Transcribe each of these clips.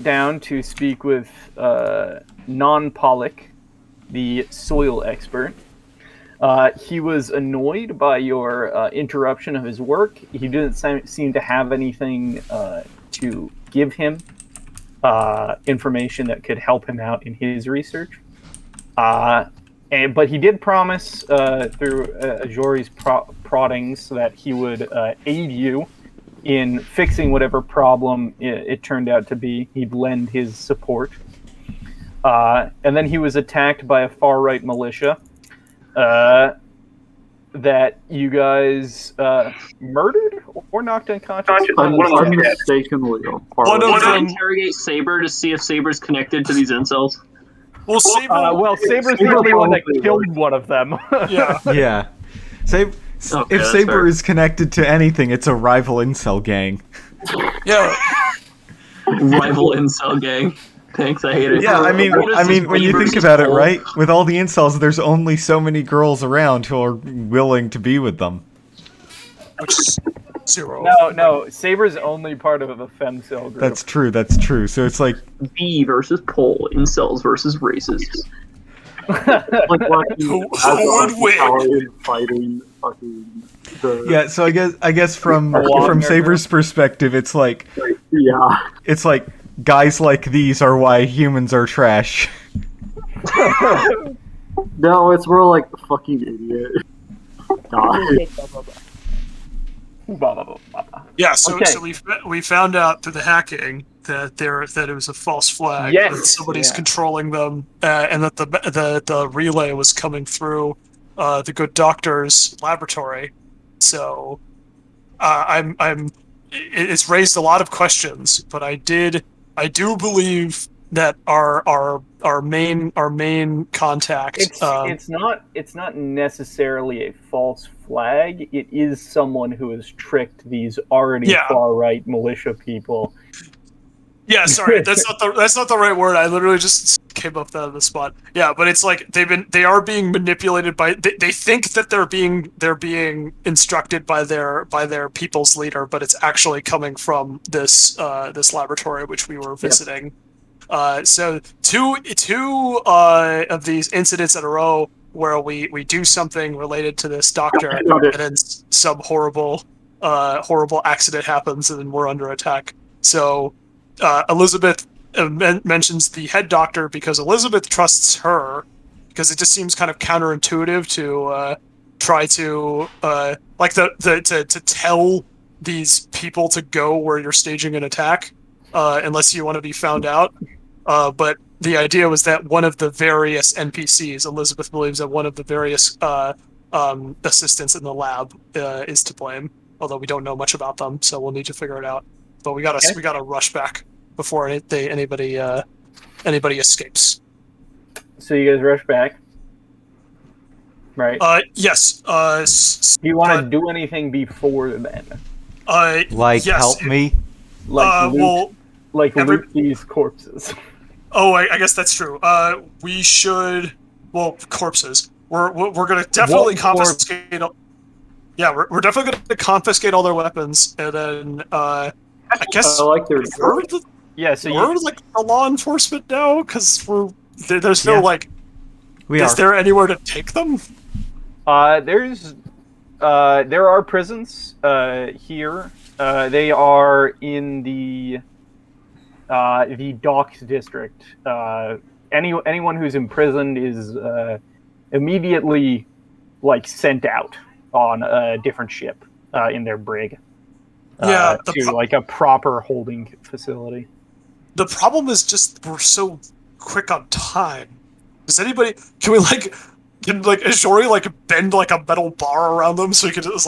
down to speak with Non-Pollock, the soil expert. He was annoyed by your interruption of his work. He didn't seem to have anything to give him, information that could help him out in his research. But he did promise through Ajori's proddings that he would aid you in fixing whatever problem it turned out to be. He'd lend his support. And then he was attacked by a far-right militia that you guys murdered or knocked unconscious. Unmistakenly. One of them interrogate Saber to see if Saber's connected to these incels. Well, Saber's the only one that killed one of them. Yeah. Yeah. If Saber is connected to anything, it's a rival incel gang. Yeah. Rival incel gang. Thanks, I hate it. Yeah, I mean, when you think about it, right? With all the incels, there's only so many girls around who are willing to be with them. Which is 0. No. Saber's only part of a femcel group. That's true. So it's like B versus Pole, incels versus racists. Who would win? Fighting fucking yeah, so I guess from Saber's perspective, it's like guys like these are why humans are trash. No, it's more like fucking idiot. Yeah, so we found out through the hacking that it was a false flag. Yes. That somebody's controlling them, and that the relay was coming through the good doctor's laboratory. So it's raised a lot of questions, but I do believe that our main contact. It's not necessarily a false flag. It is someone who has tricked these already far right militia people. Yeah, sorry, that's not the right word. I literally just came up on the spot. Yeah, but it's like they are being manipulated by. They think that they're being instructed by their people's leader, but it's actually coming from this laboratory which we were visiting. So two of these incidents in a row where we do something related to this doctor, and then some horrible accident happens, and then we're under attack. So Elizabeth mentions the head doctor because Elizabeth trusts her, because it just seems kind of counterintuitive to try to to tell these people to go where you're staging an attack unless you want to be found out. But the idea was that one of the various NPCs, Elizabeth believes that one of the various assistants in the lab is to blame, although we don't know much about them, so we'll need to figure it out. But we gotta rush back before anybody escapes. So you guys rush back, right? Yes. Do you want to do anything before then? Help me? Loot these corpses. Oh, I guess that's true. We should. Well, corpses. We're gonna definitely confiscate. We're definitely gonna confiscate all their weapons, and then I guess I like their. We're like a law enforcement now, because there's no Is there anywhere to take them? There are prisons here. They are in the docks district. Anyone who's imprisoned is immediately sent out on a different ship in their brig. To a proper holding facility. The problem is just we're so quick on time. Does anybody? Can Ajori bend a metal bar around them so he can just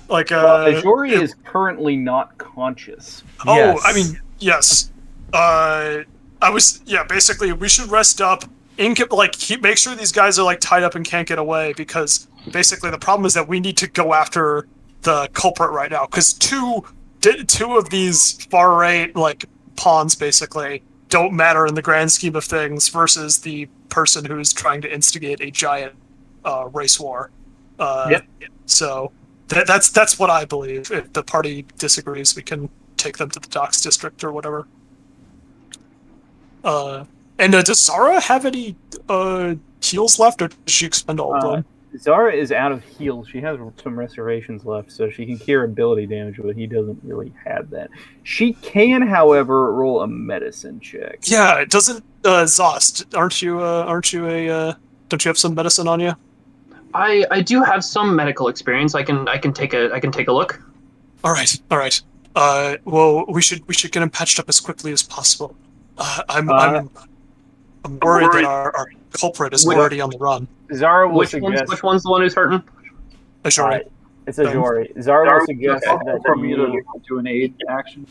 Ajori is currently not conscious. Oh, Yes. I mean, yes. Basically, we should rest up. Make sure these guys are tied up and can't get away, because basically the problem is that we need to go after the culprit right now, because two of these far right pawns basically don't matter in the grand scheme of things versus the person who's trying to instigate a giant race war. So that's what I believe. If the party disagrees, we can take them to the docks district or whatever. Does Zara have any heals left, or does she expend all of them? Zara is out of heals. She has some restorations left, so she can cure ability damage, but he doesn't really have that. She can, however, roll a medicine check. Yeah, it doesn't. Zost, don't you have some medicine on you? I do have some medical experience. I can take a look. All right. Well, we should get him patched up as quickly as possible. I'm worried that our culprit is already on the run. Zara will Which suggest. which one's the one who's hurting? Sorry. It's a Jory. Zara will suggest that for me you. to do an aid action.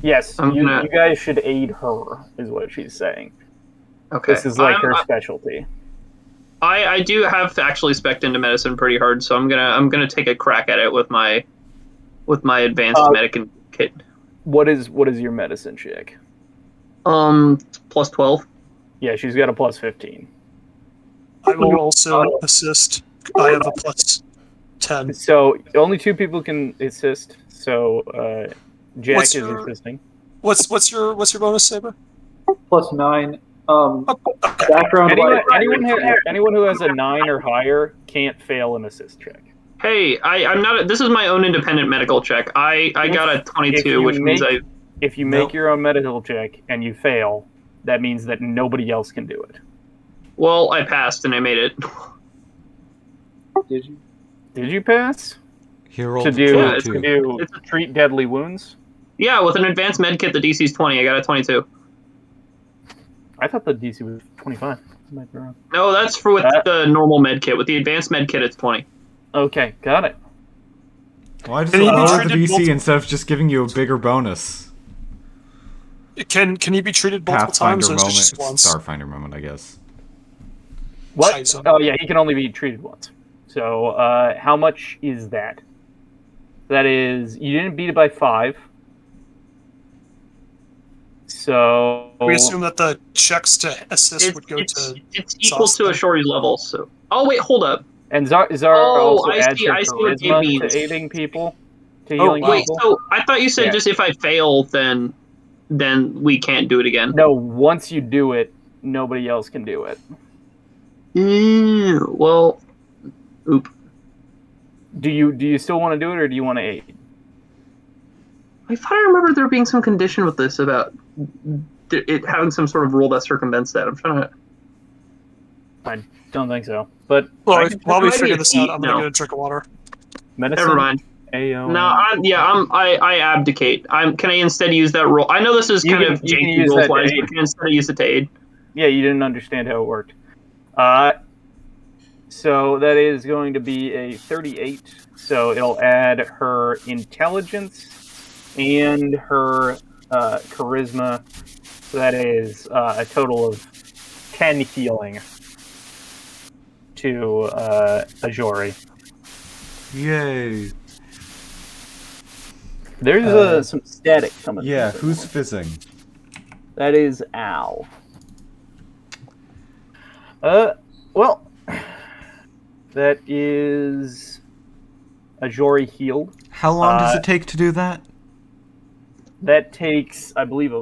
Yes, I'm you gonna- guys should aid her, is what she's saying. Okay. This is like her specialty. I do have actually spec'd into medicine pretty hard, so I'm gonna take a crack at it with my advanced medicine kit. What is your medicine check? Plus 12. Yeah, she's got a plus 15. I will also assist. I have a plus 10. So only 2 people can assist. So Jack What's is your- assisting. What's your bonus, Saber? Plus 9. Okay. Background Anyone who has a 9 or higher can't fail an assist check. Hey, I'm not. This is my own independent medical check. I got a 22, which means If you make your own medical check and you fail, that means that nobody else can do it. Well, I passed and I made it. Did you? Did you pass? He rolled To a do 22. treat deadly wounds? Yeah, with an advanced med kit, the DC's 20. I got a 22. I thought the DC was 25. I might be wrong. No, that's for with the normal med kit. With the advanced med kit, it's 20. Okay, got it. Why does Can it he be lower the treated DC multiple- instead of just giving you a bigger bonus? Can he be treated multiple times, Pathfinder or is it moment. just once? Starfinder moment, I guess. What? Kaizen. Oh, yeah, he can only be treated once. So, how much is that? That is, you didn't beat it by 5. So We assume that the checks to assist would go It's to. equal to a Shori's level. So, oh wait, hold up. And Zara Oh, also I adds see- her I see what Gabe charisma means. to aiding people. To Oh healing wait, people. so I thought you said Yeah. just if I fail, then we can't do it again. No, once you do it, nobody else can do it. Well, oop. Do you still want to do it, or do you want to aid? I thought I remember there being some condition with this about it having some sort of rule that circumvents that. I'm trying to. I don't think so. But Well, while we might be figure a this out, I'm no. gonna get a drink of water. medicine. Never mind. AO. No, I abdicate. Can I instead use that roll? I know this is You kind can- of you can janky use rules that to wise, aid. but can I instead use it to aid? Yeah, you didn't understand how it worked. So that is going to be a 38. So it'll add her intelligence and her charisma. So that is a total of 10 healing to Ajori. Yay. There's some static coming. Yeah, from who's fizzing? That is Al. Well, that is Ajori healed. How long does it take to do that? That takes, I believe,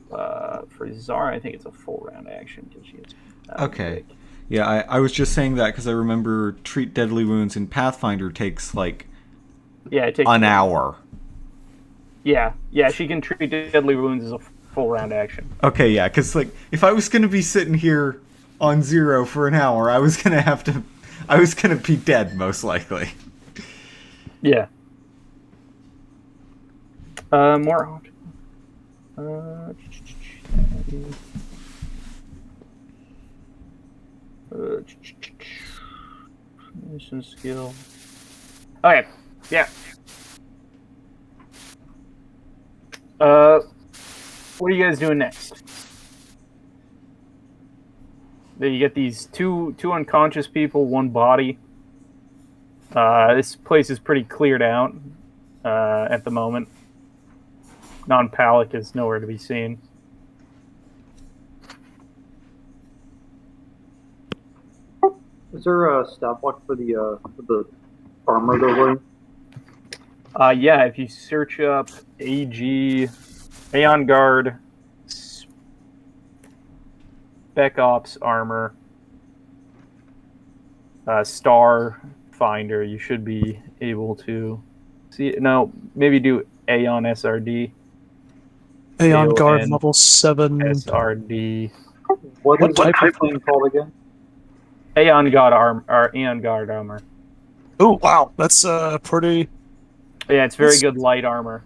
for Zara, I think it's a full round action. Because she is Okay. Yeah, I was just saying that because I remember treat deadly wounds in Pathfinder takes like Yeah, it takes an hour. Yeah, she can treat deadly wounds as a full round action. Okay, yeah, because like if I was gonna be sitting here on 0 for an hour, I was gonna be dead most likely. Yeah. More. Mission skill. Okay. Yeah. What are you guys doing next? Then you get these two unconscious people, one body. This place is pretty cleared out at the moment. Non-Palic is nowhere to be seen. Is there a stat block for the armor they're wearing? Yeah, if you search up AG, Aeon Guard, Spec Ops armor, Starfinder. You should be able to see it. No, maybe do Aeon SRD. Aeon Guard AON level 7. SRD. What is type that of- thing called again? Aeon Guard armor. Oh wow, that's pretty. Yeah, it's very good light armor.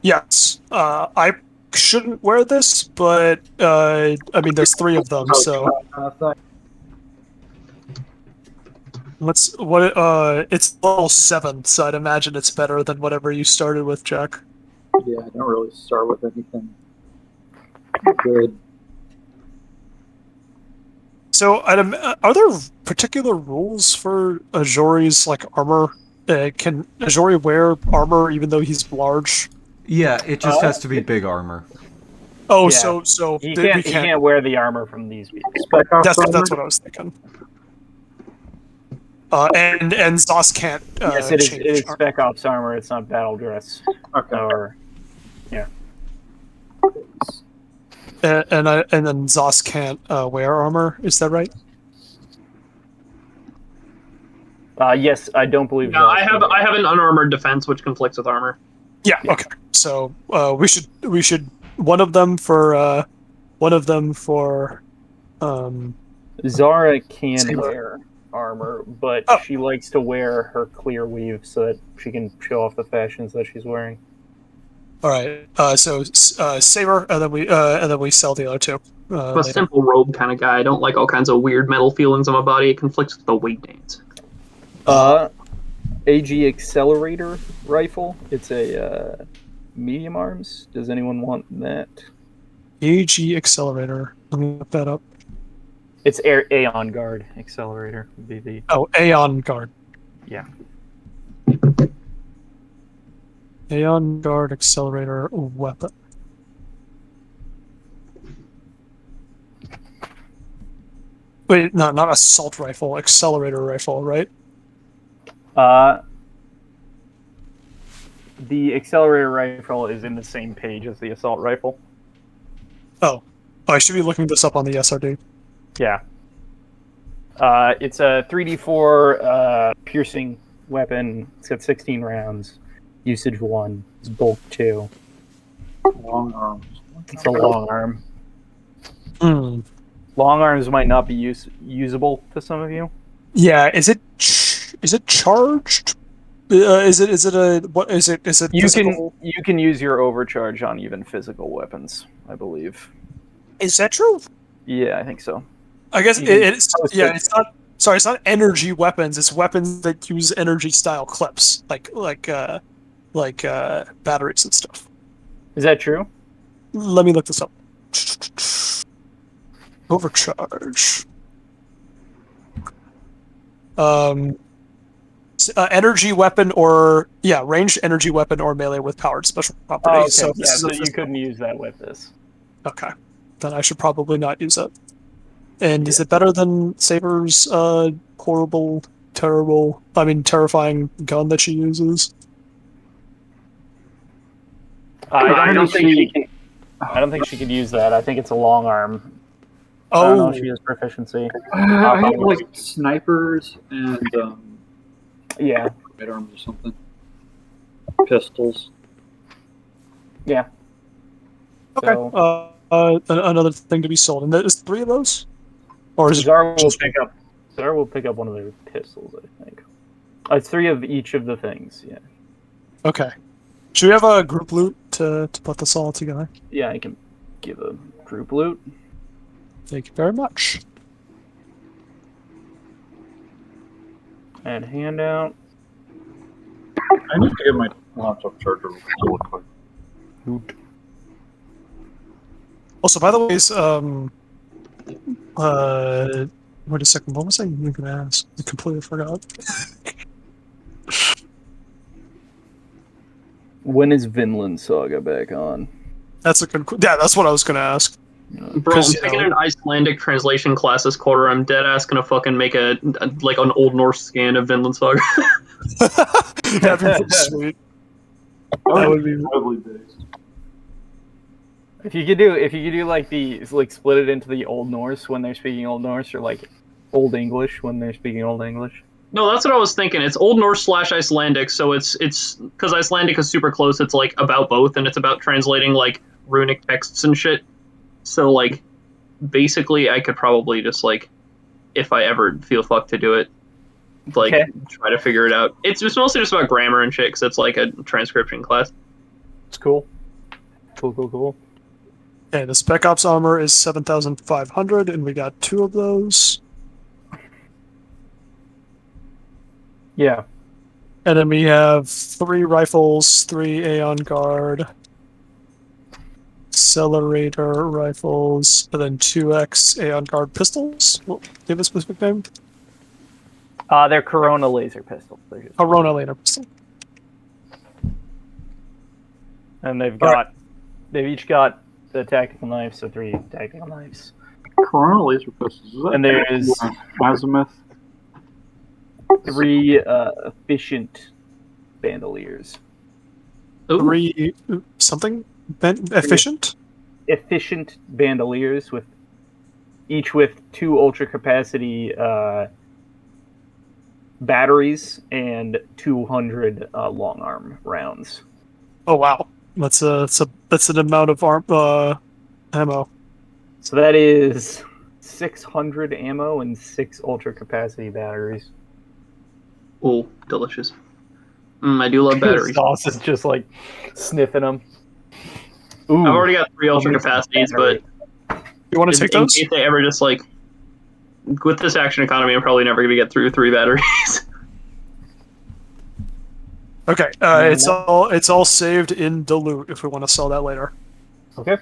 Yes, I shouldn't wear this, but I mean, there's 3 of them, so let's. What? It's level 7, so I'd imagine it's better than whatever you started with, Jack. Yeah, I don't really start with anything good. So, are there particular rules for Ajori's like armor? Can Ajori wear armor even though he's large? Yeah, it just has to be big armor. Oh, Yeah. so He we can't wear the armor from these people. Spec Ops armor? That's what I was thinking. And Zos can't. Yes, it is. change It is armor. Spec Ops armor. It's not battle dress. Okay. Or And then Zos can't wear armor. Is that right? yes, I don't believe. Yeah, I have an unarmored defense which conflicts with armor. Yeah. Okay. So we should one of them for Zara can Saber. wear armor, but Oh. she likes to wear her clear weave so that she can show off the fashions that she's wearing. All right. So Saber, and then we sell the other 2. I'm a Later. simple robe kind of guy. I don't like all kinds of weird metal feelings on my body. It conflicts with the weight dance. AG Accelerator rifle. It's a medium arms. Does anyone want that? AG Accelerator. Let me look that up. It's Aeon Guard Accelerator. Would be the Oh, Aeon Guard. yeah. Aeon Guard Accelerator weapon. Wait, no, not assault rifle. Accelerator rifle, right? The accelerator rifle is in the same page as the assault rifle. Oh, I should be looking this up on the SRD. Yeah. It's a 3d4 piercing weapon. It's got 16 rounds. Usage 1. It's bulk 2. Long arms. It's a long arm. Hmm. Long arms might not be usable to some of you. Yeah, is it charged? Is it You physical? you can use your overcharge on even physical weapons, I believe. Is that true? Yeah, I think so. I guess Even it's yeah. It's not. Sorry, it's not energy weapons. It's weapons that use energy style clips, like batteries and stuff. Is that true? Let me look this up. Overcharge. Energy weapon or ranged energy weapon or melee with powered special properties. Oh, okay. So Yeah, this is so a you physical. couldn't use that with this. Okay, then I should probably not use it. And is it better than Saber's terrifying gun that she uses? I don't think she can. I don't think she could use that. I think it's a long arm. I don't know if she has proficiency. I have like snipers and Yeah. right arms or something. Pistols. Yeah. Okay. So, Another thing to be sold, and there's 3 of those, or is it Zara will just pick up. Zara will pick up one of their pistols, I think. It's 3 of each of the things. Yeah. okay? Should we have a group loot to put this all together? Yeah, I can give a group loot. Thank you very much. And handout. I need to get my laptop charger real quick. Loot. Also, by the way, wait a second. What was I even going to ask? I completely forgot. When is Vinland Saga back on? That's a good. Yeah, that's what I was going to ask. Bro, I'm taking an Icelandic translation class this quarter. I'm dead ass gonna fucking make an Old Norse scan of Vinland Saga. That'd be pretty sweet. That would be. Incredibly based. If you could do like split it into the Old Norse when they're speaking Old Norse, or like Old English when they're speaking Old English. No, that's what I was thinking. It's Old Norse / Icelandic, so it's because Icelandic is super close. It's like about both, and it's about translating like runic texts and shit. So like, basically, I could probably just like, if I ever feel fucked to do it, like try to figure it out. It's mostly just about grammar and shit, because it's like a transcription class. It's cool. Cool. Okay, the Spec Ops armor is 7,500, and we got 2 of those. Yeah. And then we have 3 rifles, 3 Aeon Guard, Accelerator rifles, and then 2x Aeon Guard pistols. Well, do you have a specific name? They're Corona laser pistols. Corona laser pistol. And they've each got the tactical knives, so 3 tactical knives. Corona laser pistols. Is that And there's azimuth? 3 efficient bandoliers. Ooh. 3 something efficient. Efficient bandoliers with 2 ultra capacity batteries and 200 long arm rounds. Oh wow, that's an amount of ammo. So that is 600 ammo and 6 ultra capacity batteries. Oh, delicious. I do love batteries. Sauce is just like sniffing them. Ooh, I've already got 3 ultra capacities, but You want to take in those? case they ever just like, with this action economy, I'm probably never going to get through 3 batteries. Okay, it's all saved in Dilute if we want to sell that later. Okay.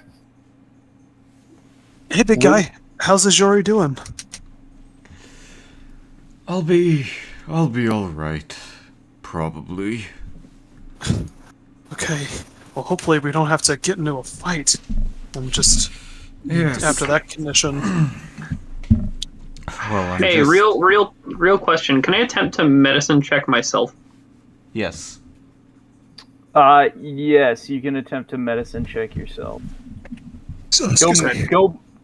Hey, big guy, how's the Jori doing? I'll be all right, probably. Okay, well, hopefully we don't have to get into a fight. I'm just Yes. after that condition. Well, I'm Hey, just... real question. Can I attempt to medicine check myself? Yes. Yes, you can attempt to medicine check yourself. So, excuse me.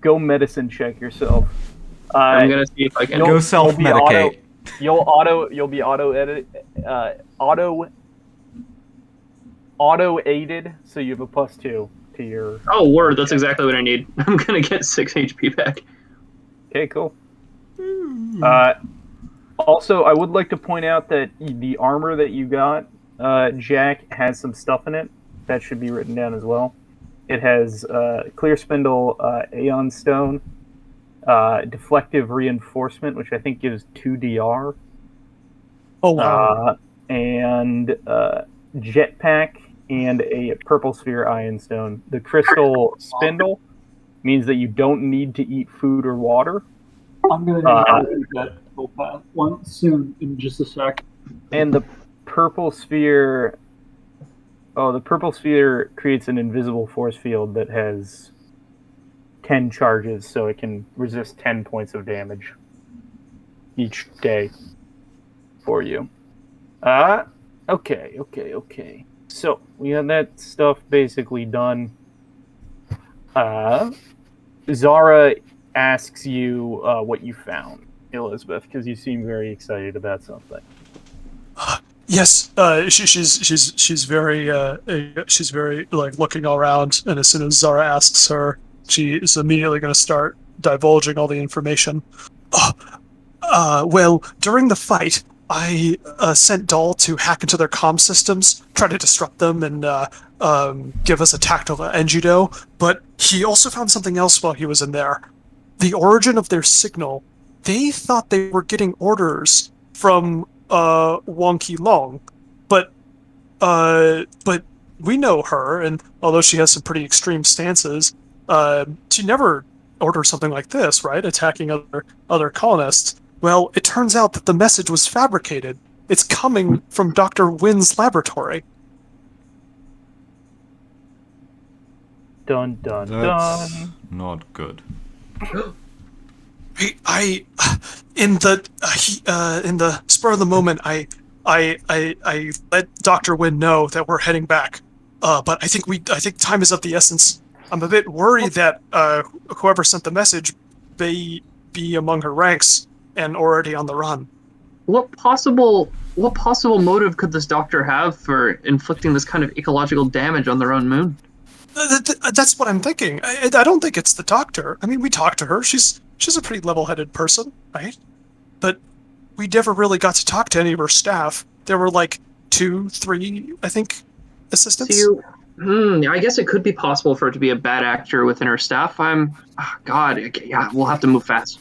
Go medicine check yourself. I'm gonna see if I can. Go self-medicate. You'll be auto aided, so you have a +2 to your. Oh, word! That's exactly what I need. I'm gonna get 6 HP back. Okay, cool. Also, I would like to point out that the armor that you got, Jack, has some stuff in it that should be written down as well. It has clear spindle, Aeon Stone, deflective reinforcement, which I think gives 2 DR. Oh wow. And jetpack and a purple sphere ion stone. The crystal spindle means that you don't need to eat food or water. I'm gonna eat that one soon in just a sec. And the purple sphere. Oh, the purple sphere creates an invisible force field that has 10 charges, so it can resist 10 points of damage each day for you. Okay. So, we have that stuff basically done. Zara asks you what you found, Elizabeth, because you seem very excited about something. Yes, she's very like looking all around, and as soon as Zara asks her, she is immediately going to start divulging all the information. Well, during the fight, I sent Dahl to hack into their comm systems, try to disrupt them, and give us a tactical enjudo. But he also found something else while he was in there. The origin of their signal. They thought they were getting orders from Wonky Long, but we know her, and although she has some pretty extreme stances, she never orders something like this, right? Attacking other colonists. Well, it turns out that the message was fabricated. It's coming from Dr. Wynn's laboratory. Dun dun That's dun. not good. I in the spur of the moment, I let Dr. Wynn know that we're heading back. But I think time is of the essence. I'm a bit worried that whoever sent the message may be among her ranks and already on the run. What possible motive could this doctor have for inflicting this kind of ecological damage on their own moon? That's what I'm thinking. I don't think it's the doctor. I mean, we talked to her. She's a pretty level-headed person, right? But we never really got to talk to any of her staff. There were like 2, 3, I think, assistants. So I guess it could be possible for it to be a bad actor within her staff. God, yeah, we'll have to move fast.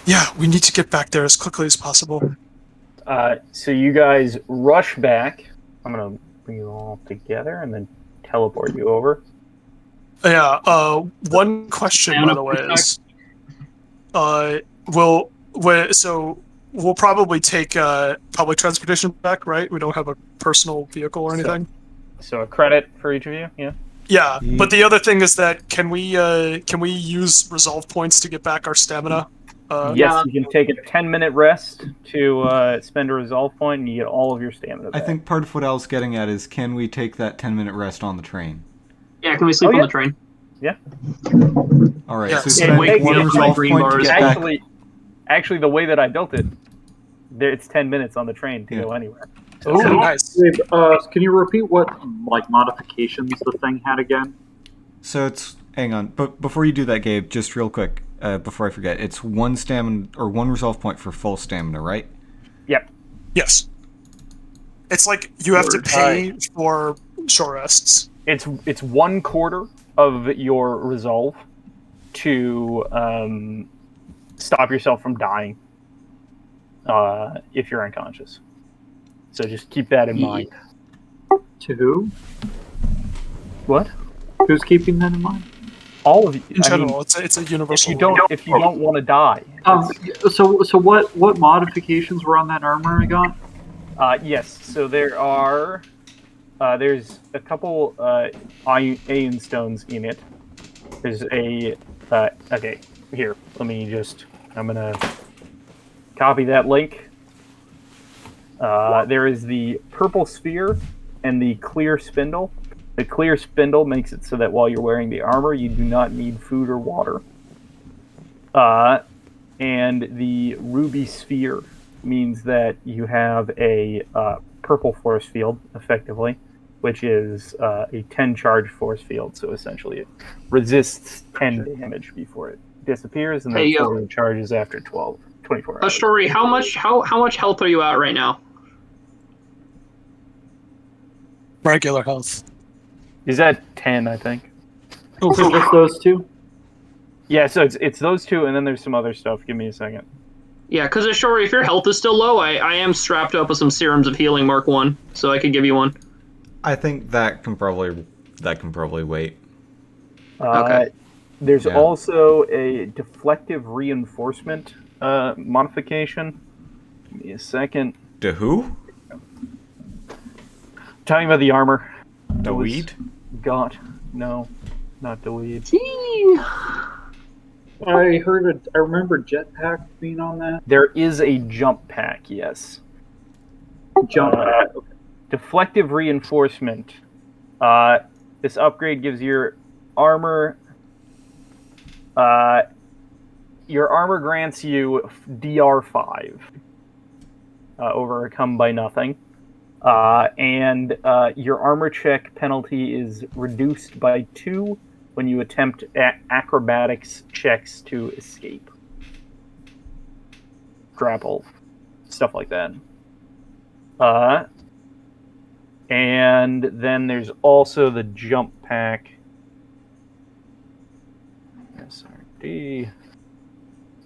Yeah, we need to get back there as quickly as possible. So you guys rush back. I'm gonna bring you all together and then teleport you over. Yeah. One question, by the way, is, we'll probably take public transportation back, right? We don't have a personal vehicle or anything. So a credit for each of you, yeah. Yeah, but the other thing is that can we use resolve points to get back our stamina? Yes, you can take a 10-minute rest to spend a resolve point, and you get all of your stamina back. I think part of what Al's getting at is, can we take that 10-minute rest on the train? Yeah, can we sleep on the train? Yeah. All right, Yeah, so so spend wake me one up with my resolve green point to bars. get back. Actually, the way that I built it, it's 10 minutes on the train to go anywhere. Oh, nice. Gabe, can you repeat what modifications the thing had again? So it's, hang on, but before you do that, Gabe, just real quick, before I forget, it's 1 stamina or 1 resolve point for full stamina, right? Yep. Yes. It's like you have to pay for short rests. It's 1/4 of your resolve to stop yourself from dying if you're unconscious. So just keep that in mind. To who? What? Who's keeping that in mind? All of you. In general, it's a universal. If you don't want to die. So what modifications were on that armor I got? Yes. So there are. There's a couple ion stones in it. There's a. Okay. Here. Let me just. I'm gonna copy that link. There is the purple sphere and the clear spindle. The clear spindle makes it so that while you're wearing the armor, you do not need food or water. And the ruby sphere means that you have a purple force field, effectively, which is a 10 charge force field. So essentially, it resists 10 damage before it disappears, and then fully charges after 24 hours. Story, how much health are you at right now? Regular health. Is that 10, I think? Oh, so just those two? Yeah, so it's those two, and then there's some other stuff. Give me a second. Yeah, because Ashori, if your health is still low, I am strapped up with some serums of healing Mark 1, so I could give you one. I think that can probably wait. Okay. There's also a deflective reinforcement modification. Give me a second. To who? Talking about the armor. The weed? No, not the weed. I remember jetpack being on that. There is a jump pack, yes. Jump pack. Okay. Deflective reinforcement. This upgrade gives your armor. Your armor grants you DR5. Overcome by nothing. And your armor check penalty is reduced by 2 when you attempt acrobatics checks to escape. Grapple. Stuff like that. And then there's also the jump pack. SRD.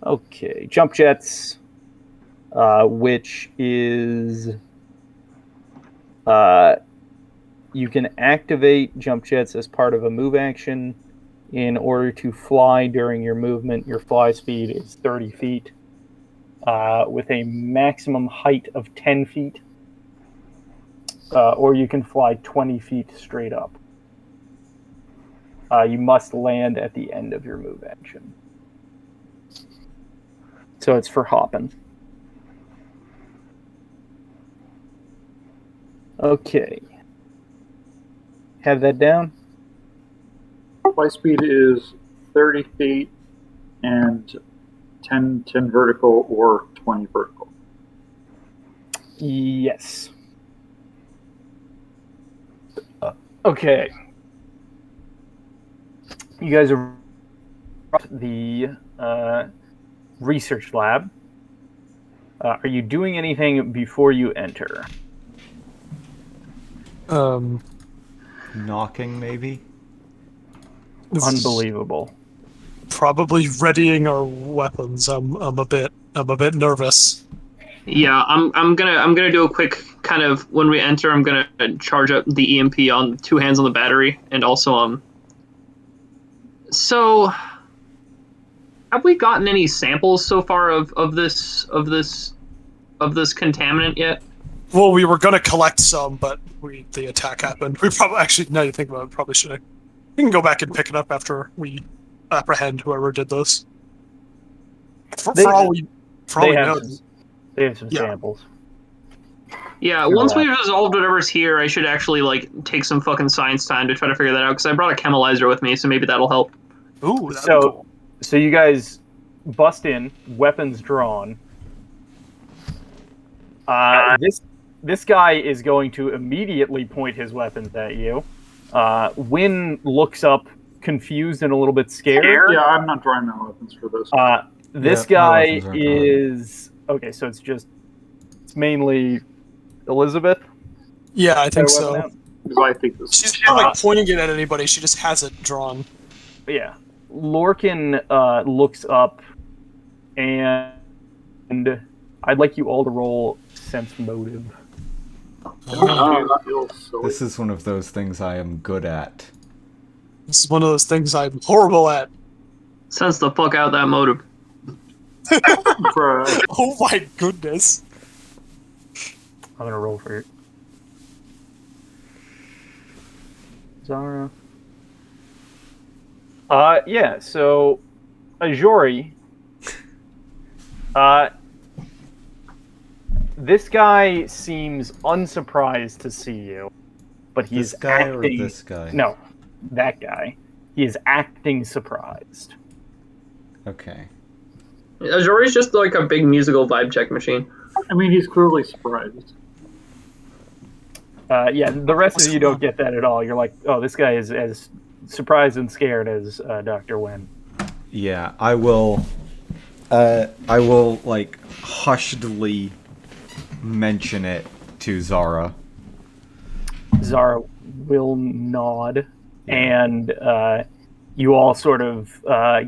Okay, jump jets, which is you can activate jump jets as part of a move action in order to fly during your movement. Your fly speed is 30 feet with a maximum height of 10 feet. Or you can fly 20 feet straight up. You must land at the end of your move action. So it's for hopping. Okay. Have that down? Flight speed is 30 feet and 10 vertical or 20 vertical. Yes. Okay. You guys are at the research lab. Are you doing anything before you enter? Knocking, maybe? Unbelievable. Probably readying our weapons. I'm a bit nervous. Yeah, I'm gonna do a quick kind of when we enter. I'm gonna charge up the EMP on 2 hands on the battery, and also So, have we gotten any samples so far of this contaminant yet? Well, we were gonna collect some, but the attack happened. We probably actually, now you think about it, probably should. We can go back and pick it up after we apprehend whoever did this. For all we know. They have some Yeah. samples. Yeah, once we've resolved whatever's here, I should actually like take some fucking science time to try to figure that out because I brought a chemalizer with me, so maybe that'll help. Ooh, that'd be So, cool. so you guys bust in, weapons drawn. This guy is going to immediately point his weapons at you. Wynn looks up, confused and a little bit scared. Yeah, I'm not drawing my weapons for this. This Yeah, my guy weapons aren't is okay. So it's mainly Elizabeth. Yeah, I think Their weapon so. out? Because I think this. She's not like pointing it at anybody. She just has it drawn. But yeah, Lorcan looks up, and I'd like you all to roll sense motive. That feels silly. This is one of those things I am good at. This is one of those things I'm horrible at. Sense the fuck out that motive. Bruh. Oh my goodness. I'm gonna roll for it. Zara. Yeah, so Ajori. This guy seems unsurprised to see you, but he's This guy acting. or this guy? No, that guy. He is acting surprised. Okay. Ajori's just like a big musical vibe check machine. I mean, he's clearly surprised. Yeah, the rest of you don't get that at all. You're like, oh, this guy is as surprised and scared as Dr. Wen. Yeah, I will like hushedly mention it to Zara. Zara will nod, and you all sort of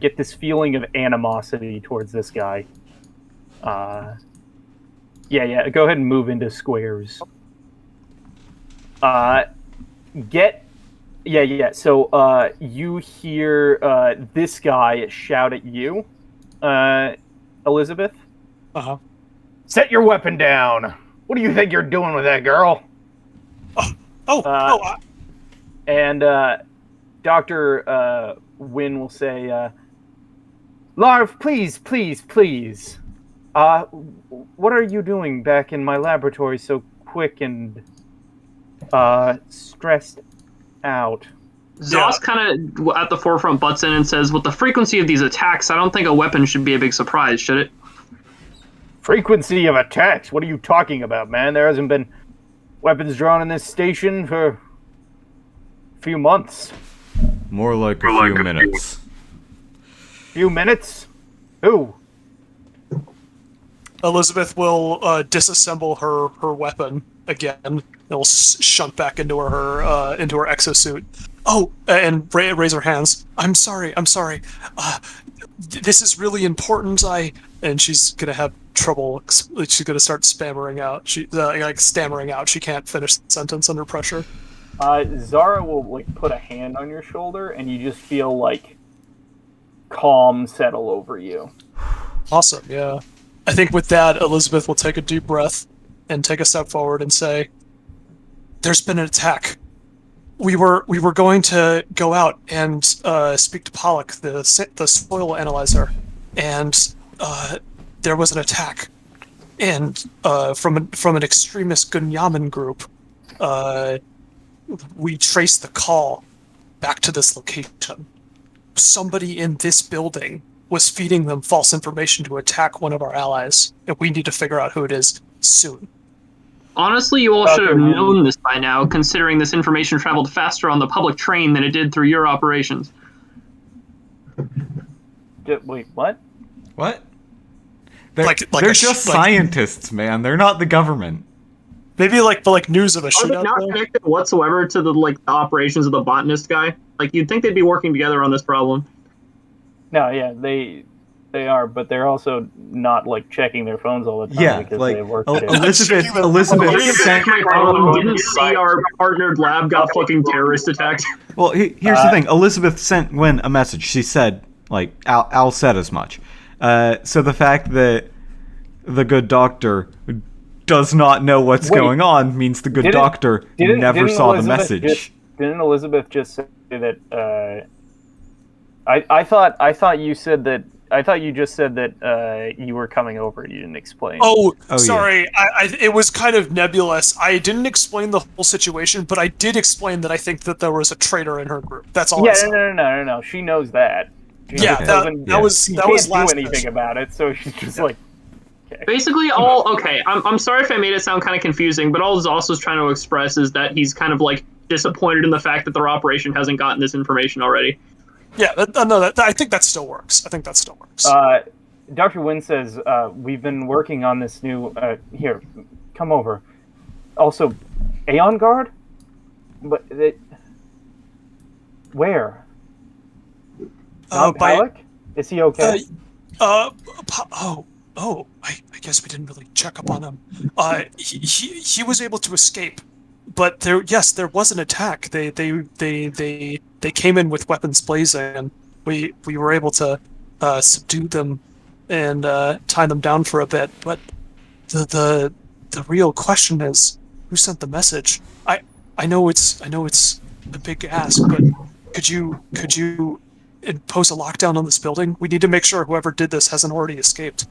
get this feeling of animosity towards this guy. Yeah, go ahead and move into squares. So you hear this guy shout at you, Elizabeth. Uh-huh. Set your weapon down. What do you think you're doing with that girl? And Dr. Wynn will say, Larv, please. What are you doing back in my laboratory so quick and stressed out? Zoss kind of at the forefront butts in and says, with the frequency of these attacks, I don't think a weapon should be a big surprise, should it? Frequency of attacks? What are you talking about, man? There hasn't been weapons drawn in this station for a few months. More like a few minutes. Few minutes? Who? Elizabeth will disassemble her weapon again. It'll shunt back into her exosuit. Oh, and raise her hands. I'm sorry. This is really important. And she's gonna have trouble. She's gonna start stammering out. Stammering out. She can't finish the sentence under pressure. Zara will put a hand on your shoulder, and you just feel calm settle over you. Awesome. Yeah. I think with that, Elizabeth will take a deep breath and take a step forward and say, "There's been an attack. We were going to go out and speak to Pollock, the soil analyzer, and there was an attack, and from an extremist Gunyamin group. We traced the call, back to this location. Somebody in this building was feeding them false information to attack one of our allies, and we need to figure out who it is soon. Honestly, you all should have known this by now, considering this information traveled faster on the public train than it did through your operations. Wait, what? What? They're just scientists, man. They're not the government. Maybe but news of a Are shootout. they not connected whatsoever to the operations of the botanist guy? Like, you'd think they'd be working together on this problem. No, yeah, they are, but they're also not checking their phones all the time because they work. Elizabeth sent. Didn't see our partnered lab got fucking terrorist attacked. Well, here's the thing. Elizabeth sent Gwen a message. She said, Al said as much. So the fact that the good doctor does not know what's going on means the good doctor never saw the message. Didn't Elizabeth just say that? I thought you said that. I thought you just said that you were coming over. You didn't explain. Oh sorry. Yeah. It was kind of nebulous. I didn't explain the whole situation, but I did explain that I think that there was a traitor in her group. That's all. Yeah, I said. No. She knows that. That was last do anything about it, so she's just okay. Basically, I'm sorry if I made it sound kind of confusing, but all Zoss was trying to express is that he's kind of disappointed in the fact that their operation hasn't gotten this information already. Yeah, I think that still works. Dr. Wynn says, we've been working on this new... here, come over. Also, Aeon Guard? But where? Palak? Is he okay? I guess we didn't really check up on him. He was able to escape, but there was an attack. They came in with weapons blazing, and we were able to subdue them and tie them down for a bit. But the real question is, who sent the message? I know it's a big ask, but could you impose a lockdown on this building? We need to make sure whoever did this hasn't already escaped.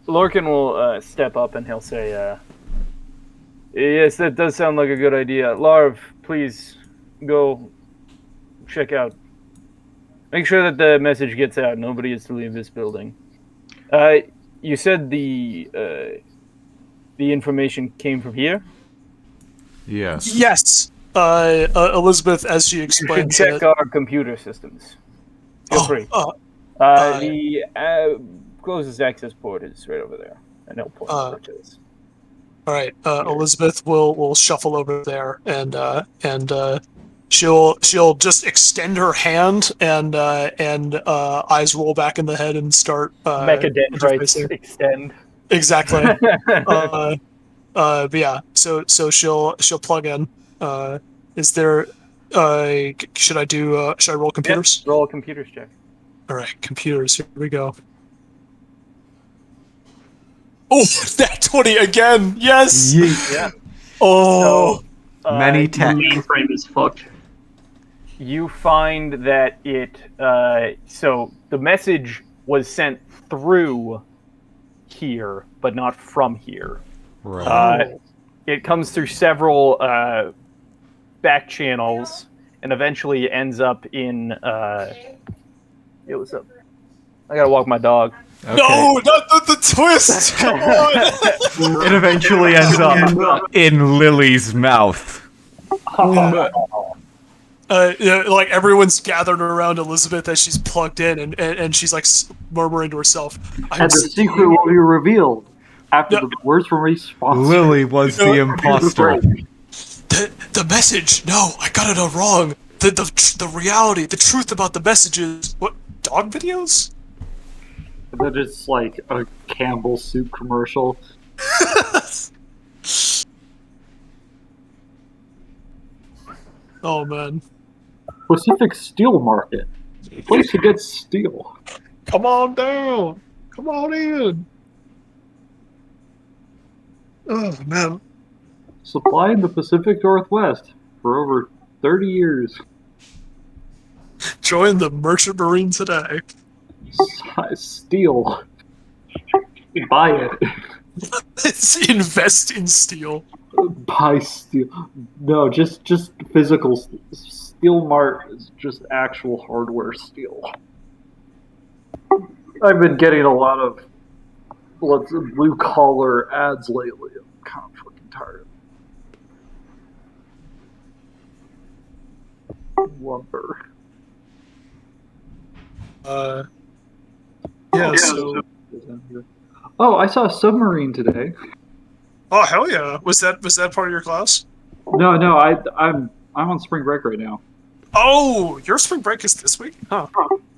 Lorcan will step up and he'll say, yes, that does sound like a good idea. Larv, please go check out. Make sure that the message gets out. Nobody is to leave this building. You said the information came from here? Yes. Yes. Elizabeth, as she You explained, should check our computer systems. Feel free. The closest access port is right over there. I know point where it is. All right, Elizabeth will shuffle over there, and she'll just extend her hand, and eyes roll back in the head and start Mechadendrites extend. Exactly. But yeah, so she'll plug in. Is there? Should I roll computers? Yep, roll a computers check. All right, computers. Here we go. Oh, that 20 again! Yes. Yeah. Oh, many tech. The mainframe is fucked. You find that it. So the message was sent through here, but not from here. Right. It comes through several back channels and eventually ends up in. It was up. I gotta walk my dog. Okay. no, not the twist! Come on! It eventually ends up in Lily's mouth. Everyone's gathered around Elizabeth as she's plugged in, and she's murmuring to herself. And the secret will be revealed after the words from response. Lily was the imposter. The message. No, I got it all wrong. The reality, the truth about the messages. What, dog videos? That is like a Campbell soup commercial. Oh man. Pacific Steel Market. Place to get steel. Come on down. Come on in. Oh man. Supplying the Pacific Northwest for over 30 years. Join the Merchant Marine today. Steel. Buy it. It's invest in steel. Buy steel. No, just physical Steel Mart is just actual hardware steel. I've been getting a lot of blue collar ads lately. I'm kind of fucking tired. Lumber. Yeah. So. Oh, I saw a submarine today. Oh hell yeah! Was that part of your class? No, I'm on spring break right now. Oh, your spring break is this week? Huh.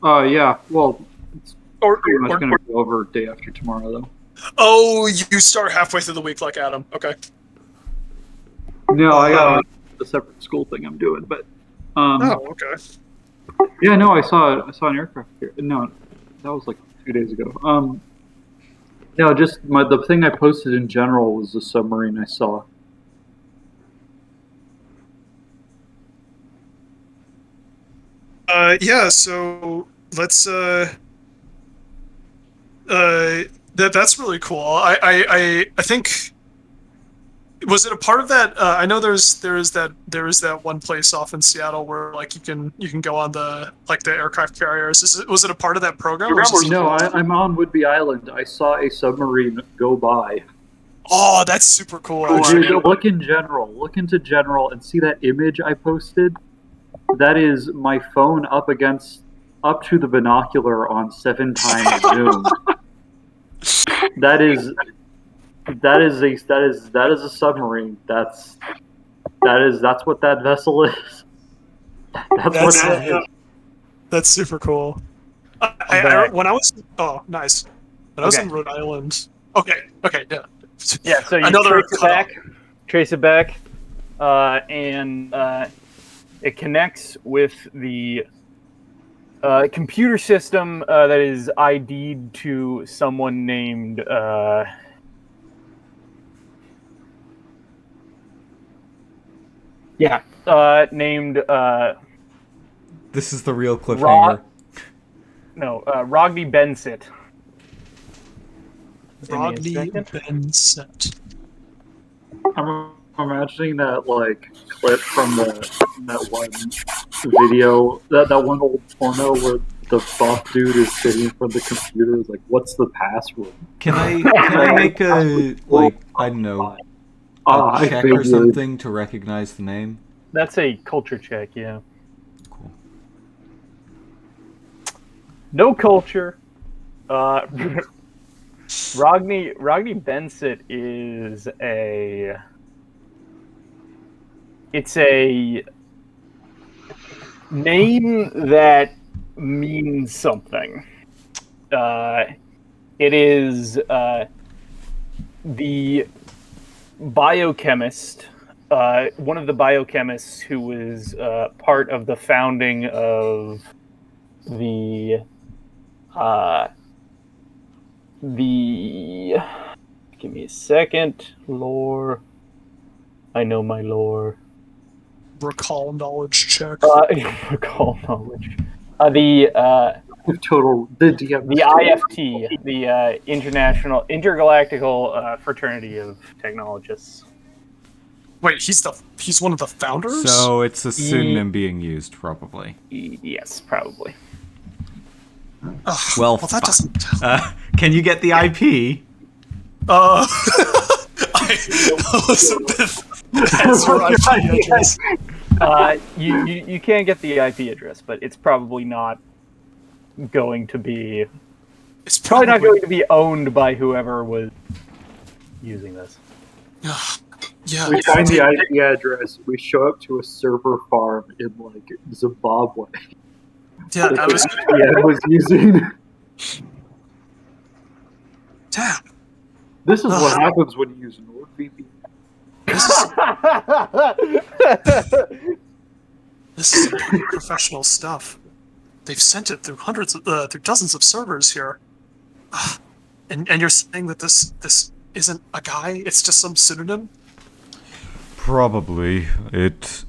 Yeah. Well, it's Or pretty much going to be over day after tomorrow, though. oh, you start halfway through the week like Adam. Okay. No, I got a separate school thing I'm doing, but Oh, okay. yeah, no, I saw an aircraft here. No, that was like 2 days ago. No, just the thing I posted in general was the submarine I saw. Yeah. So let's. That's really cool. I think. Was it a part of that? I know there is that one place off in Seattle where like you can go on the aircraft carriers. Was it a part of that program? Or No, I'm on Whidbey Island. I saw a submarine go by. Oh, that's super cool. Dude, look into general, and see that image I posted. That is my phone up to the binocular on 7x zoom. That is a submarine. That's what that vessel is. That's what that is. That's super cool. When I was nice. When I was in Rhode Island. Okay, yeah. Yeah, so you trace it back, and it connects with the computer system that is ID'd to someone named named This is the real cliffhanger. Rogny Bensit. Rogny Bensit. I'm imagining that like clip from that one video, that one old porno where the buff dude is sitting in front of the computer. Is like, what's the password? Can I make a I don't know a check or something to recognize the name? That's a culture check, yeah. Cool. No culture. Rogny Bensit is it's a name that means something. It is the biochemist, one of the biochemists who was part of the founding of the give me a second. Lore. I know my lore. Recall knowledge check. Recall knowledge. The IFT, the Intergalactical Fraternity of Technologists. Wait, he's one of the founders? So it's a synonym being used, probably. Yes, probably. Well, that doesn't. Can you get the IP? That's your IP address. You can get the IP address, but it's probably not going to be. It's probably not going to be owned by whoever was using this. Yeah. We find the IP address. We show up to a server farm in like Zimbabwe. Yeah, that was using. Damn. This is what happens when you use NordVPN. This is pretty professional stuff. They've sent it through through dozens of servers here. And you're saying that this isn't a guy? It's just some pseudonym? Probably. It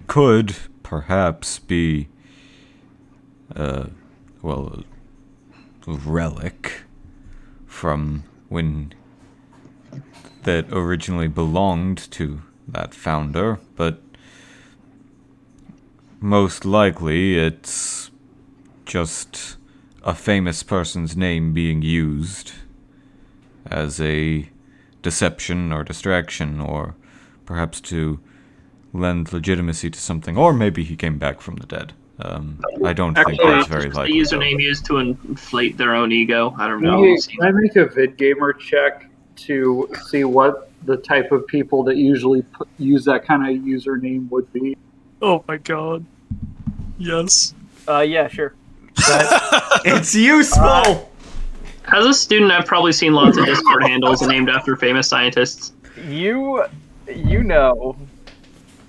could perhaps be a relic from when that originally belonged to that founder, but most likely it's just a famous person's name being used as a deception or distraction, or perhaps to lend legitimacy to something, or maybe he came back from the dead. I don't think Or that's it's very just likely. a username used to inflate their own ego. I don't know. Can I make a VidGamer check to see what the type of people that usually use that kind of username would be? Oh my god. Yes. Yeah, sure. But It's useful! As a student, I've probably seen lots of Discord handles named after famous scientists. you know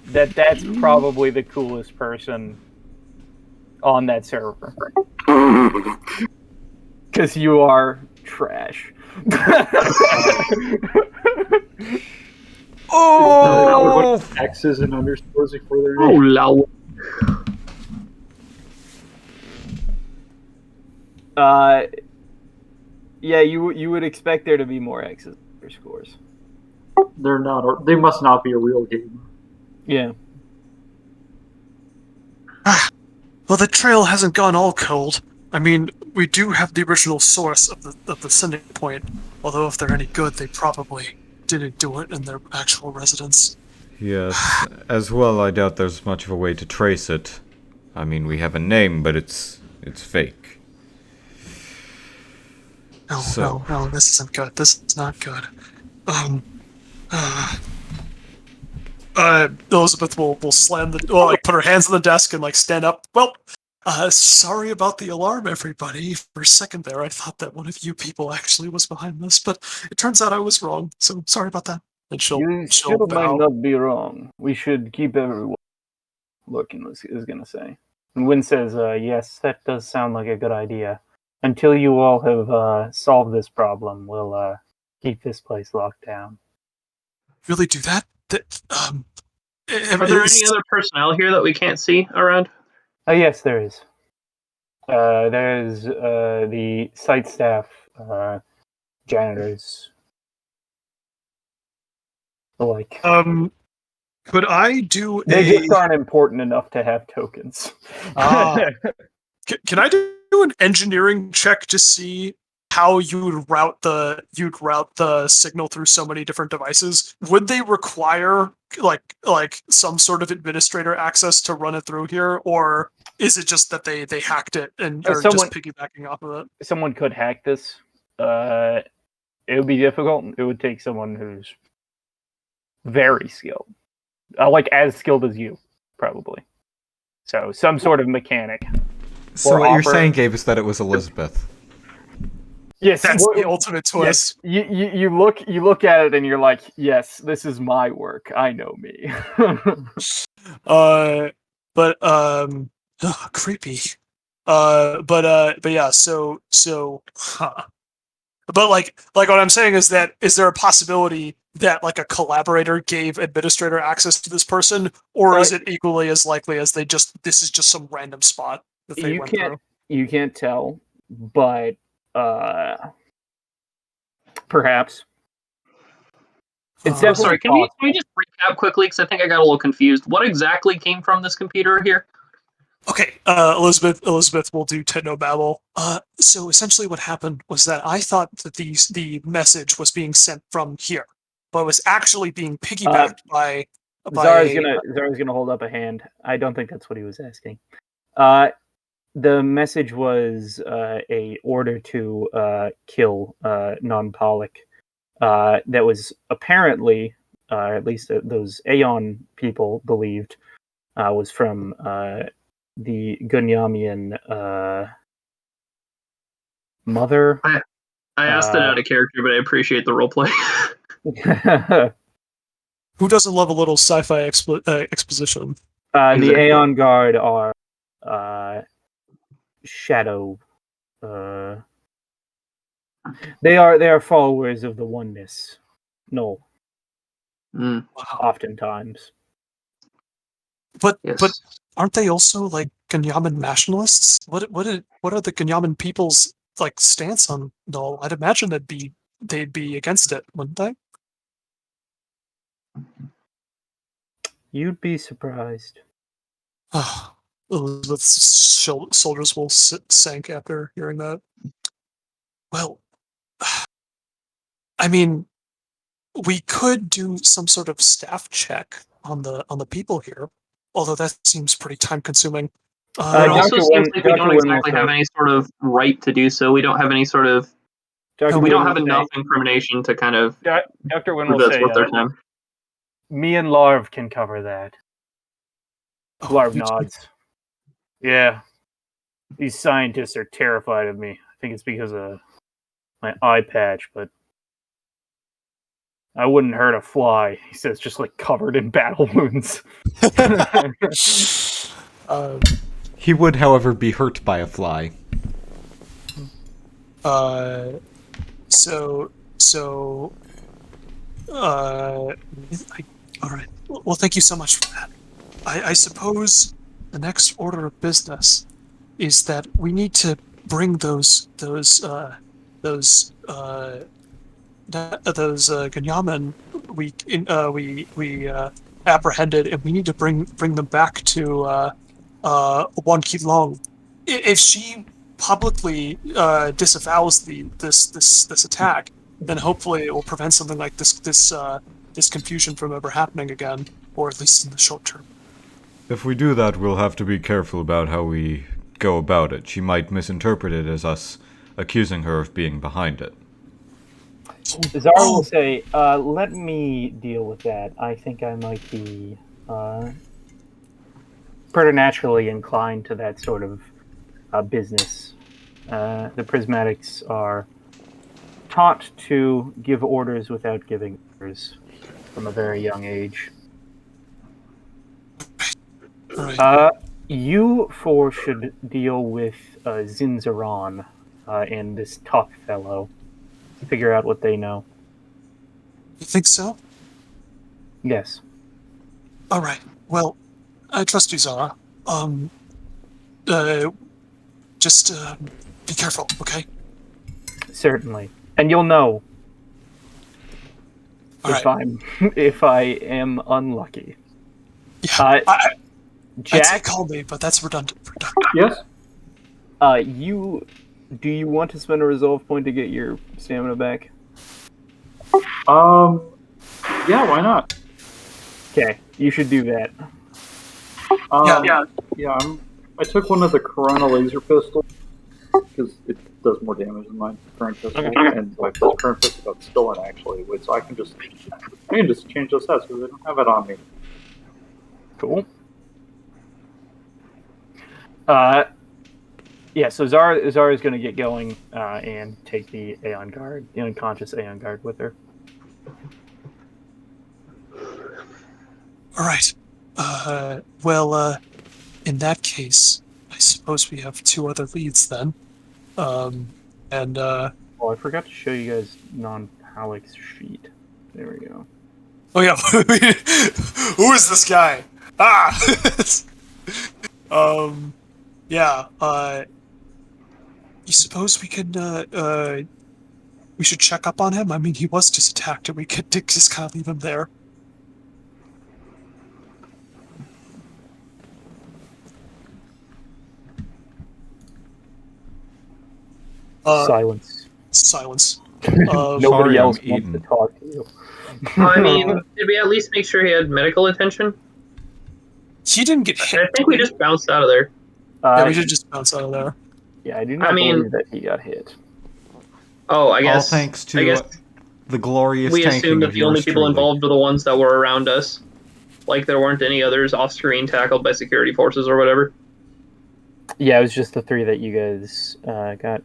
that's probably the coolest person on that server. Because you are trash. Oh! X's and underscores before their Oh, name. lol. Yeah, you would expect there to be more X's and underscores. They're not. They must not be a real gamer. Yeah. Well, the trail hasn't gone all cold. I mean, we do have the original source of the sending point. Although if they're any good, they probably didn't do it in their actual residence. Yes, as well, I doubt there's much of a way to trace it. I mean, we have a name, but it's fake. No, this isn't good. This is not good. Elizabeth will slam put her hands on the desk and stand up. Well, sorry about the alarm, everybody. For a second there, I thought that one of you people actually was behind this, but it turns out I was wrong. So sorry about that. And she'll Might bow. not be wrong. We should keep everyone looking, is going to say. And Wynn says, yes, that does sound like a good idea. Until you all have solved this problem, we'll keep this place locked down. Really do that? Are there any other personnel here that we can't see around? Yes, there is. There's the site staff, janitors, the like. Could I do They just aren't important enough to have tokens. Can I do an engineering check to see how you'd route the signal through so many different devices? Would they require like some sort of administrator access to run it through here, or is it just that they hacked it and are just piggybacking off of it? Someone could hack this. It would be difficult. It would take someone who's very skilled, like as skilled as you, probably. So some sort of mechanic. So what you're saying, Gabe, is that it was Elizabeth. Yes, that's the ultimate twist. Yes. You look at it and you're like, yes, this is my work. I know me. Creepy. But yeah. So. Huh. But like what I'm saying is there a possibility that like a collaborator gave administrator access to this person, or is it equally as likely as this is just some random spot that they went through? You can't tell, but perhaps. It's definitely sorry, can we just recap quickly, because I think I got a little confused. What exactly came from this computer here? Okay, Elizabeth will do technobabble. So essentially what happened was that I thought that the message was being sent from here, but it was actually being piggybacked by Zara's gonna hold up a hand. I don't think that's what he was asking. The message was a order to kill Non-Pollock. That was apparently, at least those Aeon people believed, was from the Gunyamian mother. I asked it out of character, but I appreciate the roleplay. Who doesn't love a little sci-fi exposition? Exactly. The Aeon Guard are shadow. They are followers of the oneness. No. Wow. Oftentimes. But aren't they also like Ganyaman nationalists? What are the Ganyaman people's stance on Null? I'd imagine they'd be against it, wouldn't they? You'd be surprised. Elizabeth's shoulders will sink after hearing that. Well, I mean, we could do some sort of staff check on the people here, although that seems pretty time consuming. It also Dr. seems Wynn- like we Dr. don't Wynn will exactly say- have any sort of right to do so. We don't have any sort of. Dr. We Wynn don't will have say- enough incrimination to kind of Dr. Wynn prove will that's say, worth their time. me and Larv can cover that. Larv you two- nods. Yeah. These scientists are terrified of me. I think it's because of my eye patch, but I wouldn't hurt a fly. He says, just like covered in battle wounds. He would, however, be hurt by a fly. All right. Well, thank you so much for that. I suppose the next order of business is that we need to bring those Ganyaman we apprehended, and we need to bring them back to Wan Ki Long. If she publicly disavows this attack, then hopefully it will prevent something like this confusion from ever happening again, or at least in the short term. If we do that, we'll have to be careful about how we go about it. She might misinterpret it as us accusing her of being behind it. Zara will say, let me deal with that. I think I might be preternaturally inclined to that sort of business. The Prismatics are taught to give orders without giving orders from a very young age. Right. You four should deal with Zinzaran and this Tuck fellow. Figure out what they know. You think so? Yes. All right. Well, I trust you, Zara. Just be careful, okay? Certainly. And you'll know All if right. if I am unlucky. Yeah. I'd say Jack, call me, but that's redundant. Yes. do you want to spend a resolve point to get your stamina back? Yeah, why not? Okay, you should do that. Yeah. I took one of the Corona laser pistols because it does more damage than my current pistol, and my current pistol got stolen actually. So I can just change those stats because I don't have it on me. Cool. Yeah, so Zara's going to get going and take the Aeon Guard, the unconscious Aeon Guard with her. All right. Well, in that case, I suppose we have two other leads then. Oh, I forgot to show you guys non-Halleck's sheet. There we go. Oh yeah, who is this guy? Ah, yeah. You suppose we could we should check up on him? I mean, he was just attacked, and we could just kind of leave him there. Silence. Silence. Nobody Sorry, else I'm wants to eating. talk to you. I mean, did we at least make sure he had medical attention? He didn't get hit. I think we just bounced out of there. Yeah, we did just bounce out of there. Yeah, I do not I mean- believe that he got hit. Oh, I All guess. thanks I to guess the glorious we tanking assumed that of the only yours people truly. involved were the ones that were around us. Like there weren't any others off-screen tackled by security forces or whatever. Yeah, it was just the three that you guys got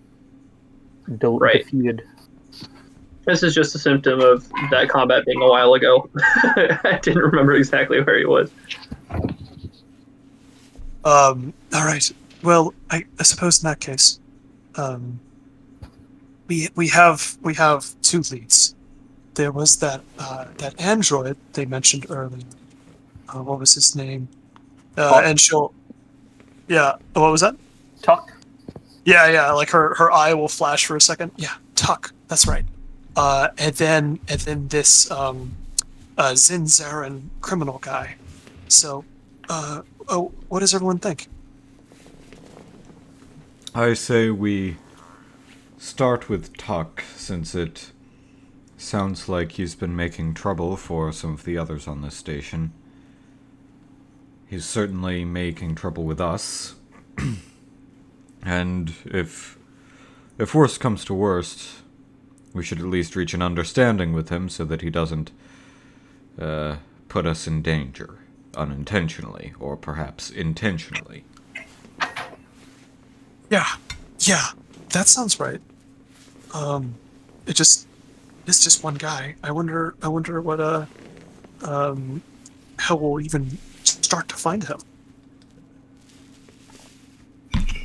Right. defeated. This is just a symptom of that combat being a while ago. I didn't remember exactly where he was. All right. Well, I suppose in that case, we have two leads. There was that android they mentioned earlier. What was his name? And she'll. Yeah. What was that? Tuck. Yeah. Like her eye will flash for a second. Yeah. Tuck. That's right. And then this Zinzaran criminal guy. So, what does everyone think? I say we start with Tuck, since it sounds like he's been making trouble for some of the others on this station. He's certainly making trouble with us. And if worst comes to worst, we should at least reach an understanding with him so that he doesn't put us in danger, unintentionally, or perhaps intentionally. Yeah, that sounds right. It's just one guy. I wonder what how we'll even start to find him.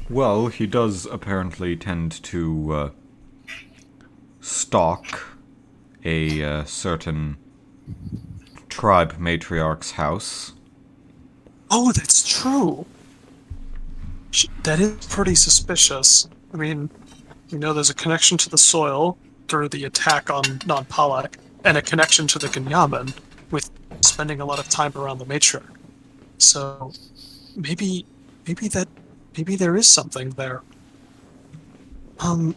Well, he does apparently tend to stalk a certain tribe matriarch's house. Oh, that's true. That is pretty suspicious. I mean, there's a connection to the soil through the attack on Non-Palak, and a connection to the Ganyaman with spending a lot of time around the matriarch. So maybe there is something there. We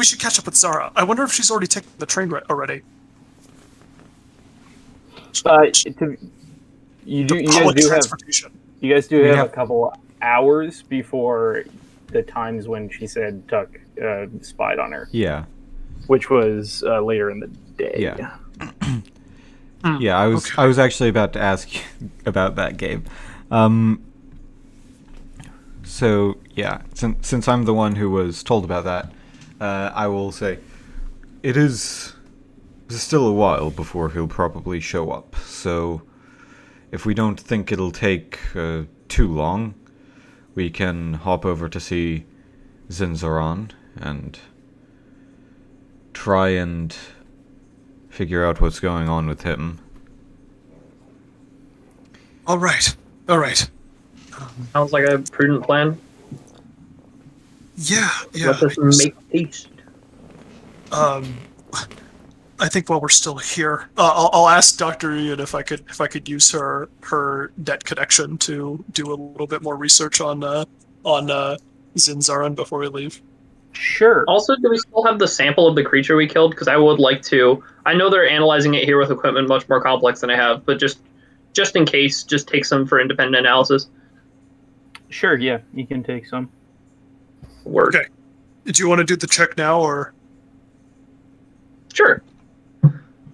should catch up with Zara. I wonder if she's already taken the train already. You guys do have a couple hours before the times when she said Tuck spied on her. Yeah. Which was later in the day. Yeah. Yeah, I was actually about to ask you about that, Gabe. So yeah, since I'm the one who was told about that, I will say it is still a while before he'll probably show up. So if we don't think it'll take too long, we can hop over to see Zinzaran and try and figure out what's going on with him. All right. Sounds like a prudent plan. Yeah. Let us make haste. I think while we're still here, I'll ask Dr. Ian if I could use her net connection to do a little bit more research on Zinzaran before we leave. Sure. Also, do we still have the sample of the creature we killed? Because I would like to. I know they're analyzing it here with equipment much more complex than I have, but just in case, just take some for independent analysis. Sure, yeah, you can take some. Word. Okay. Do you want to do the check now, or? Sure.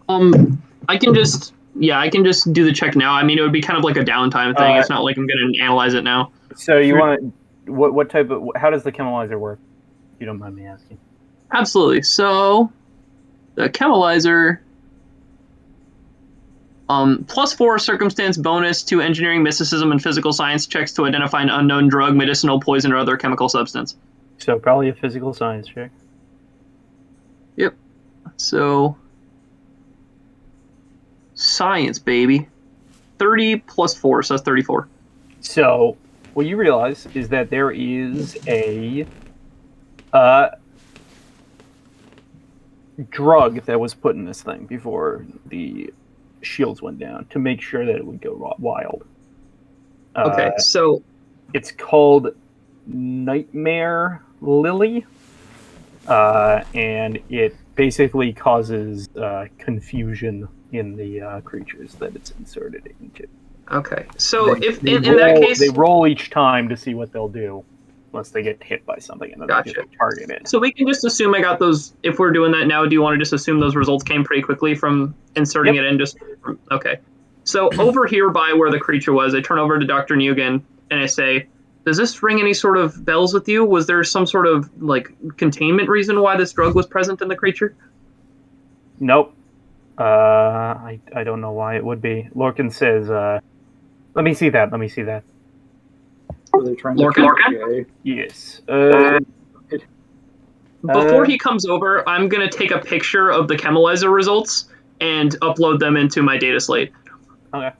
I can just do the check now. I mean, it would be kind of like a downtime thing. It's not like I'm going to analyze it now. So you want what type of? How does the chemalizer work? If you don't mind me asking. Absolutely. So the chemalizer, +4 circumstance bonus to engineering, mysticism, and physical science checks to identify an unknown drug, medicinal, poison, or other chemical substance. So probably a physical science check. Yep. So science, baby. 30 + 4, so that's 34. So what you realize is that there is a drug that was put in this thing before the shields went down to make sure that it would go wild. Okay, so it's called Nightmare Lily, and it basically causes confusion in the creatures that it's inserted into. Okay, so if in that case, they roll each time to see what they'll do, unless they get hit by something and then they get targeted. So we can just assume I got those. If we're doing that now, do you want to just assume those results came pretty quickly from inserting it in? Okay. So over here by where the creature was, I turn over to Dr. Nguyen and I say, does this ring any sort of bells with you? Was there some sort of containment reason why this drug was present in the creature? Nope. I don't know why it would be. Lorcan says, let me see that. Are they trying to Lorcan? Yes. Before he comes over, I'm going to take a picture of the chemalizer results and upload them into my data slate. Okay.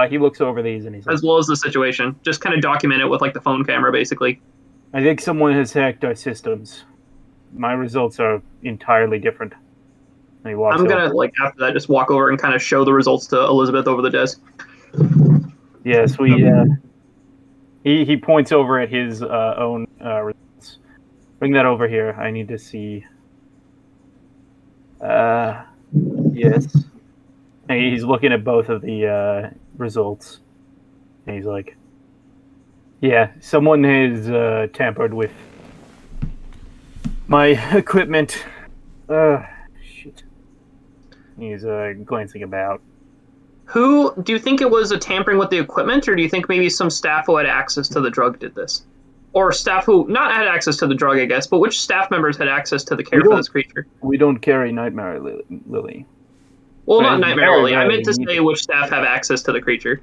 He looks over these and he says, as well as the situation. Just kind of document it with the phone camera, basically. I think someone has hacked our systems. My results are entirely different. And he walks I'm going to, after that, just walk over and kind of show the results to Elizabeth over the desk. Yes, He points over at his own results. Bring that over here. I need to see. Yes. And he's looking at both of the results, and he's like, "Yeah, someone has tampered with my equipment." Shit. He's glancing about. Who do you think it was a tampering with the equipment, or do you think maybe some staff who had access to the drug did this? Or staff who not had access to the drug, I guess, but which staff members had access to the care for this creature? We don't carry Nightmare Lily. Well, But not it's Nightmare very Lily. I rare meant to we need say it. which staff have access to the creature.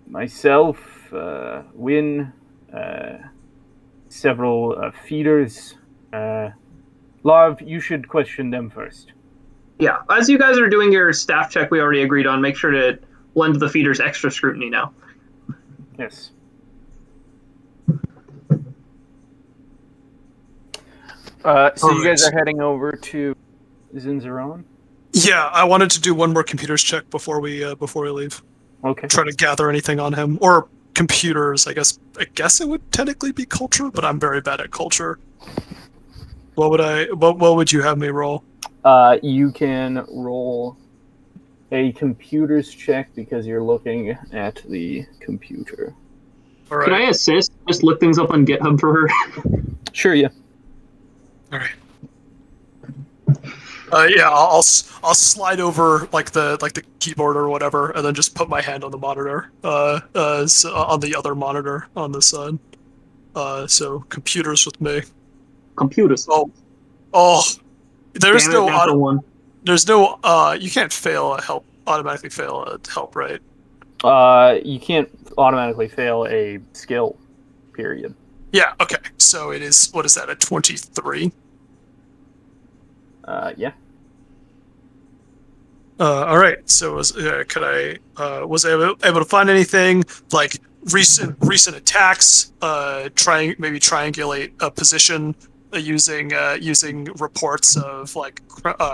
Myself, Win, several feeders. Larv, you should question them first. Yeah, as you guys are doing your staff check we already agreed on, make sure to lend the feeders extra scrutiny now. Yes. So you guys are heading over to Zinzaron? Yeah, I wanted to do one more computers check before we leave. Okay. Try to gather anything on him or computers. I guess it would technically be culture, but I'm very bad at culture. What would you have me roll? You can roll a computers check because you're looking at the computer. All right. Can I assist? Just look things up on GitHub for her. Sure, yeah. All right. Yeah, I'll slide over like the keyboard or whatever, and then just put my hand on the monitor, on the other monitor on this side. So computers with me. Computers. Oh, there's Damn it, no natural one. there's no you can't fail a help automatically fail a help, right? You can't automatically fail a skill, period. Yeah. Okay. So it is. What is that? A 23. Yeah. All right. So was I able to find anything like recent attacks? Maybe triangulate a position using reports of like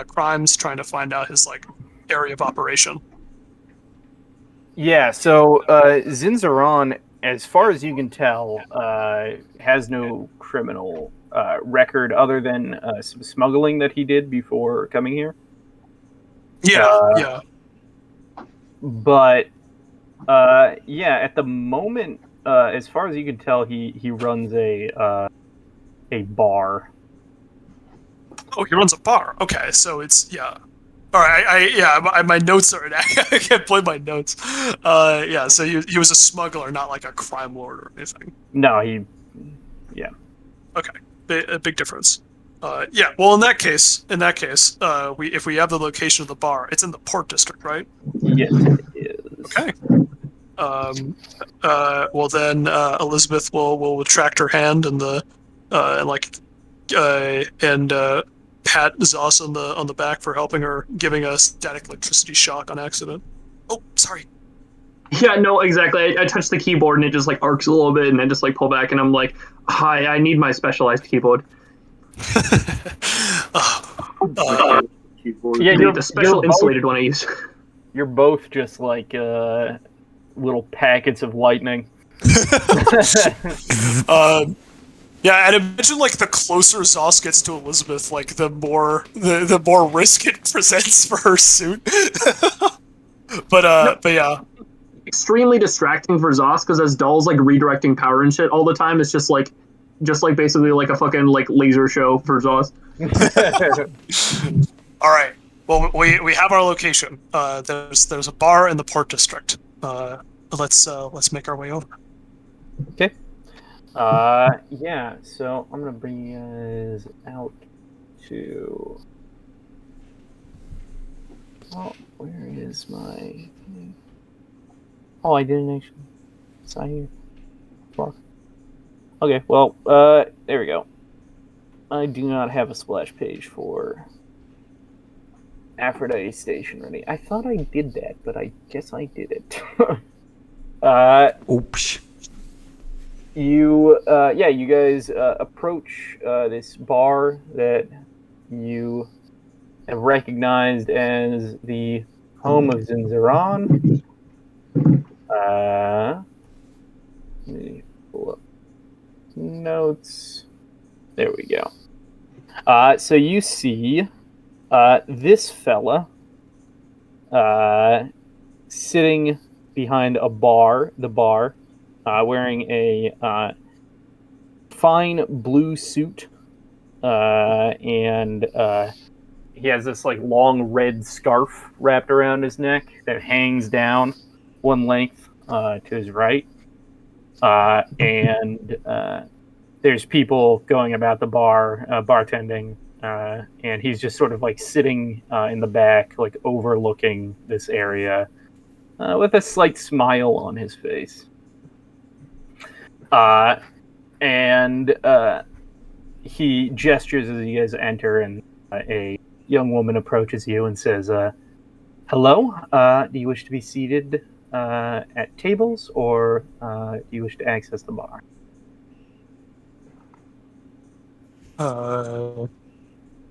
crimes, trying to find out his like area of operation. Yeah, so Zinzaron, as far as you can tell, has no criminal record other than some smuggling that he did before coming here. Yeah. But yeah, at the moment, as far as you can tell, he runs a bar. Oh, he runs a bar. Okay, so it's All right, my notes are I can't play my notes. Yeah, so he was a smuggler, not like a crime lord or anything. No, Okay, a big difference. Yeah, well, in that case, if we have the location of the bar, it's in the Port District, right? yes, it is. Okay. Well then, Elizabeth will retract her hand and pat Zoss on the back for helping her, giving a static electricity shock on accident. Oh, sorry. Yeah, no, exactly. I touched the keyboard and it just like arcs a little bit and then just like pull back and I'm like, hi, I need my specialized keyboard. Yeah, The special insulated one I use. You're both just like little packets of lightning. Yeah, and imagine like the closer Zoss gets to Elizabeth, like the more risk it presents for her suit. But yeah. Extremely distracting for Zoss because as Doll's like redirecting power and shit all the time, it's just like basically like a fucking like laser show for Zoss. All right. Well, we have our location. There's a bar in the Port District. Let's make our way over. Okay. Yeah. So I'm gonna bring you guys out to. Oh, where is my? Oh, I didn't actually. It's not here. Fuck. Okay. Well, there we go. I do not have a splash page for Aphrodite Station ready. I thought I did that, but I guess I did it. Oops. You guys approach this bar that you have recognized as the home of Zinzaron. Let me pull up notes. There we go. So you see this fella sitting behind the bar, wearing a fine blue suit, and he has this like long red scarf wrapped around his neck that hangs down one length to his right, and there's people going about the bar, bartending, and he's just sort of like sitting in the back, like overlooking this area, with a slight smile on his face. And he gestures as you guys enter, and a young woman approaches you and says, "Hello, do you wish to be seated at tables, or do you wish to access the bar?"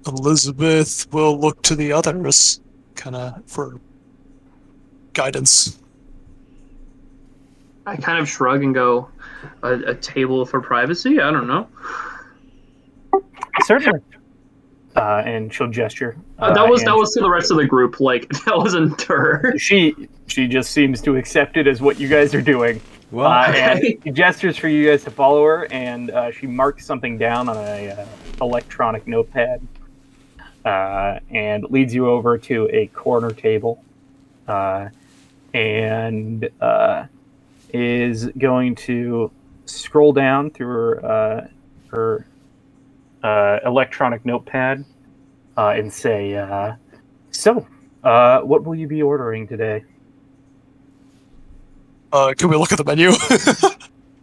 Elizabeth will look to the others, kind of for guidance. I kind of shrug and go, a table for privacy? I don't know. Certainly. And she'll gesture. That was to the rest of the group. Like, that wasn't her. She just seems to accept it as what you guys are doing. Well, And she gestures for you guys to follow her, and she marks something down on a electronic notepad, and leads you over to a corner table, and is going to scroll down through her electronic notepad and say, "So, what will you be ordering today?" Can we look at the menu?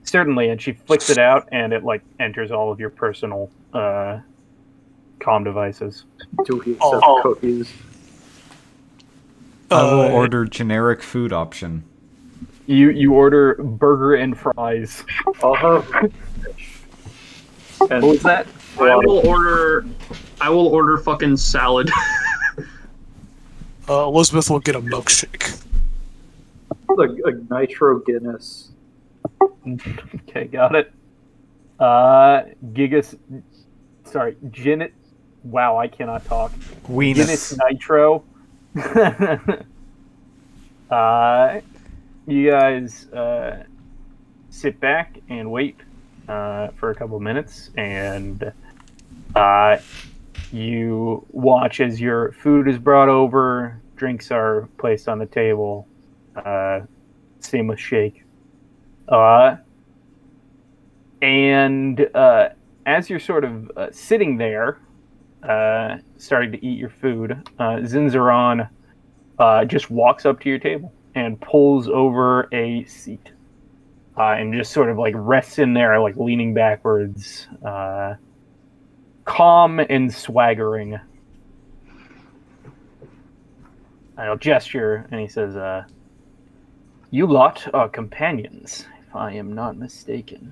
Certainly, and she flicks it out, and it like enters all of your personal comm devices. Do we accept cookies? I will order generic food option. You order burger and fries. And What was that? I will order fucking salad. Elizabeth will get a milkshake. a nitro Guinness. Okay, got it. Gin. Wow, I cannot talk. Guinness Nitro. You guys sit back and wait for a couple minutes, and you watch as your food is brought over, drinks are placed on the table, same with shake. And as you're sort of sitting there, starting to eat your food, Zinzaron just walks up to your table and pulls over a seat, and just sort of like rests in there, like leaning backwards, calm and swaggering. I'll gesture, and he says, "You lot are companions, if I am not mistaken."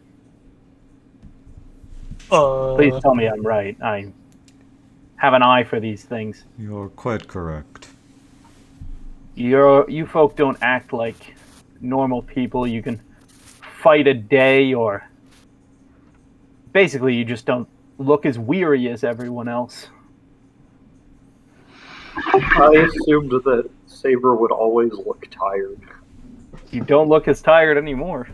Please tell me I'm right. I have an eye for these things. You're quite correct. You folk don't act like normal people. You can fight a day, or basically you just don't look as weary as everyone else. I assumed that Saber would always look tired. You don't look as tired anymore.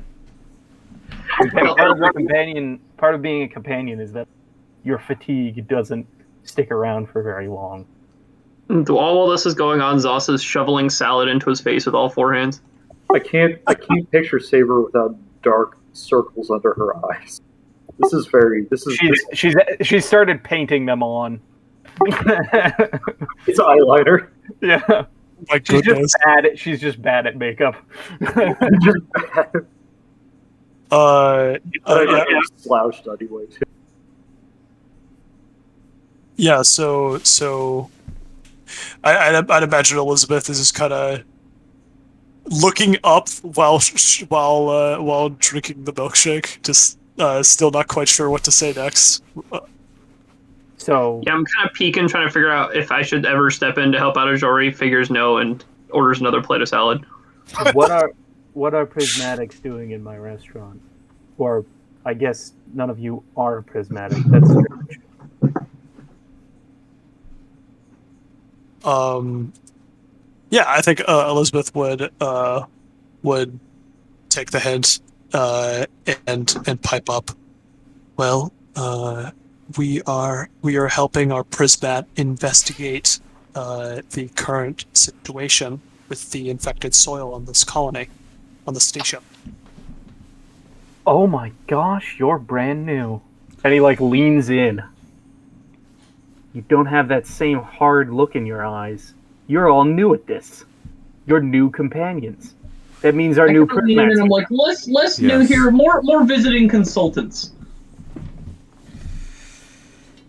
Part of being a companion is that your fatigue doesn't stick around for very long. While this is going on, Zoss is shoveling salad into his face with all four hands. I can't picture Saber without dark circles under her eyes. She's started painting them on. It's eyeliner. Yeah. My goodness. She's just bad at makeup. Slouched anyway too. Yeah, so I'd imagine Elizabeth is just kind of looking up while drinking the milkshake, just still not quite sure what to say next. So yeah, I'm kind of peeking, trying to figure out if I should ever step in to help out Ajori. Figures no, and orders another plate of salad. what are Prismatics doing in my restaurant? Or, I guess none of you are prismatic. That's strange. Yeah, I think Elizabeth would take the hint and pipe up. Well, we are helping our Prismat investigate the current situation with the infected soil on this colony, on the station. Oh my gosh, you're brand new. And he leans in. You don't have that same hard look in your eyes. You're all new at this. You're new companions. That means our new Prismats. And I'm like, less new Yes. here, more visiting consultants.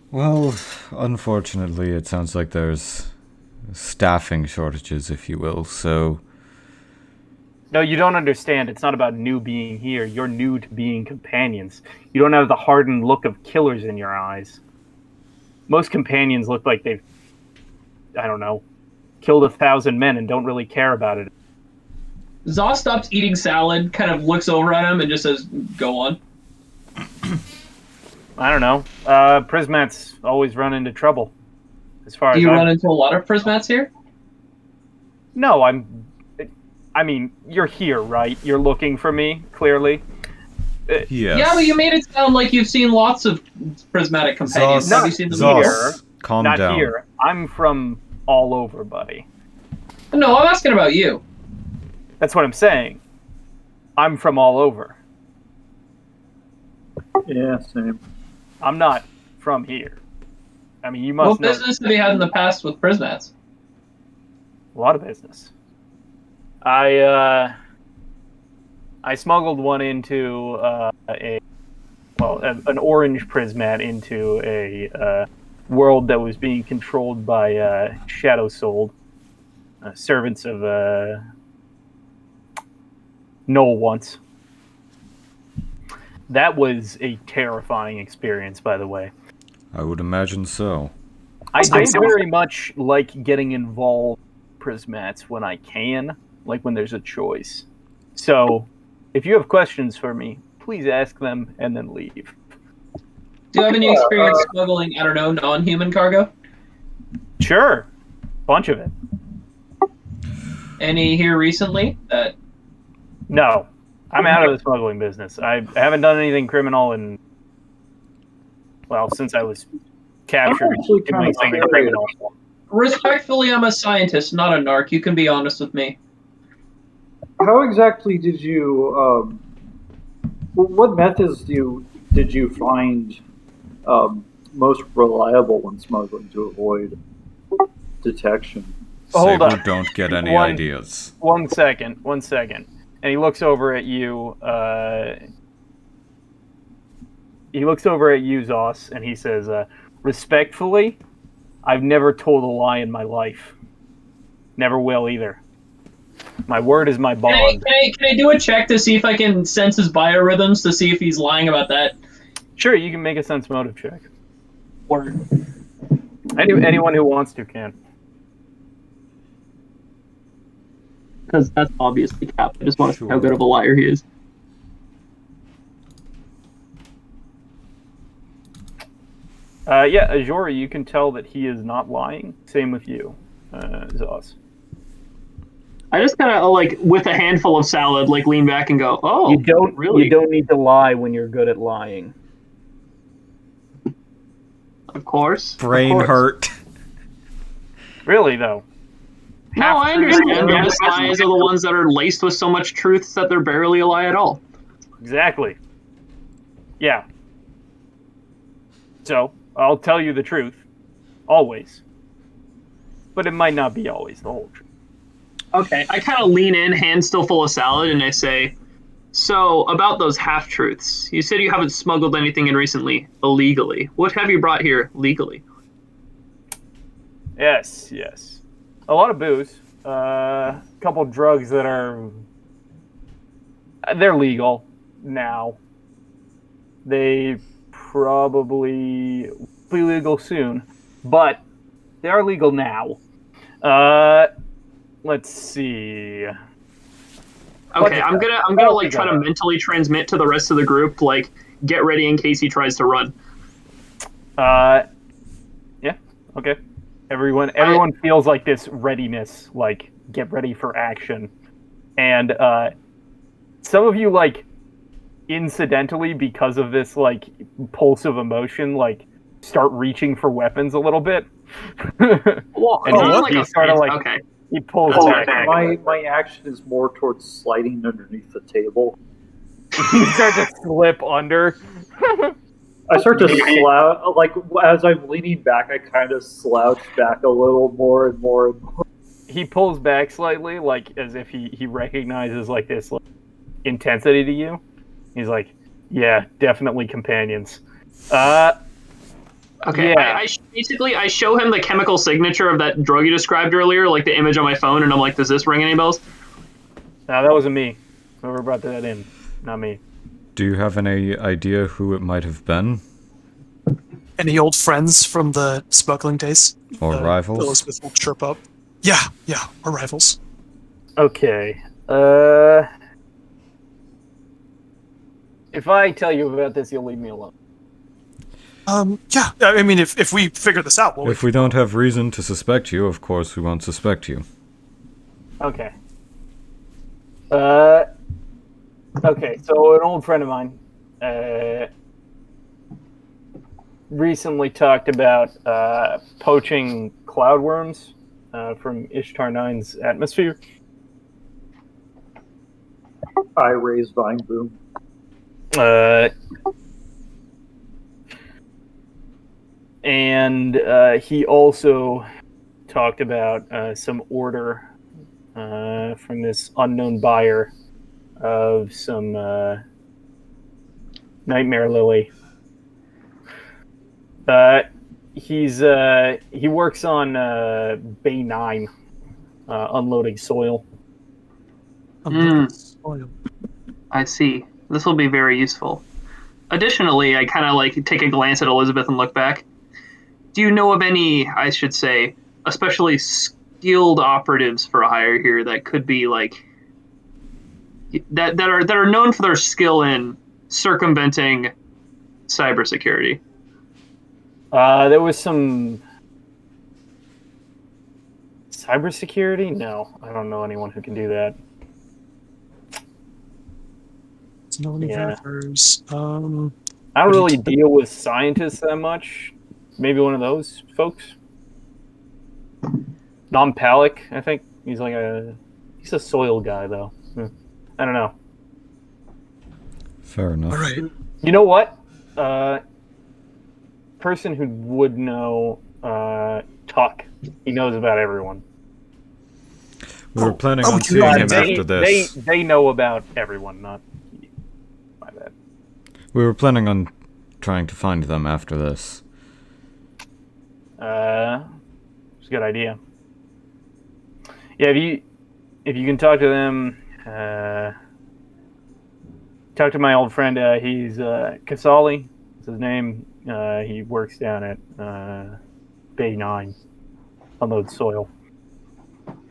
Well, unfortunately, it sounds like there's staffing shortages, if you will, so... No, you don't understand. It's not about new being here. You're new to being companions. You don't have the hardened look of killers in your eyes. Most companions look like they've, I don't know, killed 1,000 men and don't really care about it. Zoss stops eating salad, kind of looks over at him, and just says, "Go on." I don't know. Prismats always run into trouble. As far Do as you run into a lot of Prismats here? No, I mean, you're here, right? You're looking for me, clearly. Yes. Yeah, but you made it sound like you've seen lots of prismatic companions. Zoss, Have you seen them Zoss, here? calm Not down. here. I'm from all over, buddy. No, I'm asking about you. That's what I'm saying. I'm from all over. Yeah, same. I'm not from here. I mean, you must What know business have you had in the past with Prismats? a lot of business. I smuggled one into an orange prismat into a world that was being controlled by Shadow Souled, servants of Noel once. That was a terrifying experience, by the way. I would imagine so. I don't very much like getting involved in prismats when I can, like when there's a choice. So, if you have questions for me, please ask them and then leave. Do you have any experience smuggling, I don't know, non-human cargo? Sure. Bunch of it. Any here recently? No. I'm out of the smuggling business. I haven't done anything criminal since I was captured. I'm actually doing kind of something curious. criminal. Respectfully, I'm a scientist, not a narc. You can be honest with me. How exactly did you? What methods did you find most reliable when smuggling to avoid detection? Hold Saber, on. don't get any One- ideas. 1 second. And he looks over at you. He looks over at you, Zoss, and he says, respectfully, I've never told a lie in my life. Never will either. My word is my bond. Can I do a check to see if I can sense his biorhythms to see if he's lying about that? Sure, you can make a sense motive check. Word. Anyone who wants to can. Because that's obviously Cap. I just want to see how Sure. good of a liar he is. Azori, you can tell that he is not lying. Same with you, Zoss. I just kind of with a handful of salad, lean back and go, "Oh, You don't really? You don't need to lie when you're good at lying. Of course." Brain of course. hurt. Really though. No, I understand. The best lies are the ones that are laced with so much truth that they're barely a lie at all. Exactly. Yeah. So, I'll tell you the truth. Always. But it might not be always the whole truth. Okay, I kind of lean in, hand still full of salad, and I say, "So, about those half-truths, you said you haven't smuggled anything in recently illegally. What have you brought here legally?" Yes. A lot of booze. A couple drugs that they're legal now. They probably will be legal soon, but they are legal now. Let's see. Okay, I'm gonna like try to mentally transmit to the rest of the group, like, get ready in case he tries to run. Yeah. Okay. Everyone feels like this readiness, like get ready for action, and some of you, like, incidentally, because of this like pulse of emotion, like start reaching for weapons a little bit. Well, And not like he a sort of like okay. he pulls That's back. fair. My action is more towards sliding underneath the table. You start to slip under. I start to slouch, like, as I'm leaning back, I kind of slouch back a little more and more and more. He pulls back slightly, like as if he recognizes like this like, intensity to you. He's like, "Yeah, definitely companions." Okay, Yeah. basically I show him the chemical signature of that drug you described earlier, like the image on my phone, and I'm like, does this ring any bells? No, that wasn't me. Whoever brought that in, not me. Do you have any idea who it might have been? Any old friends from the smuggling days? Or rivals? Elizabeth will chirp up. Yeah, our rivals. Okay. If I tell you about this, you'll leave me alone. Yeah. I mean, if we figure this out, If we don't have reason to suspect you, of course we won't suspect you. Okay. Okay, so an old friend of mine recently talked about poaching cloudworms from Ishtar 9's atmosphere. I raise Vine Boom. And he also talked about some order from this unknown buyer of some Nightmare Lily. He works on Bay 9, unloading soil. I see. This will be very useful. Additionally, I kind of like take a glance at Elizabeth and look back. Do you know of any, I should say, especially skilled operatives for hire here that could be like that are known for their skill in circumventing cybersecurity? There was some cybersecurity? No, I don't know anyone who can do that. No any hackers. I don't really deal with scientists that much. Maybe one of those folks. Nom Palik, I think. He's a soil guy though. I don't know. Fair enough. All right. You know what? Person who would know Tuck. He knows about everyone. We were planning on seeing him after this. They know about everyone, not my bad. We were planning on trying to find them after this. It's a good idea. Yeah, if you can talk to them, talk to my old friend. He's Kasali. That's his name. He works down at Bay 9, unloads soil.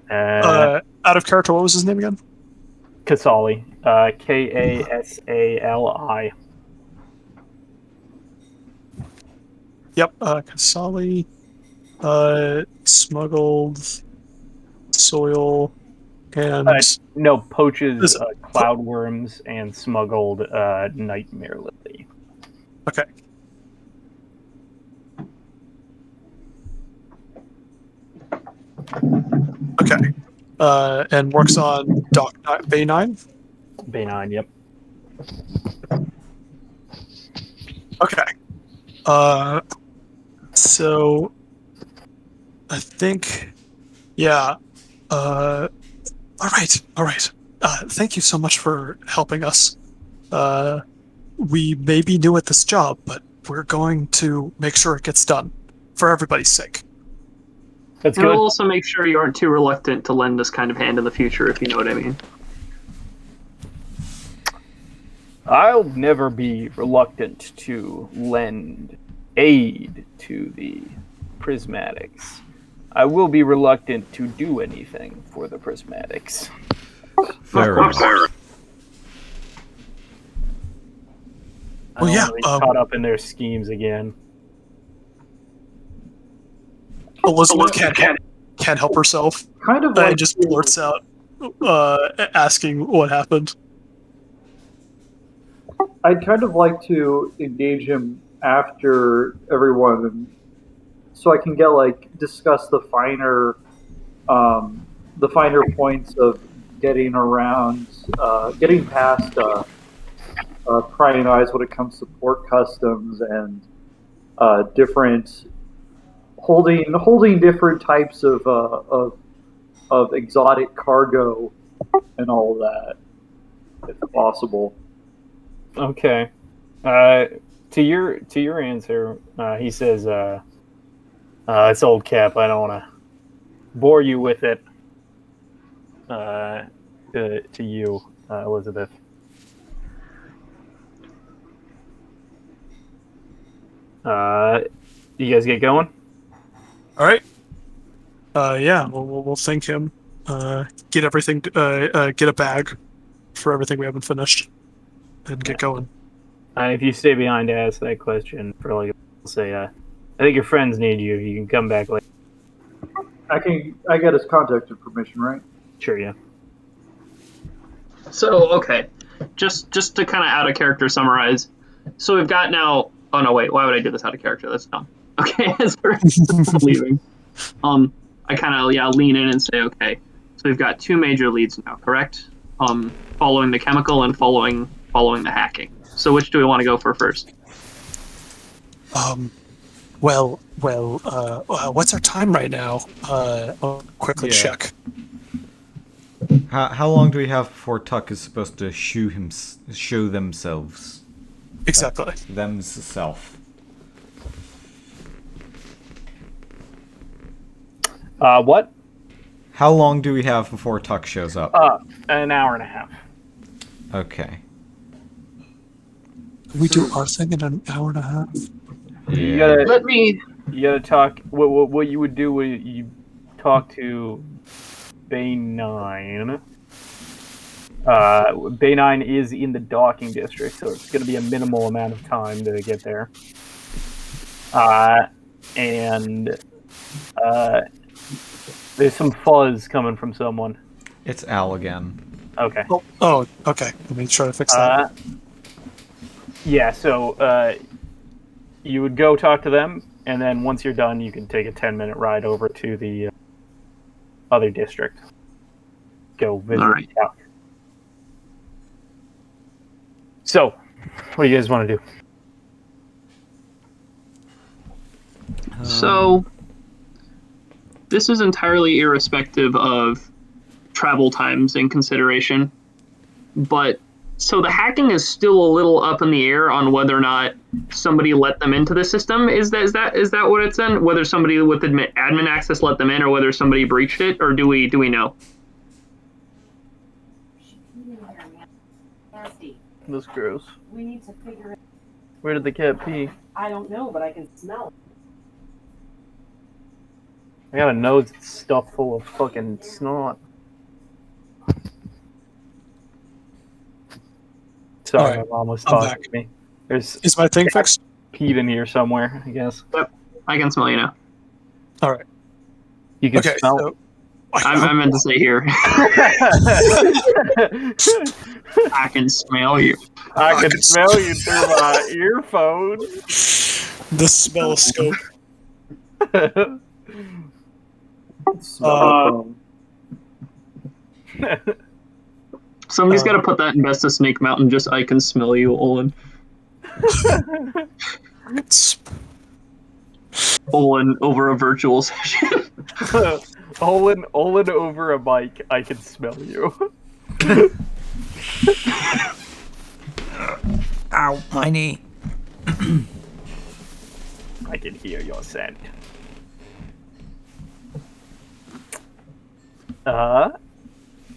Out of character, what was his name again? Kasali. Kasali. Yep, Kasali. Smuggled soil and no, poaches cloudworms and smuggled Nightmare Lily. Okay. Okay. And works on Bay 9? Bay 9, yep. Okay. So I think, yeah. All right. Thank you so much for helping us. We may be new at this job, but we're going to make sure it gets done for everybody's sake. That's and good. We'll also make sure you aren't too reluctant to lend this kind of hand in the future, if you know what I mean. I'll never be reluctant to lend aid to the Prismatics. I will be reluctant to do anything for the Prismatics. Fair Of course. enough. I don't Well, yeah, want to be caught up in their schemes again. Elizabeth can't help herself Kind of like and just blurts out, asking what happened. I'd kind of like to engage him after everyone, so I can get discuss the finer points of getting around, getting past prying eyes when it comes to port customs and different holding different types of exotic cargo and all that, if possible. Okay. To your answer, he says, "It's old Cap. I don't want to bore you with it." To you, Elizabeth. You guys get going? All right. Yeah, we'll thank him. Get everything. Get a bag for everything we haven't finished, and get going. If you stay behind to ask that question, for like, say, I think your friends need you. You can come back later. I get his contact information, right? Sure, yeah. So, okay, just to kind of out of character summarize. So we've got now. Oh no, wait. Why would I do this out of character? That's dumb. Okay, as we're leaving, I kind of lean in and say, okay. So we've got two major leads now, correct? Following the chemical and following the hacking. So which do we want to go for first? Well. What's our time right now? I'll quickly Yeah. check. How long do we have before Tuck is supposed to show themselves? Exactly. Themself. What? How long do we have before Tuck shows up? An hour and a half. Okay. We do our thing in an hour and a half. You Yeah. gotta talk. What you would do? You talk to Bay 9. Bay 9 is in the docking district, so it's going to be a minimal amount of time to get there. And there's some fuzz coming from someone. It's Al again. Okay. Oh, okay. Let me try to fix that. Yeah, so you would go talk to them, and then once you're done, you can take a 10-minute ride over to the other district. Go visit. All right. Tuck. So, what do you guys want to do? So this is entirely irrespective of travel times in consideration, but so the hacking is still a little up in the air on whether or not somebody let them into the system. Is that what it's in? Whether somebody with admin access let them in, or whether somebody breached it, or do we know? That's gross. We need to figure it. Where did the cat pee? I don't know, but I can smell it. I got a nose that's stuffed full of fucking snot. Sorry, Alright, my mom was I'm talking back. to me. There's Is my thing fixed? peed in here somewhere, I guess. I can smell you now. All right. You can Okay. smell So, I meant to say here. I can smell you. I can smell you through my earphone. the smelloscope. Somebody's got to put that in Best of Snake Mountain. Just I can smell you, Olin. Olin over a virtual session. Olin over a mic. I can smell you. Ow, my knee. I can hear your scent.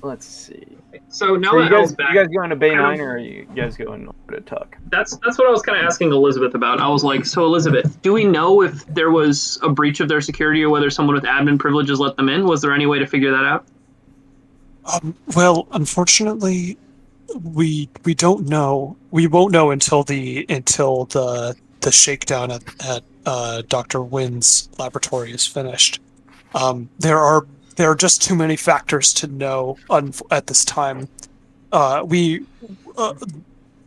Let's see. So now So that El's you back, guys going to Bay kind of- 9 or are you guys going over to Tuck? that's what I was kind of asking Elizabeth about. I was like, so Elizabeth, do we know if there was a breach of their security or whether someone with admin privileges let them in? Was there any way to figure that out? Well, unfortunately, we don't know. We won't know until the shakedown at Dr. Wynn's laboratory is finished. There are just too many factors to know at this time. We uh,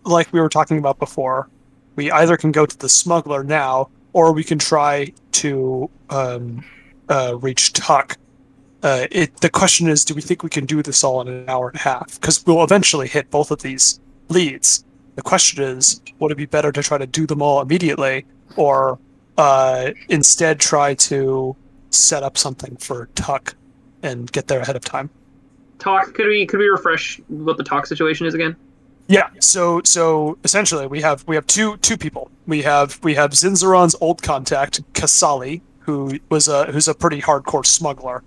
like we were talking about before, we either can go to the smuggler now, or we can try to reach Tuck. The question is, do we think we can do this all in an hour and a half? Because we'll eventually hit both of these leads. The question is, would it be better to try to do them all immediately, or instead try to set up something for Tuck and get there ahead of time? Talk. Could we refresh what the talk situation is again? Yeah. So essentially, we have two people. We have Zinzaron's old contact Kasali, who's a pretty hardcore smuggler,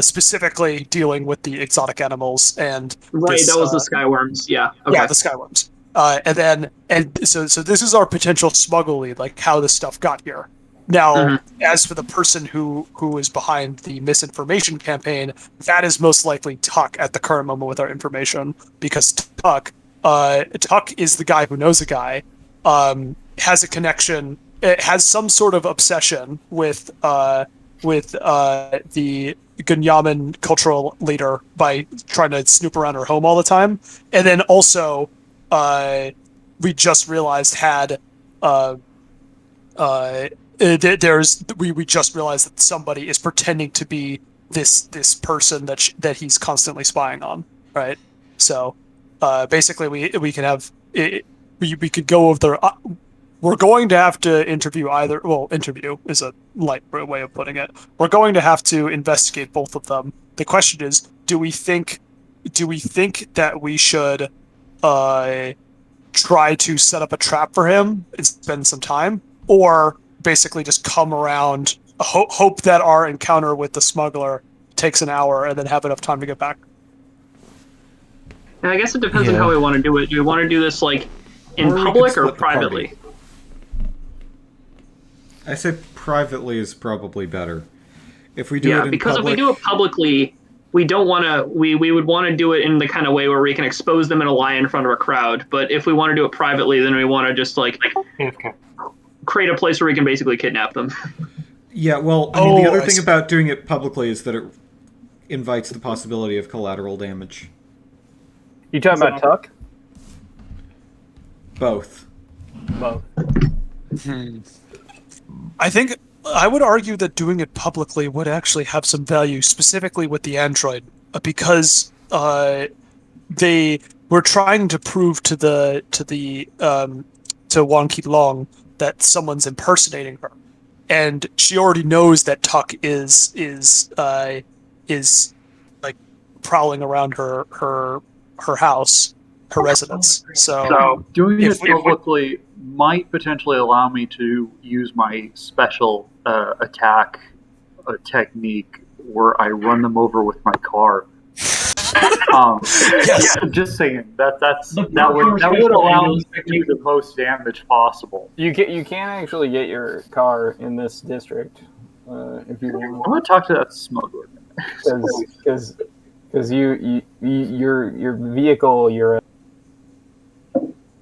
specifically dealing with the exotic animals and Right, this, that was the Skyworms. Yeah. Okay. yeah, the Skyworms. So this is our potential smuggle lead, like how this stuff got here. Now, as for the person who is behind the misinformation campaign, that is most likely Tuck at the current moment with our information, because Tuck is the guy who knows a guy, has a connection, has some sort of obsession with the Gunyamin cultural leader by trying to snoop around her home all the time, and then also we just realized had we just realized that somebody is pretending to be this person that he's constantly spying on, right? So basically we can have we could go over the we're going to have to interview either. Well, interview is a light way of putting it. We're going to have to investigate both of them. The question is, do we think that we should try to set up a trap for him and spend some time, or basically just come around, hope that our encounter with the smuggler takes an hour, and then have enough time to get back? And I guess it depends on how we want to do it. Do we want to do this like in public or privately? I say privately is probably better. If we do it in because public, if we do it publicly, we don't want to. We would want to do it in the kind of way where we can expose them in a lie in front of a crowd. But if we want to do it privately, then we want to just like create a place where we can basically kidnap them. Yeah, well, I mean, the other thing about doing it publicly is that it invites the possibility of collateral damage. You talking about Tuck? Both. Both. I think I would argue that doing it publicly would actually have some value, specifically with the android, because they were trying to prove to Wang Long that someone's impersonating her, and she already knows that Tuck is like prowling around her house, her residence. So doing it publicly might potentially allow me to use my special attack technique where I run them over with my car. yes. Yeah, just saying that would allow me to do the most damage possible. You can actually get your car in this district if you want. I'm gonna talk to that smuggler Because your vehicle,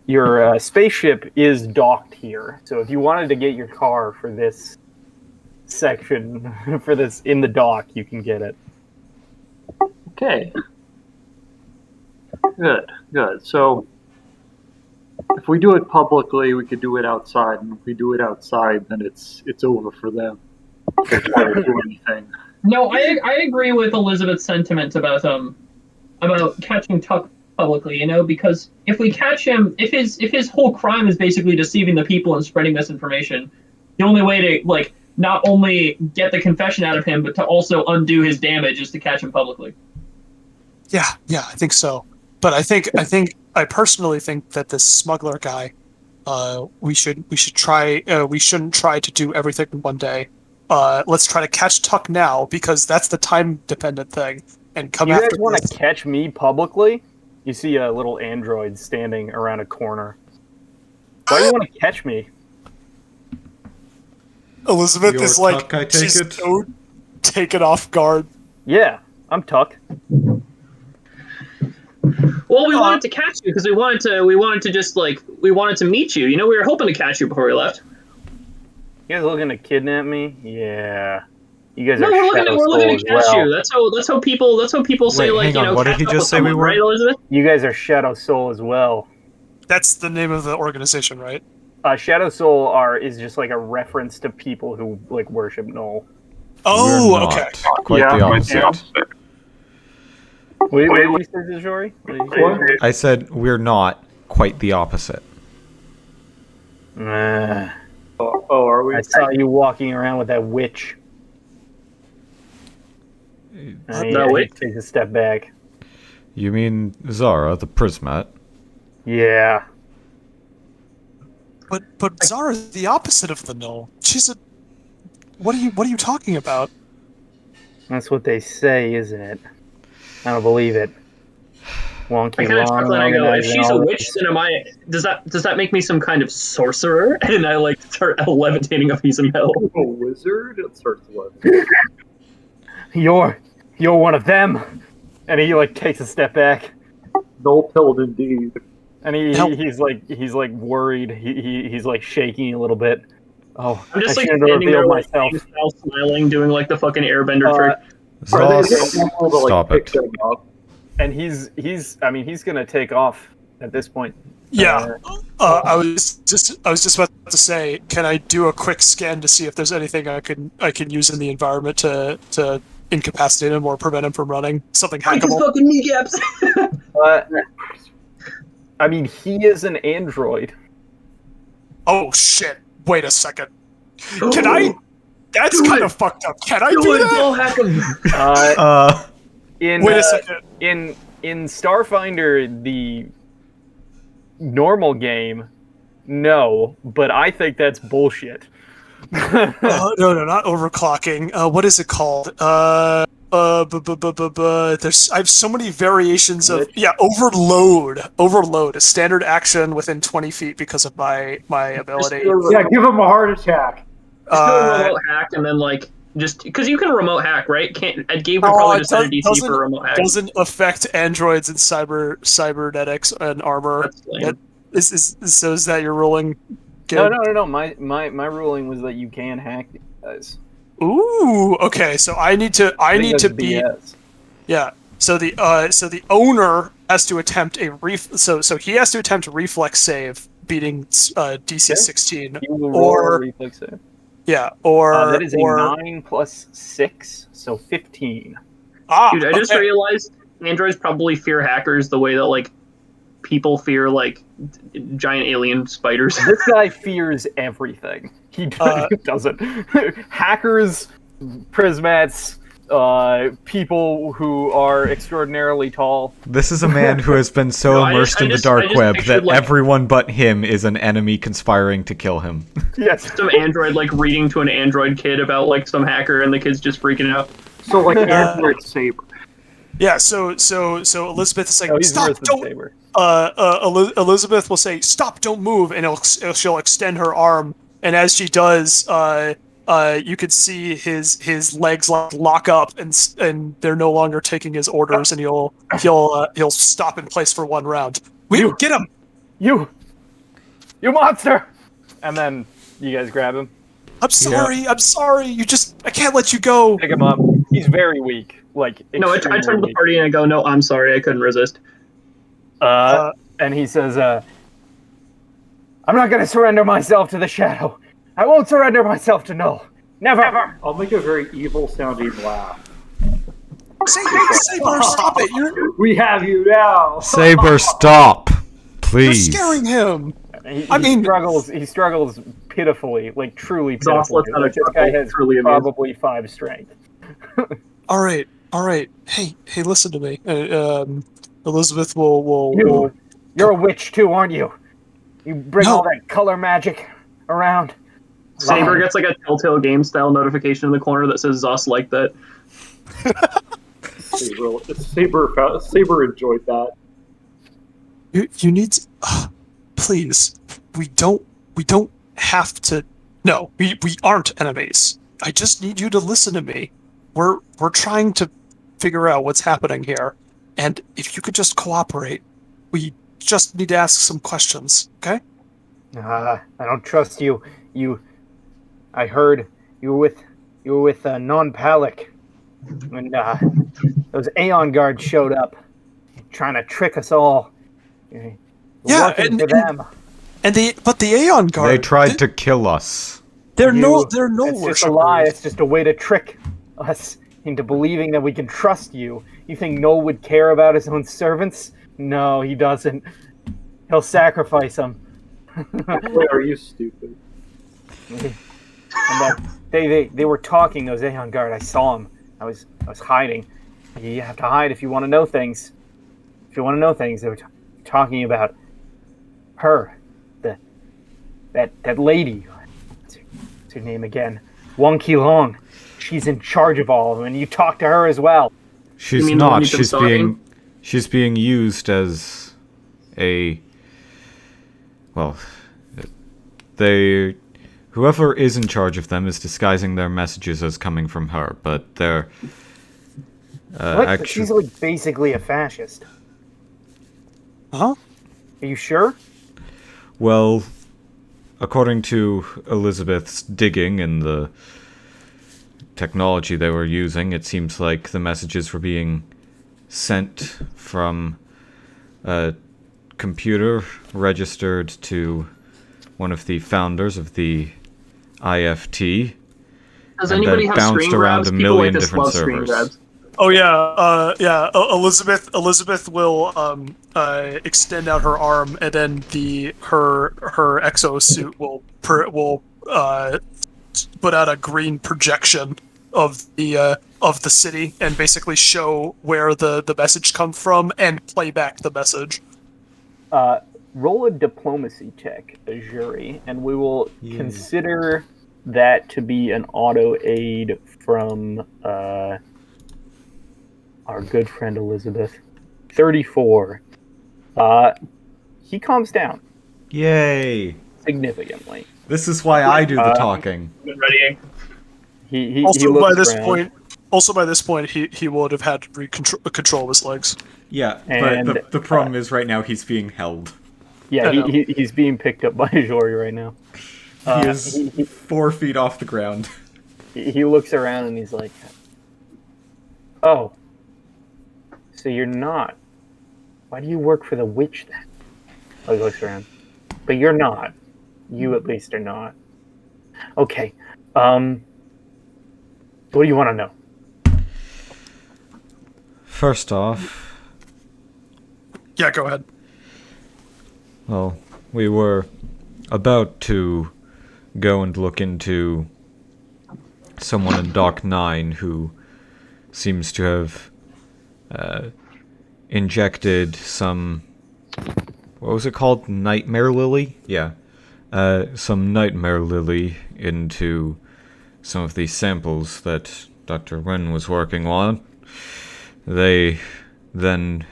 your spaceship is docked here. So if you wanted to get your car for this section, for this in the dock, you can get it. Okay. Good. So if we do it publicly, we could do it outside, and if we do it outside, then it's over for them. They try to do anything. No, I agree with Elizabeth's sentiment about catching Tuck publicly, because if we catch him, if his whole crime is basically deceiving the people and spreading misinformation, the only way to not only get the confession out of him, but to also undo his damage is to catch him publicly. Yeah, I think so. But I personally think that this smuggler guy, we shouldn't try to do everything in one day. Let's try to catch Tuck now, because that's the time dependent thing, and come after. You guys want to catch me publicly? You see a little android standing around a corner. Why do you want to catch me? Elizabeth is like, Tuck, I take she's it? so taken off guard. Yeah, I'm Tuck. Well, we wanted to catch you because we wanted to meet you. You know, we were hoping to catch you before we left. You guys looking to kidnap me? Yeah. You guys No, are we're Shadow looking Soul to as catch well. you. That's how people say, Wait, like, hang on, what did catch he up just with say we someone, were? right, Elizabeth? You guys are Shadow Soul as well. That's the name of the organization, right? Shadow Soul is just like a reference to people who like worship Null. Oh, We're not. okay. Quite the opposite. What did you say, Jory? I said we're not quite the opposite. Nah. Oh, are we? I saw you walking around with that witch. That witch? He takes a step back. You mean Zara, the Prismat? Yeah. But Zara's the opposite of the null. She's a. What are you talking about? That's what they say, isn't it? I don't believe it. Wonky, I kind of long, chuckle and I go, if organizing she's a all witch, this. then am I? Does that make me some kind of sorcerer? And I like start levitating a piece of metal. A wizard? It starts with. You're one of them. And he like takes a step back. Null-pilled indeed. And he's like worried. He's like shaking a little bit. Oh, I'm just I like shouldn't have standing there, revealed like myself. style smiling, doing like the fucking airbender trick. Zos, stop it. And he's gonna take off at this point. Yeah. I was just about to say, can I do a quick scan to see if there's anything I can use in the environment to incapacitate him or prevent him from running? Something Break his hackable. fucking kneecaps. I mean, he is an android. Oh shit! Wait a second. Can I? That's kind of fucked up. Can I do that? I'll hack him. In Wait a second. in Starfinder, the normal game, no, but I think that's bullshit. No, not overclocking. What is it called? There's I have so many variations of overload. Overload, a standard action within 20 feet because of my ability. Yeah, give him a heart attack. Just do a remote hack and then like just because you can remote hack, right? Gabe would probably just set a DC for a remote hack. Doesn't affect androids and cybernetics and armor. That's lame. So is that your ruling? Gabe? No. My ruling was that you can hack these guys. Ooh, okay. So I need to be BS. yeah. So the owner has to attempt so he has to attempt a reflex save beating DC 16 You will roll a reflex save. yeah or that is a 9 plus 6, so 15. Dude, I just realized androids probably fear hackers the way that like people fear like giant alien spiders. This guy fears everything. He doesn't. Hackers, prismats, people who are extraordinarily tall. This is a man who has been so immersed in the dark web that like, everyone but him is an enemy conspiring to kill him. Yes. Some android like reading to an android kid about like some hacker and the kid's just freaking out. So like android saber. Yeah, so Elizabeth is like, Oh, he's stop, worse than don't. Saber. Elizabeth will say, stop, don't move, and she'll extend her arm, and as she does, you could see his legs like lock up, and they're no longer taking his orders, and he'll stop in place for one round. Get him! You monster! And then you guys grab him, I'm sorry. I can't let you go. pick him up. He's very weak. Like No, I turn to extremely the weak. party and I go, no, I'm sorry, I couldn't resist. And he says, I'm not going to surrender myself to the shadow. I won't surrender myself to Null. Never. I'll make a very evil sounding laugh. Saber, stop it! We have you now. Saber, stop, You're please. scaring him. He struggles pitifully, like truly pitifully. Zosl's not a Like, this guy has truly amazing. probably 5 strength. All right. Hey, listen to me. Elizabeth will. You're a witch too, aren't you? You bring all that color magic around. Saber gets like a Telltale Game style notification in the corner that says Zos like that. Saber enjoyed that. You need to, please. We don't have to. No, we aren't enemies. I just need you to listen to me. We're trying to figure out what's happening here, and if you could just cooperate, We just need to ask some questions, okay? I don't trust you. I heard you were with non-Palic when those Aeon guards showed up, trying to trick us all. You're Yeah, working for them. but the Aeon Guard. They tried to kill us. They're no It's just a lie. It's just a way to trick us into believing that we can trust you. You think Noel would care about his own servants? No, he doesn't. He'll sacrifice them. Boy, are you stupid? And they were talking, those Aeon Guard. I saw them. I was hiding. You have to hide if you want to know things. If you want to know things, they were talking about her, that lady. What's her name again? Wong Qilong. She's in charge of all of them, and you talk to her as well. She's not. She's being used as a. Well, whoever is in charge of them is disguising their messages as coming from her, but they're But she's like basically a fascist. Huh? Are you sure? Well, according to Elizabeth's digging and the technology they were using, it seems like the messages were being sent from a computer registered to one of the founders of the IFT. Does anybody have bounced screen around grabs? a People million like to different love screen servers. grabs. Oh yeah. Elizabeth will extend out her arm, and then her exosuit will put out a green projection of the city and basically show where the message comes from and play back the message. Roll a diplomacy check, a jury, and we will consider that to be an auto aid from our good friend Elizabeth. 34. He calms down Yay! significantly. This is why I do the talking. Been readying. He Also, looks by this point, he would have had to control his legs. Yeah, And, but the problem is right now he's being held. Yeah, he's being picked up by Jory right now. He is 4 feet off the ground. He looks around and he's like, "Oh, so you're not. Why do you work for the witch then?" Oh, he looks around. But you're not. You at least are not. Okay. What do you want to know? First off, Yeah, go ahead. well, we were about to go and look into someone in Dock 9 who seems to have injected some... What was it called? Nightmare Lily? Yeah. Some Nightmare Lily into some of the samples that Dr. Wren was working on. They then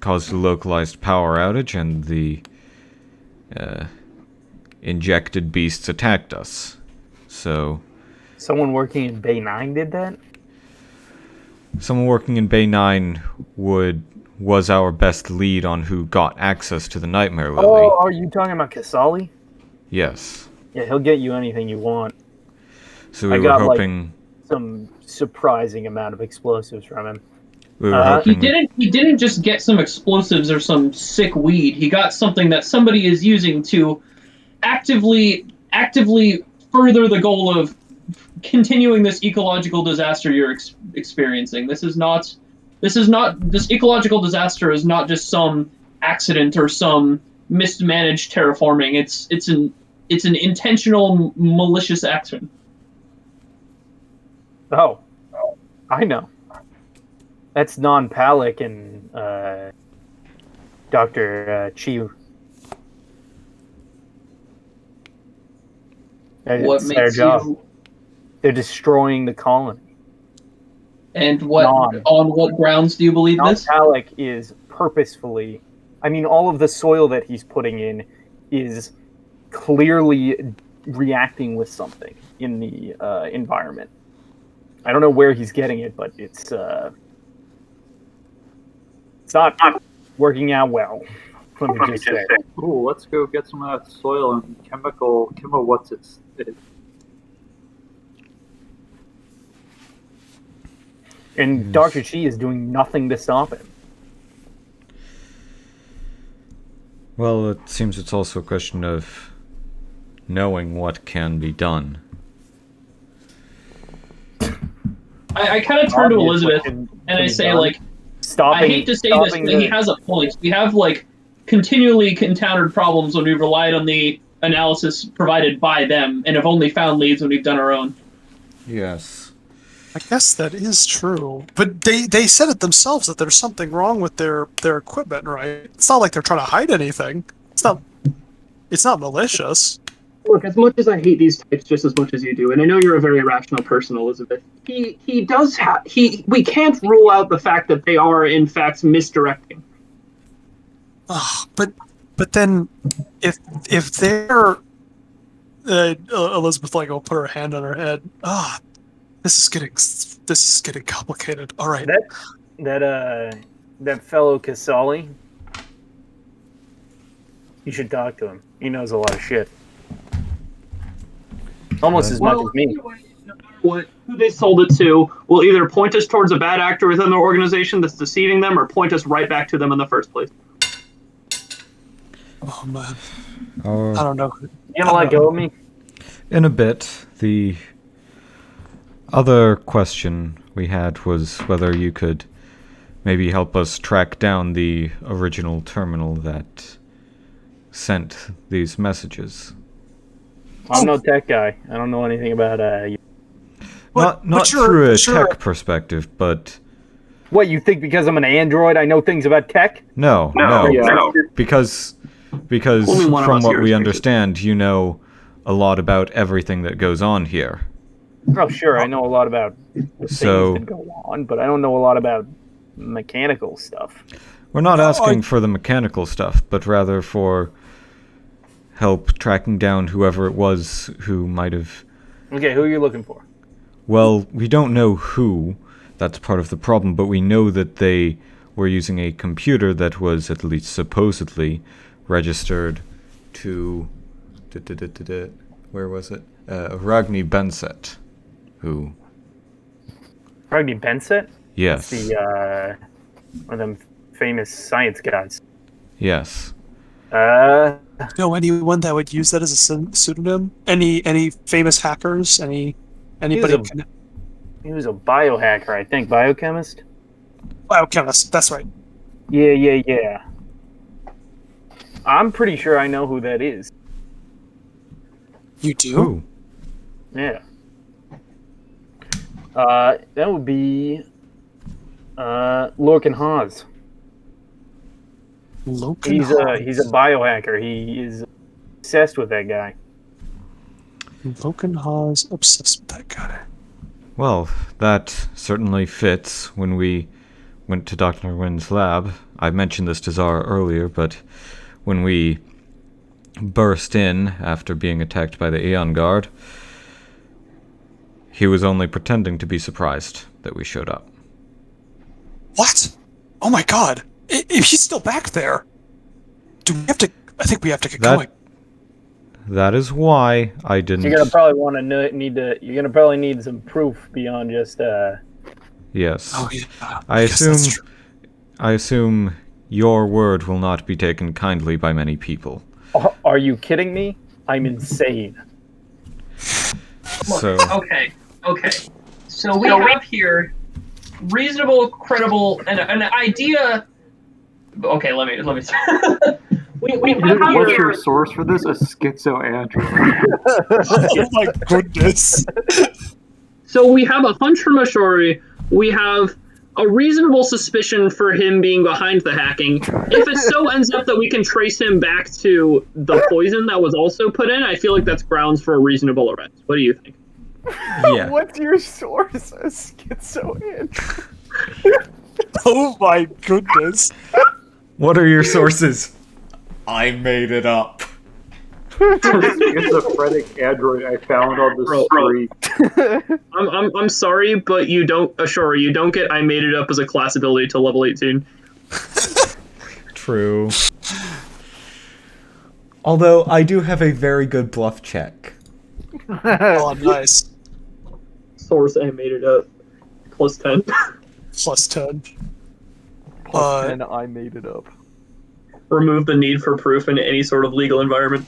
caused a localized power outage, and the injected beasts attacked us. So... Someone working in Bay 9 did that? Someone working in Bay 9 was our best lead on who got access to the Nightmare Lily. Oh, are you talking about Kasali? Yes. Yeah, he'll get you anything you want. So we were hoping... Some surprising amount of explosives from him. We were hoping... He didn't just get some explosives or some sick weed. He got something that somebody is using to actively further the goal of continuing this ecological disaster you're experiencing. This ecological disaster is not just some accident or some mismanaged terraforming. It's an intentional malicious action. Oh, I know. That's non-Palic and Dr. Chi. What It's their makes job. you... They're destroying the colony. And on what grounds do you believe this? Non-Palic is purposefully... I mean, all of the soil that he's putting in is clearly reacting with something in the environment. I don't know where he's getting it, but it's not working out well. Let me just say. Ooh, let's go get some of that soil and chemical what's it? And Dr. Chi is doing nothing to stop him. Well, it seems it's also a question of knowing what can be done. I kind of turn to Elizabeth and I say, like, I hate to say this, but he has a point. We have, like, continually encountered problems when we've relied on the analysis provided by them and have only found leads when we've done our own. Yes. I guess that is true. But they said it themselves that there's something wrong with their equipment, right? It's not like they're trying to hide anything. It's not malicious. Look, as much as I hate these types just as much as you do, and I know you're a very rational person, Elizabeth, he does have... We can't rule out the fact that they are, in fact, misdirecting. Oh, but then, if they're... Elizabeth, like, will put her hand on her head. This is getting complicated. All right. That fellow Casali, you should talk to him. He knows a lot of shit. Almost as much as me. Who they sold it to will either point us towards a bad actor within their organization that's deceiving them, or point us right back to them in the first place. Oh man, I don't know. You gonna let go of me? In a bit. The other question we had was whether you could maybe help us track down the original terminal that sent these messages. I'm no tech guy. I don't know anything about Not through a tech perspective, but... What, you think because I'm an android I know things about tech? No. Because from what we understand, you know a lot about everything that goes on here. Oh, sure, I know a lot about the things that go on, but I don't know a lot about mechanical stuff. We're not asking for the mechanical stuff, but rather for help tracking down whoever it was who might have... Okay, who are you looking for? Well, we don't know who. That's part of the problem, but we know that they were using a computer that was, at least supposedly, registered to... Where was it? Ragni Benset, who... Ragni Benset? Yes. That's the, one of them famous science guys. Yes. Know anyone that would use that as a pseudonym? Any famous hackers? Anybody? He was a biohacker, I think. Biochemist? Biochemist, that's right. Yeah. I'm pretty sure I know who that is. You do? Who? Yeah. That would be Lorcan Haas. He's a biohacker. He is obsessed with that guy. Logan Haas obsessed with that guy. Well, that certainly fits. When we went to Dr. Nguyen's lab, I mentioned this to Zara earlier, but when we burst in after being attacked by the Aeon Guard, he was only pretending to be surprised that we showed up. What? Oh my god! If he's still back there, do we have to? I think we have to get going. That is why I didn't. You're gonna probably want to need to. You're gonna probably need some proof beyond just. Yes. Oh yeah. I assume your word will not be taken kindly by many people. Are you kidding me? I'm insane. So. Okay. So we have here reasonable, credible, and an idea. Okay, let me. we have What's here. your source for this? A schizo android. Oh my goodness. So we have a hunch from Ashori. We have a reasonable suspicion for him being behind the hacking. If it so ends up that we can trace him back to the poison that was also put in, I feel like that's grounds for a reasonable arrest. What do you think? Yeah. What's your source? A schizo android. Oh my goodness. What are your sources? I made it up. Schizophrenic android I found on the street. I'm sorry, but you don't get I made it up as a class ability to level 18. True. Although I do have a very good bluff check. Oh, nice. Source I made it up. Plus 10. Plus 10. Plus 10, I made it up. Remove the need for proof in any sort of legal environment.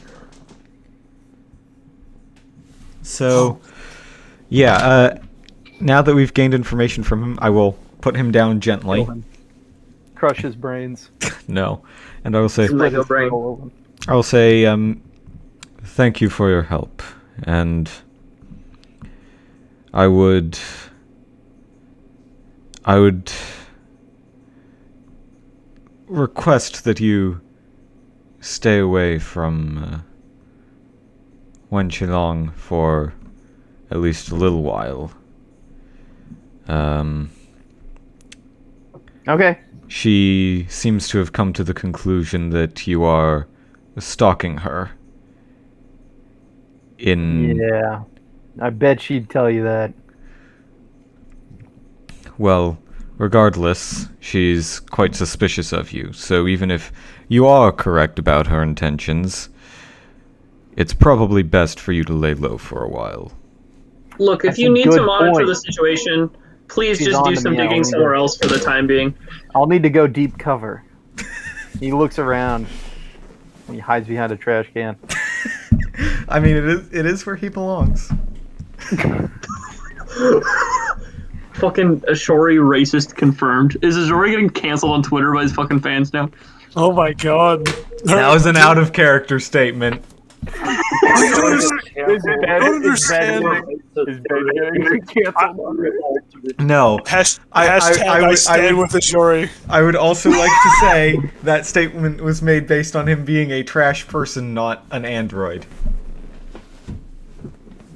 So, yeah, now that we've gained information from him, I will put him down gently. Kill him. Crush his brains. No. And I will say, Split his brain. Skull open. I will say, thank you for your help. And I would request that you stay away from Wen Qilong for at least a little while. Okay. She seems to have come to the conclusion that you are stalking her. Yeah. I bet she'd tell you that. Well, regardless, she's quite suspicious of you, so even if you are correct about her intentions, it's probably best for you to lay low for a while. Look, if That's you a need to good monitor point. the situation, please She's just on do to some me, I'll digging need somewhere to- else for the time being. I'll need to go deep cover. He looks around. He hides behind a trash can. I mean, it is where he belongs. Fucking Ashori racist confirmed. Is Ashori getting canceled on Twitter by his fucking fans now? Oh my god. That was an out of character statement. I don't understand. Is Ben getting canceled already? No. Hashtag I I would- stand with Ashori. I would also like to say that statement was made based on him being a trash person, not an android.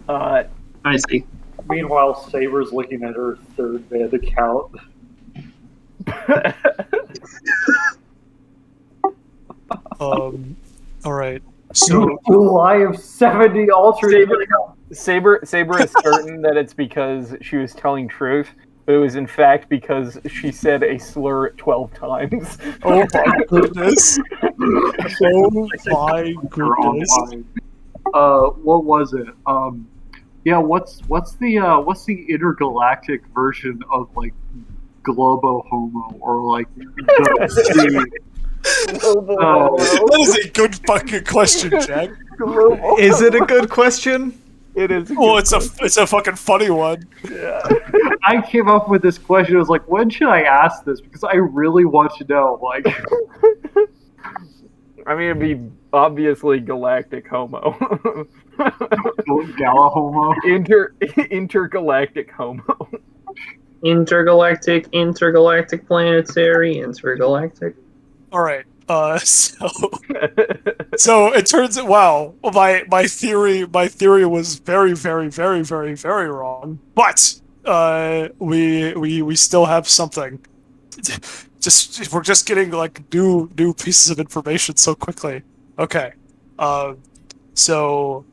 I see. Meanwhile, Saber's looking at her third band account. Alright. So, I have 70 alternate accounts. Saber is certain that it's because she was telling truth, but it was in fact because she said a slur 12 times. oh my goodness. Oh my goodness. What was it? Yeah, what's the intergalactic version of like Globo Homo or like the That is a good fucking question, Jack. Is it a good question? It is. Well, it's a fucking funny one. I came up with this question. I was like, when should I ask this? Because I really want to know. Like, I mean, it'd be obviously galactic homo. Gala Homo. Intergalactic homo. Intergalactic, planetary, intergalactic. All right. So it turns out, wow, my theory was very, very, very, very, very wrong. But we still have something. We're just getting like new pieces of information so quickly. Okay. So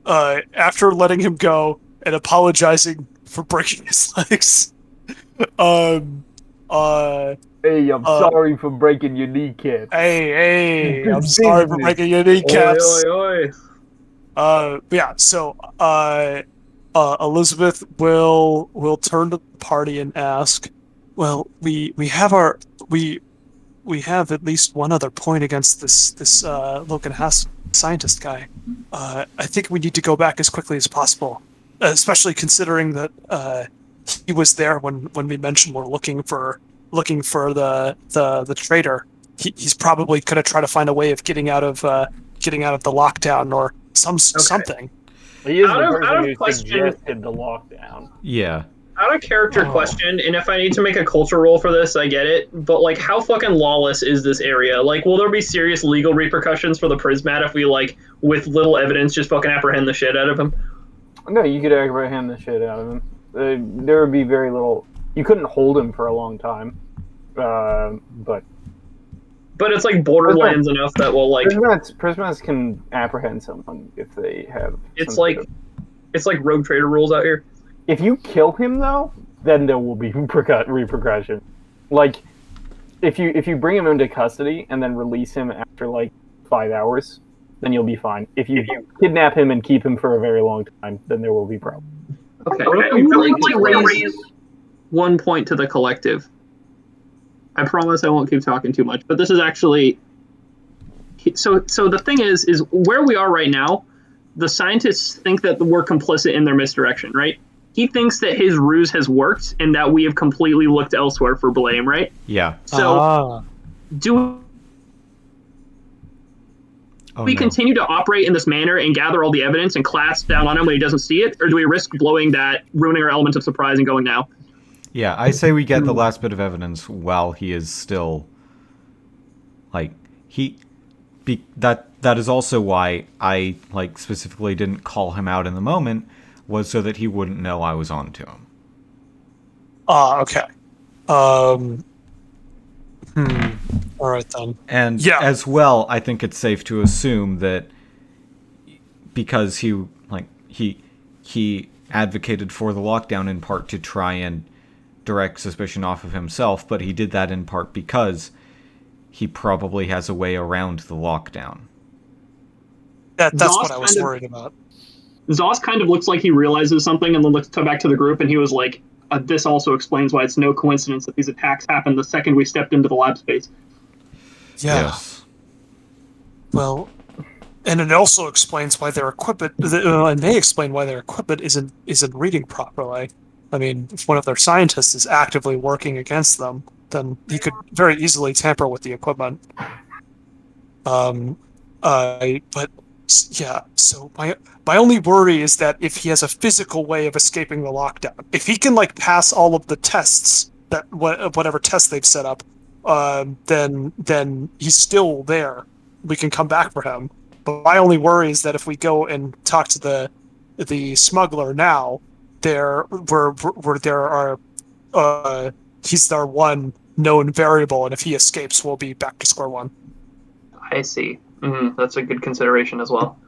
after letting him go and apologizing for breaking his legs, Hey, I'm sorry for breaking your kneecap. Hey, I'm sorry for breaking your kneecaps. Oi. Yeah, so Elizabeth will turn to the party and ask, well, we have at least one other point against this Loken Haas scientist guy. I think we need to go back as quickly as possible, especially considering that he was there when we mentioned we're looking for the traitor. He's probably going to try to find a way of getting out of the lockdown or something. He is Out the of person who question- suggested the lockdown. Yeah. Out of character question, and if I need to make a culture roll for this, I get it. But like, how fucking lawless is this area? Like, will there be serious legal repercussions for the Prismat if we like, with little evidence, just fucking apprehend the shit out of him? No, you could apprehend the shit out of him. There would be very little. You couldn't hold him for a long time, but it's like Borderlands enough that will like. Prismats can apprehend someone if they have. It's some like, sort of- it's like Rogue Trader rules out here. if you kill him though, then there will be repercussion. Like if you bring him into custody and then release him after like 5 hours, then you'll be fine. If you kidnap him and keep him for a very long time, then there will be problems. Okay, I would like to raise one point to the collective. I promise I won't keep talking too much, but this is actually... So the thing is where we are right now, the scientists think that we're complicit in their misdirection, right? He thinks that his ruse has worked and that we have completely looked elsewhere for blame, right? Yeah. So do we continue to operate in this manner and gather all the evidence and clasp down on him when he doesn't see it, or do we risk blowing that, ruining our element of surprise and going now? Yeah, I say we get the last bit of evidence while he is still, like, that is also why I, like, specifically didn't call him out in the moment, was so that he wouldn't know I was on to him. Okay. All right then. And as well, I think it's safe to assume that because he advocated for the lockdown in part to try and direct suspicion off of himself, but he did that in part because he probably has a way around the lockdown. That's what I was worried about. Zoss kind of looks like he realizes something and then looks back to the group and he was like, this also explains why it's no coincidence that these attacks happened the second we stepped into the lab space. Yeah. Yes. Well, and it also explains why their equipment, and they explain why their equipment isn't reading properly. I mean, if one of their scientists is actively working against them, then he could very easily tamper with the equipment. But yeah, so my only worry is that if he has a physical way of escaping the lockdown, if he can like pass all of the tests that whatever test they've set up, then he's still there. We can come back for him. But my only worry is that if we go and talk to the smuggler now, he's our one known variable, and if he escapes, we'll be back to square one. I see. That's a good consideration as well.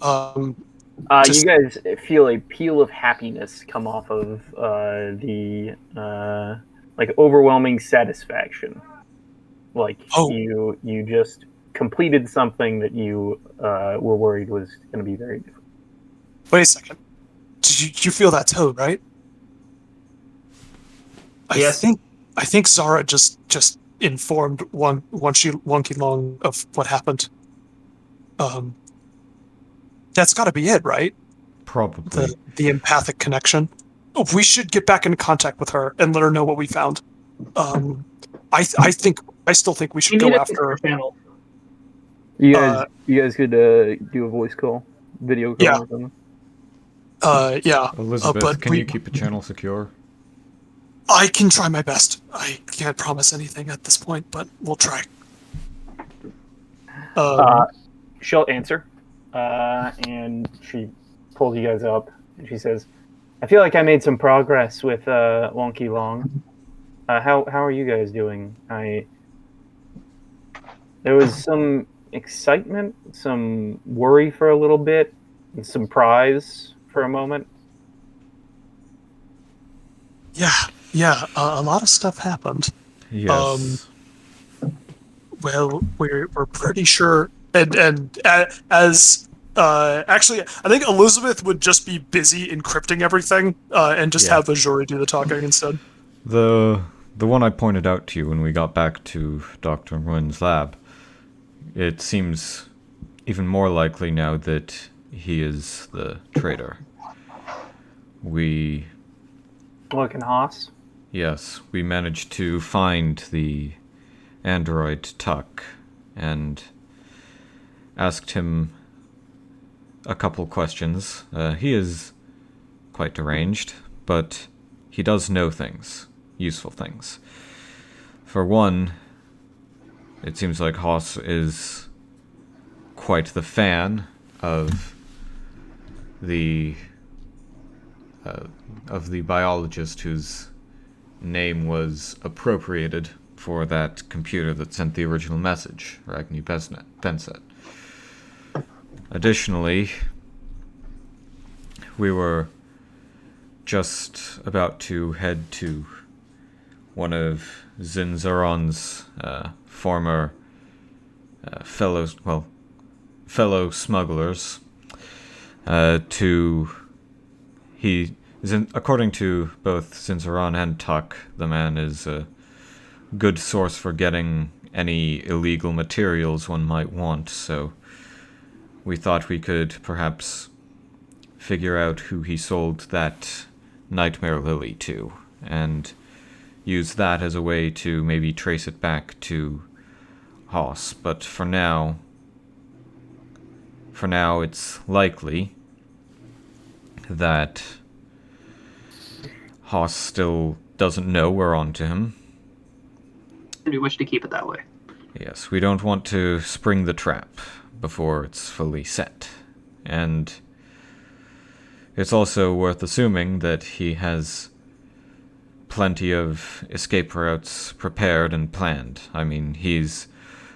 You guys feel a peal of happiness come off of the like overwhelming satisfaction. Like you just completed something that you were worried was going to be very difficult. Wait a second. Did you feel that too, right? Yes. I think Zara just informed Wonky Long of what happened. That's got to be it, right? Probably. The empathic connection. We should get back in contact with her and let her know what we found. I still think we should go after. You guys could do a voice call, video call. Yeah. Or something. Yeah. Elizabeth, but can you keep a channel secure? I can try my best. I can't promise anything at this point, but we'll try. She'll answer, and she pulls you guys up. And she says, "I feel like I made some progress with Wonky Long. How are you guys doing? There was some excitement, some worry for a little bit, and surprise for a moment." Yeah. A lot of stuff happened. Yes. Well, we're pretty sure, and as actually, I think Elizabeth would just be busy encrypting everything, and just have the jury do the talking instead. The one I pointed out to you when we got back to Dr. Nguyen's lab, it seems even more likely now that he is the traitor. Look in Haas. Yes, we managed to find the android Tuck and asked him a couple questions. He is quite deranged, but he does know things, useful things. For one, it seems like Haas is quite the fan of the biologist whose name was appropriated for that computer that sent the original message, Ragni Benset. Additionally, we were just about to head to one of Zinzaron's former fellow smugglers. According to both Zinzaron and Tuck, the man is a good source for getting any illegal materials one might want, so we thought we could perhaps figure out who he sold that Nightmare Lily to, and use that as a way to maybe trace it back to Haas. But for now it's likely that Haas still doesn't know we're on to him. We wish to keep it that way. Yes, we don't want to spring the trap before it's fully set. And it's also worth assuming that he has plenty of escape routes prepared and planned. I mean, he's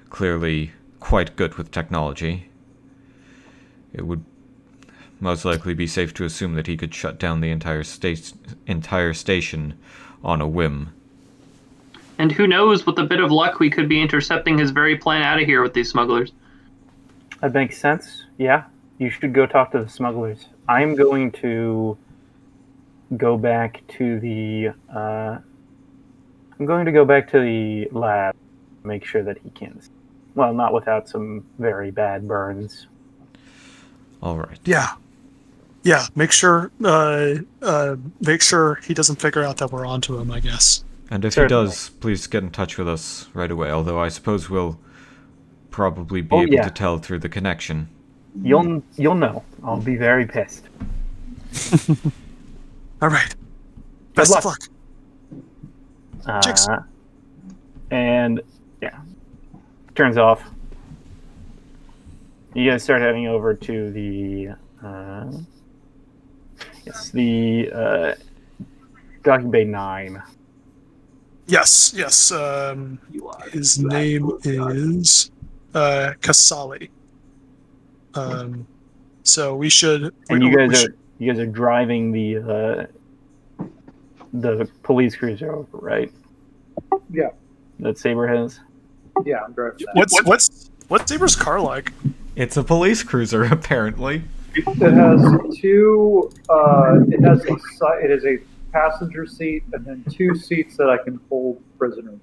clearly quite good with technology. It would most likely be safe to assume that he could shut down the entire station on a whim. And who knows, with a bit of luck, we could be intercepting his very plan out of here with these smugglers. That makes sense. Yeah, you should go talk to the smugglers. I'm going to go back to the. I'm going to go back to the lab, make sure that he can't. Well, not without some very bad burns. All right. Yeah. Make sure he doesn't figure out that we're onto him, I guess. And if Certainly. he does, please get in touch with us right away. Although I suppose we'll probably be able to tell through the connection. You'll know. I'll be very pissed. All right. Best of luck. Chicks. And yeah, turns off. You guys start heading over to the Docking Bay 9. Yes. His name is Kasali. So we should. And you guys are driving the police cruiser over, right? Yeah. That Saber has. Yeah, I'm driving that. What's Saber's car like? It's a police cruiser, apparently. It has two. It is a passenger seat and then two seats that I can hold prisoners.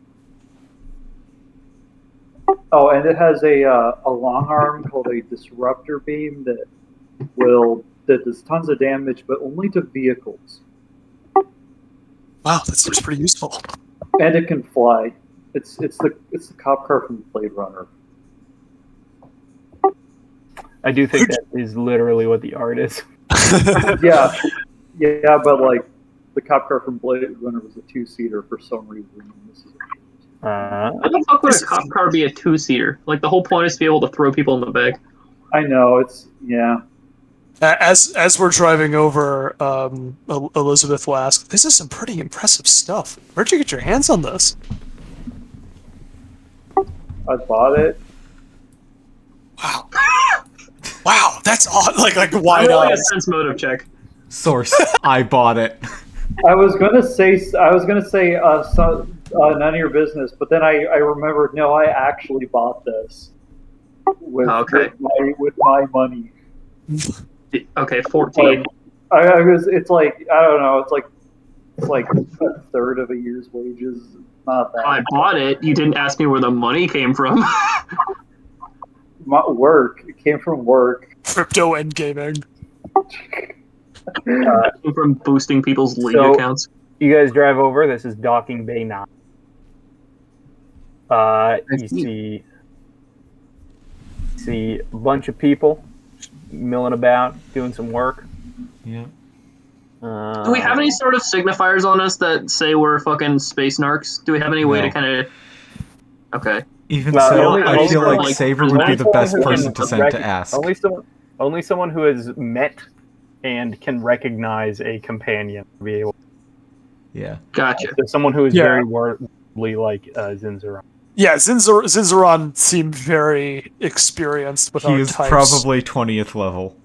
Oh, and it has a long arm called a disruptor beam that does tons of damage, but only to vehicles. Wow, that seems pretty useful. And it can fly. It's the cop car from Blade Runner. I do think that is literally what the art is. Yeah, but like the cop car from Blade Runner was a two-seater for some reason. How the fuck would a cop car be a two-seater? Like, the whole point is to be able to throw people in the back. I know, As we're driving over, Elizabeth will ask, "This is some pretty impressive stuff. Where'd you get your hands on this?" I bought it. Wow, that's odd. Like why I'm rolling not? a sense motive check. Source, I bought it. I was gonna say none of your business, but then I remembered, no, I actually bought this with my money. Okay, 14. It's like I don't know. It's like a third of a year's wages. Not that. I bought it. You didn't ask me where the money came from. My work. It came from work. Crypto endgaming. From boosting people's league accounts. You guys drive over. This is Docking Bay 9. You see a bunch of people milling about, doing some work. Yeah. Do we have any sort of signifiers on us that say we're fucking space narcs? Do we have any way to kind of... Okay. Even Well, so, only- I feel only like like- Saber would be the best only person to send to rec- ask. Only someone who has met and can recognize a companion to be able. Yeah. Gotcha. So someone who is Yeah. very worldly, like Zinzaron. Yeah, Zinzaron seemed very experienced with He our is types. probably 20th level.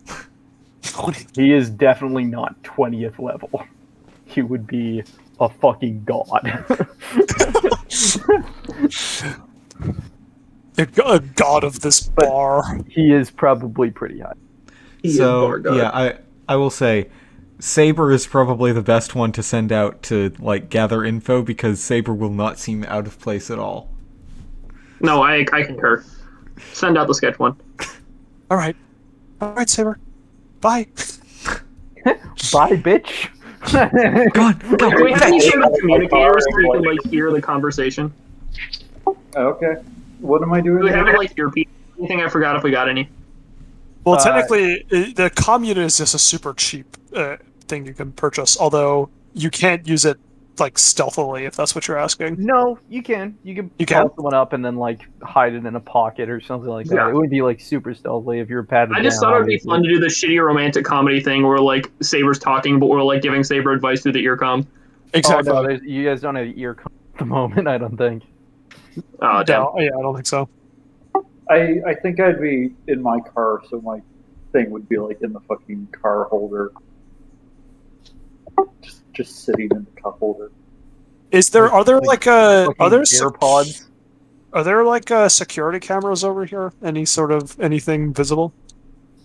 He is definitely not 20th level. he would be a fucking god. A god of this bar. He is probably pretty high. So yeah, I will say, Saber is probably the best one to send out to like gather info because Saber will not seem out of place at all. No, I concur. Send out the sketch one. All right, Saber. Bye. Bye, bitch. God, Do we have any sort of communicators so we can like hear the conversation? Okay. What am I doing? Do we have like earpiece? Anything I forgot if we got any? Well, technically, the commune is just a super cheap thing you can purchase. Although you can't use it like stealthily, if that's what you're asking. No, you can. You can call someone up and then like hide it in a pocket or something like that. Yeah. It would be like super stealthily if you're patted I just down, thought it would be obviously. fun to do the shitty romantic comedy thing where like Saber's talking, but we're like giving Saber advice through the earcom. Exactly. Oh, no, you guys don't have ear at the moment, I don't think. Oh, damn. No, yeah, I don't think so. I think I'd be in my car, so my thing would be like in the fucking car holder, just sitting in the cup holder. Are there AirPods? Are there like security cameras over here? Anything visible?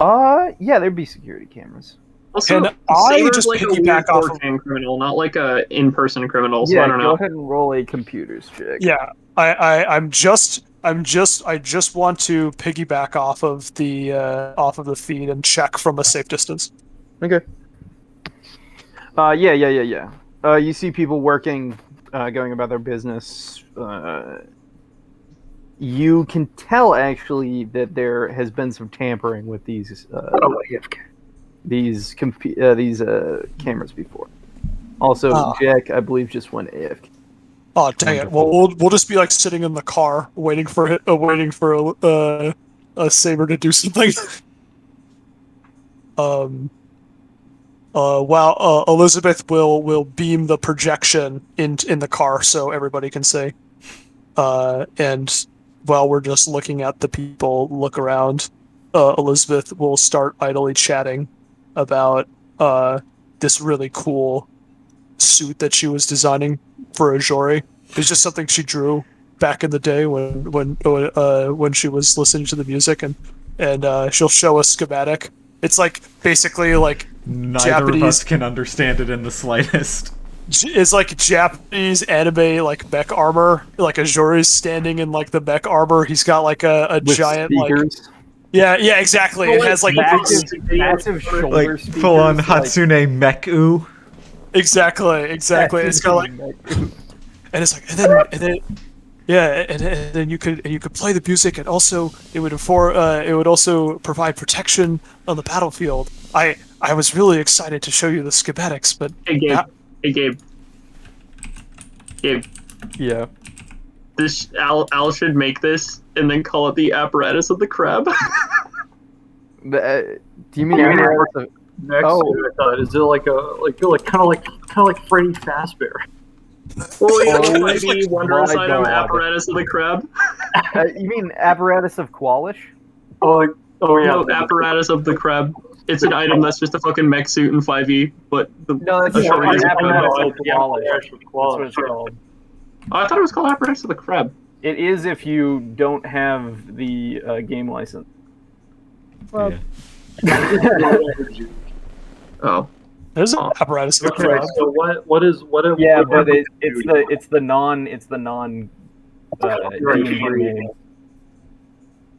Yeah, there'd be security cameras. Also, And I Saber's just like a piggyback weird off of- 4chan criminal, not like a in-person criminal. So Yeah, I don't go know. ahead and roll a computers check. Yeah, I just want to piggyback off of the feed and check from a safe distance. Okay. Yeah. You see people working, going about their business. You can tell actually that there has been some tampering with these cameras before. Also, Jack, I believe, just went AFK. Oh dang it! Well, we'll just be like sitting in the car waiting for a Saber to do something. While Elizabeth will beam the projection in the car so everybody can see. And while we're just looking at the people look around, Elizabeth will start idly chatting about this really cool suit that she was designing for Ajori. It's just something she drew back in the day when she was listening to the music, and she'll show a schematic. It's like basically like Neither Japanese. of us can understand it in the slightest. It's like Japanese anime like mech armor. Like Ajori's standing in like the mech armor. He's got like a With giant speakers. like yeah exactly. It has like massive shoulder Like speakers. full on like- Hatsune Meku. exactly. It's got like and it's like and then yeah and then you could play the music, and also it would also provide protection on the battlefield. I was really excited to show you the schematics, but Hey Gabe. Hey Gabe. Gabe. Yeah. This Al should make this and then call it the apparatus of the crab. Do you mean apparatus of- Next, is it like kind of like Freddy Fazbear? Well, yeah, Oh maybe Wondrous my item God. apparatus of the crab. you mean apparatus of Qualish? Oh yeah. No, apparatus of the crab. It's an item that's just a fucking mech suit in 5e, but No, that's I'll show you an the apparatus crab. of Qualish. That's what it's called. Oh, I thought it was called apparatus of the crab. It is if you don't have the game license. Yeah. Oh. there's an apparatus of the Okay, crab. so what is Yeah, what but are it's the non D&D name.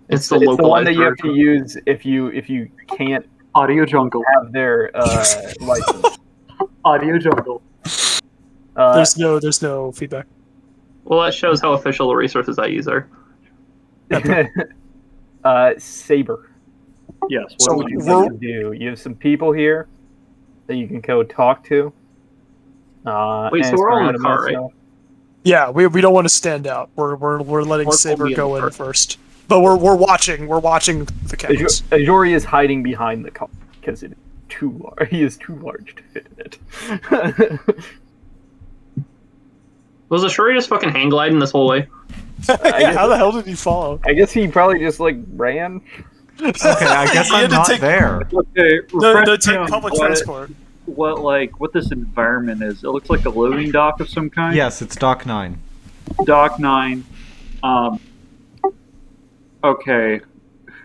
It's the It's the one localized that you have to version. use if you can't Audio Jungle? have their license. Audio Jungle. There's no feedback. Well, that shows how official the resources I use are. Saber. Yes. So What would you we're- What you do? You have some people here that you can go talk to. Wait, so ask we're all in around the about car, right? stuff. Yeah, we don't want to stand out. We're letting We'll Saber be in go the in car. first, but we're watching the cameras. Ajori is hiding behind the car because it is too large. He is too large to fit in it. Was Ashuri just fucking hang gliding this whole way? Yeah, how the hell did he follow? I guess he probably just like ran. Okay, I guess You had I'm to not take- there. Okay, No, refresh me take on public what- transport. what this environment is. It looks like a loading dock of some kind. Yes, it's Dock 9. Dock 9. Okay.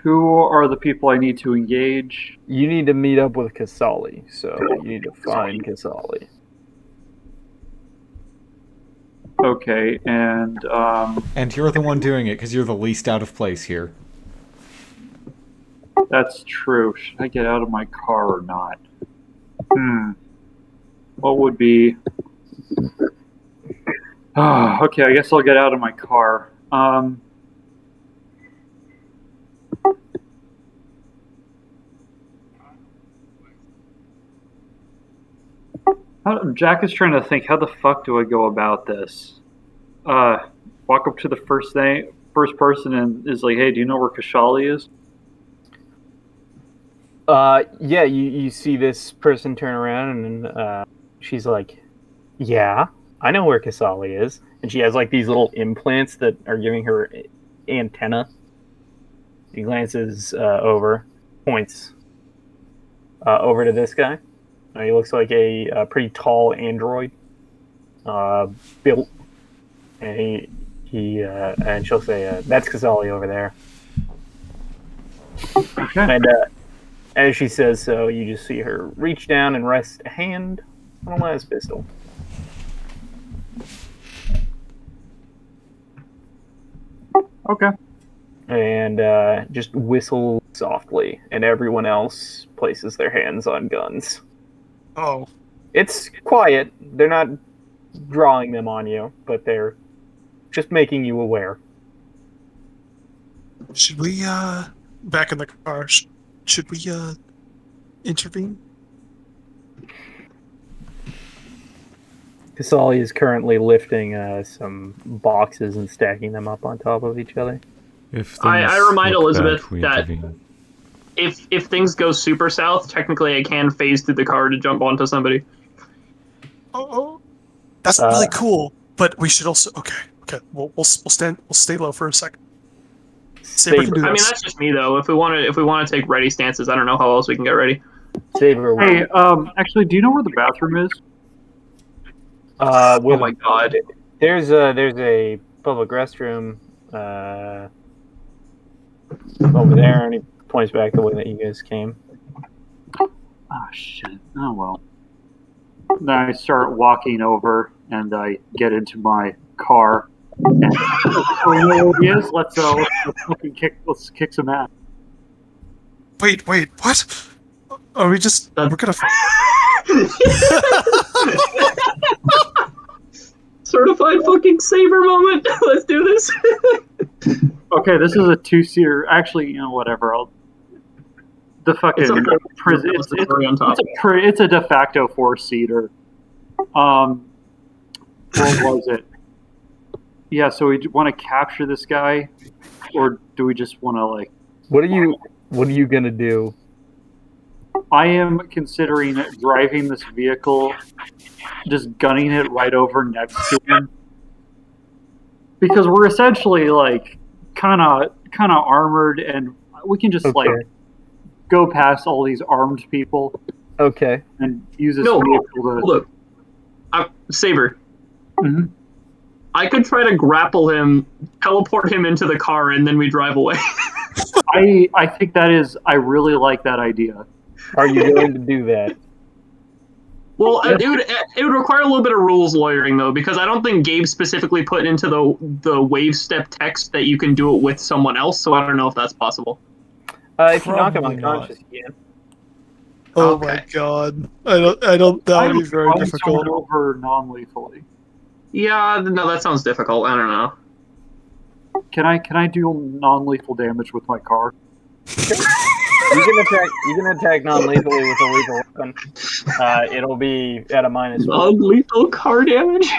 Who are the people I need to engage? You need to meet up with Kasali, so you need to find Kasali. Okay, and And you're the one doing it because you're the least out of place here. that's true. Should I get out of my car or not? What would be... okay, I guess I'll get out of my car. Jack is trying to think, how the fuck do I go about this? Walk up to the first person and is like, hey, do you know where Kashali is? Yeah, you see this person turn around and she's like, yeah, I know where Kasali is. And she has like these little implants that are giving her antenna. She glances over, points over to this guy. He looks like a pretty tall android, built, and and she'll say, "That's Kasali over there." Okay. And as she says so, you just see her reach down and rest a hand on a las pistol. Okay. And just whistle softly, and everyone else places their hands on guns. Oh. It's quiet. They're not drawing them on you, but they're just making you aware. Should we, back in the car, should we, intervene? Kasali is currently lifting some boxes and stacking them up on top of each other. I remind Elizabeth that intervene. if things go super south, technically I can phase through the car to jump onto somebody. Oh, that's really cool. But we should also okay. We'll stay low for a second. Saber can do this. I mean, that's just me though. If we want to take ready stances, I don't know how else we can get ready. Saber. Hey, actually, do you know where the bathroom is? Oh my god. There's a public restroom over there, and he points back the way that you guys came. Oh shit. Oh well. Then I start walking over and I get into my car. And you know what it is? Let's fucking kick some ass. Wait, what? Are we just... We're gonna... Certified fucking Saber moment. Let's do this. Okay, this is a 2-seater. Actually, you know, whatever. The fucking prison. It's a de facto 4-seater. What was it? Yeah. So we want to capture this guy, or do we just want to like? What are you gonna do? I am considering driving this vehicle, just gunning it right over next to him, because we're essentially like kind of armored, and we can just like go past all these armed people. Okay. And use this vehicle to look. Saber. Mm-hmm. I could try to grapple him, teleport him into the car, and then we drive away. I think that is. I really like that idea. Are you going to do that? Well, it would require a little bit of rules lawyering, though, because I don't think Gabe specifically put into the wave step text that you can do it with someone else, so I don't know if that's possible. If you knock him unconscious, you can. Oh my god. I don't, that would be very difficult. Over non-lethally. Yeah, no, that sounds difficult. I don't know. Can I do non-lethal damage with my car? You can attack non-lethally with a lethal weapon. It'll be at a -1. Non-lethal car damage?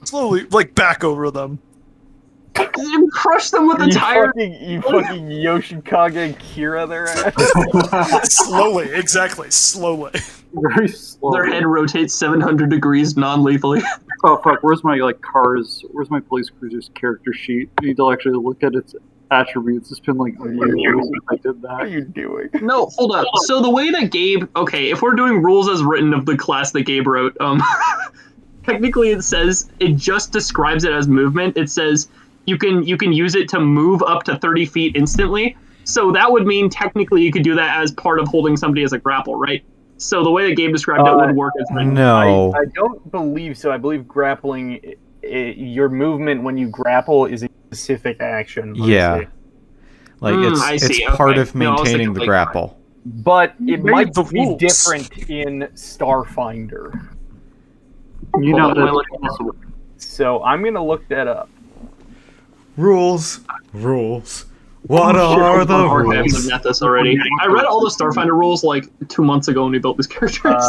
Slowly, like, back over them. You crush them with a tire. You fucking Yoshikage Kira their ass. Slowly, exactly, slowly. Very slowly. Their head rotates 700 degrees non-lethally. Oh fuck, where's my police cruiser's character sheet? I need to actually look at its attributes. It's been like years since I did What are that. you doing? No, hold up. So the way that Gabe, okay, if we're doing rules as written of the class that Gabe wrote, technically it just describes it as movement. It says you can use it to move up to 30 feet instantly. So that would mean technically you could do that as part of holding somebody as a grapple, right? So the way that Gabe described it would work as written. No. I don't believe so. I believe grappling, your movement when you grapple is a specific action. Let me Yeah. see. Like I it's see, part okay. of No, I was maintaining thinking, the like, grapple. But it Made might the be rules. different in Starfinder. You Hold know on, that's possible. So I'm going to look that up. Rules. What are the I have rules? met this already. I read all the Starfinder rules like 2 months ago when we built these characters.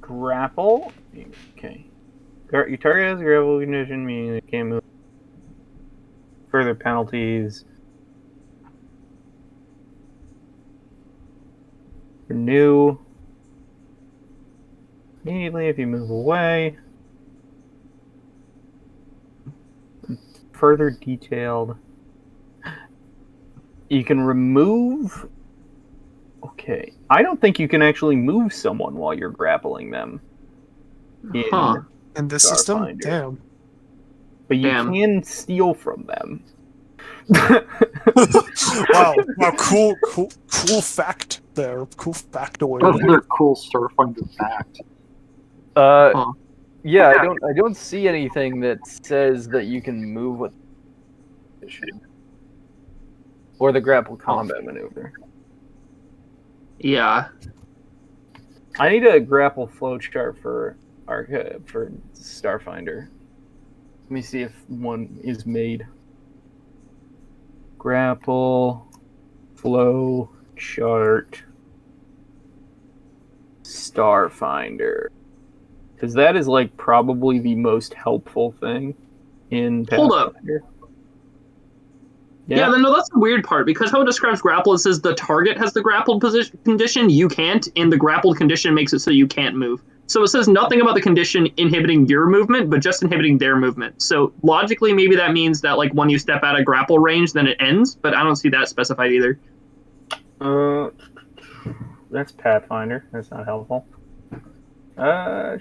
Grapple. Okay. Your target has a grapple condition, meaning it can't move. Further penalties. Renew. Immediately if you move away. Further detailed. You can remove. Okay. I don't think you can actually move someone while you're grappling them. Huh. In this system? Starfinder. Damn. But you Damn. can steal from them. Wow, cool fact there. Cool factoid. That's their cool Starfinder fact. Huh. Yeah, I don't see anything that says that you can move with or the grapple combat maneuver. Yeah. I need a grapple flowchart for Starfinder. Let me see if one is made. Grapple flow chart Starfinder, because that is like probably the most helpful thing in Hold up. Pathfinder. Yeah, no, that's the weird part, because how it describes grapple, it says the target has the grappled position condition, you can't, and the grappled condition makes it so you can't move. So it says nothing about the condition inhibiting your movement, but just inhibiting their movement. So logically, maybe that means that like when you step out of grapple range, then it ends, but I don't see that specified either. That's Pathfinder. That's not helpful. Starfinder.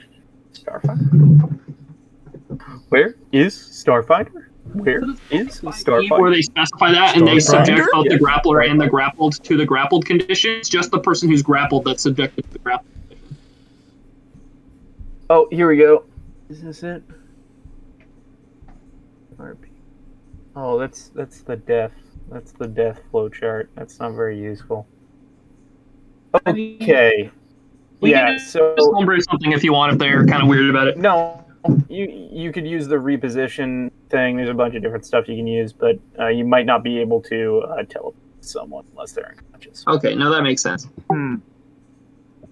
Where is Starfinder? Where is Starfinder? Where they specify that and they subject Starfinder? both the Yes, grappler and the Starfinder. grappled to the grappled condition. It's just the person who's grappled that's subjected to the grapple. Oh, here we go. Is this it? RP. Oh, that's the death. That's the death flowchart. That's not very useful. Okay. We Yeah. can So just homebrew something if you want if they're kind of weird about it. no, you could use the reposition thing. There's a bunch of different stuff you can use, but you might not be able to teleport someone unless they're unconscious. Okay, no, that makes sense.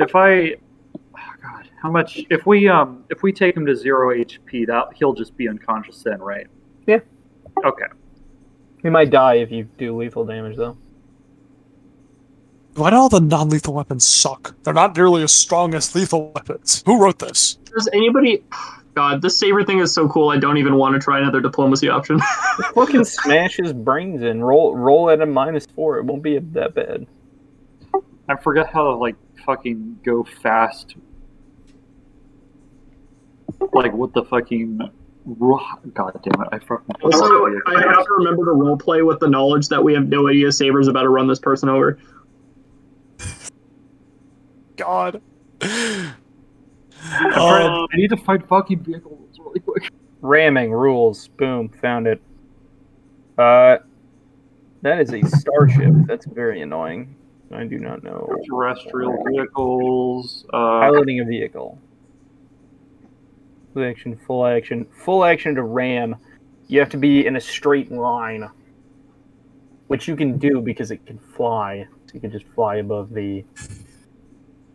If I, oh God, how much? If we take him to 0 HP, that he'll just be unconscious then, right? Yeah. Okay. He might die if you do lethal damage, though. Why do all the non-lethal weapons suck? They're not nearly as strong as lethal weapons. Who wrote this? Does anybody... God, this saber thing is so cool, I don't even want to try another diplomacy option. Just fucking smash his brains in. Roll at a -4. It won't be that bad. I forget how to like fucking go fast. Like what the fucking God damn it! I fucking. Also, I have to remember to roleplay with the knowledge that we have no idea Saber's about to run this person over. God. I need to find fucking vehicles really quick. Ramming rules. Boom. Found it. That is a starship. That's very annoying. I do not know. Terrestrial vehicles. Piloting a vehicle. Full action, full action. Full action to ram. You have to be in a straight line. Which you can do because it can fly. So you can just fly above the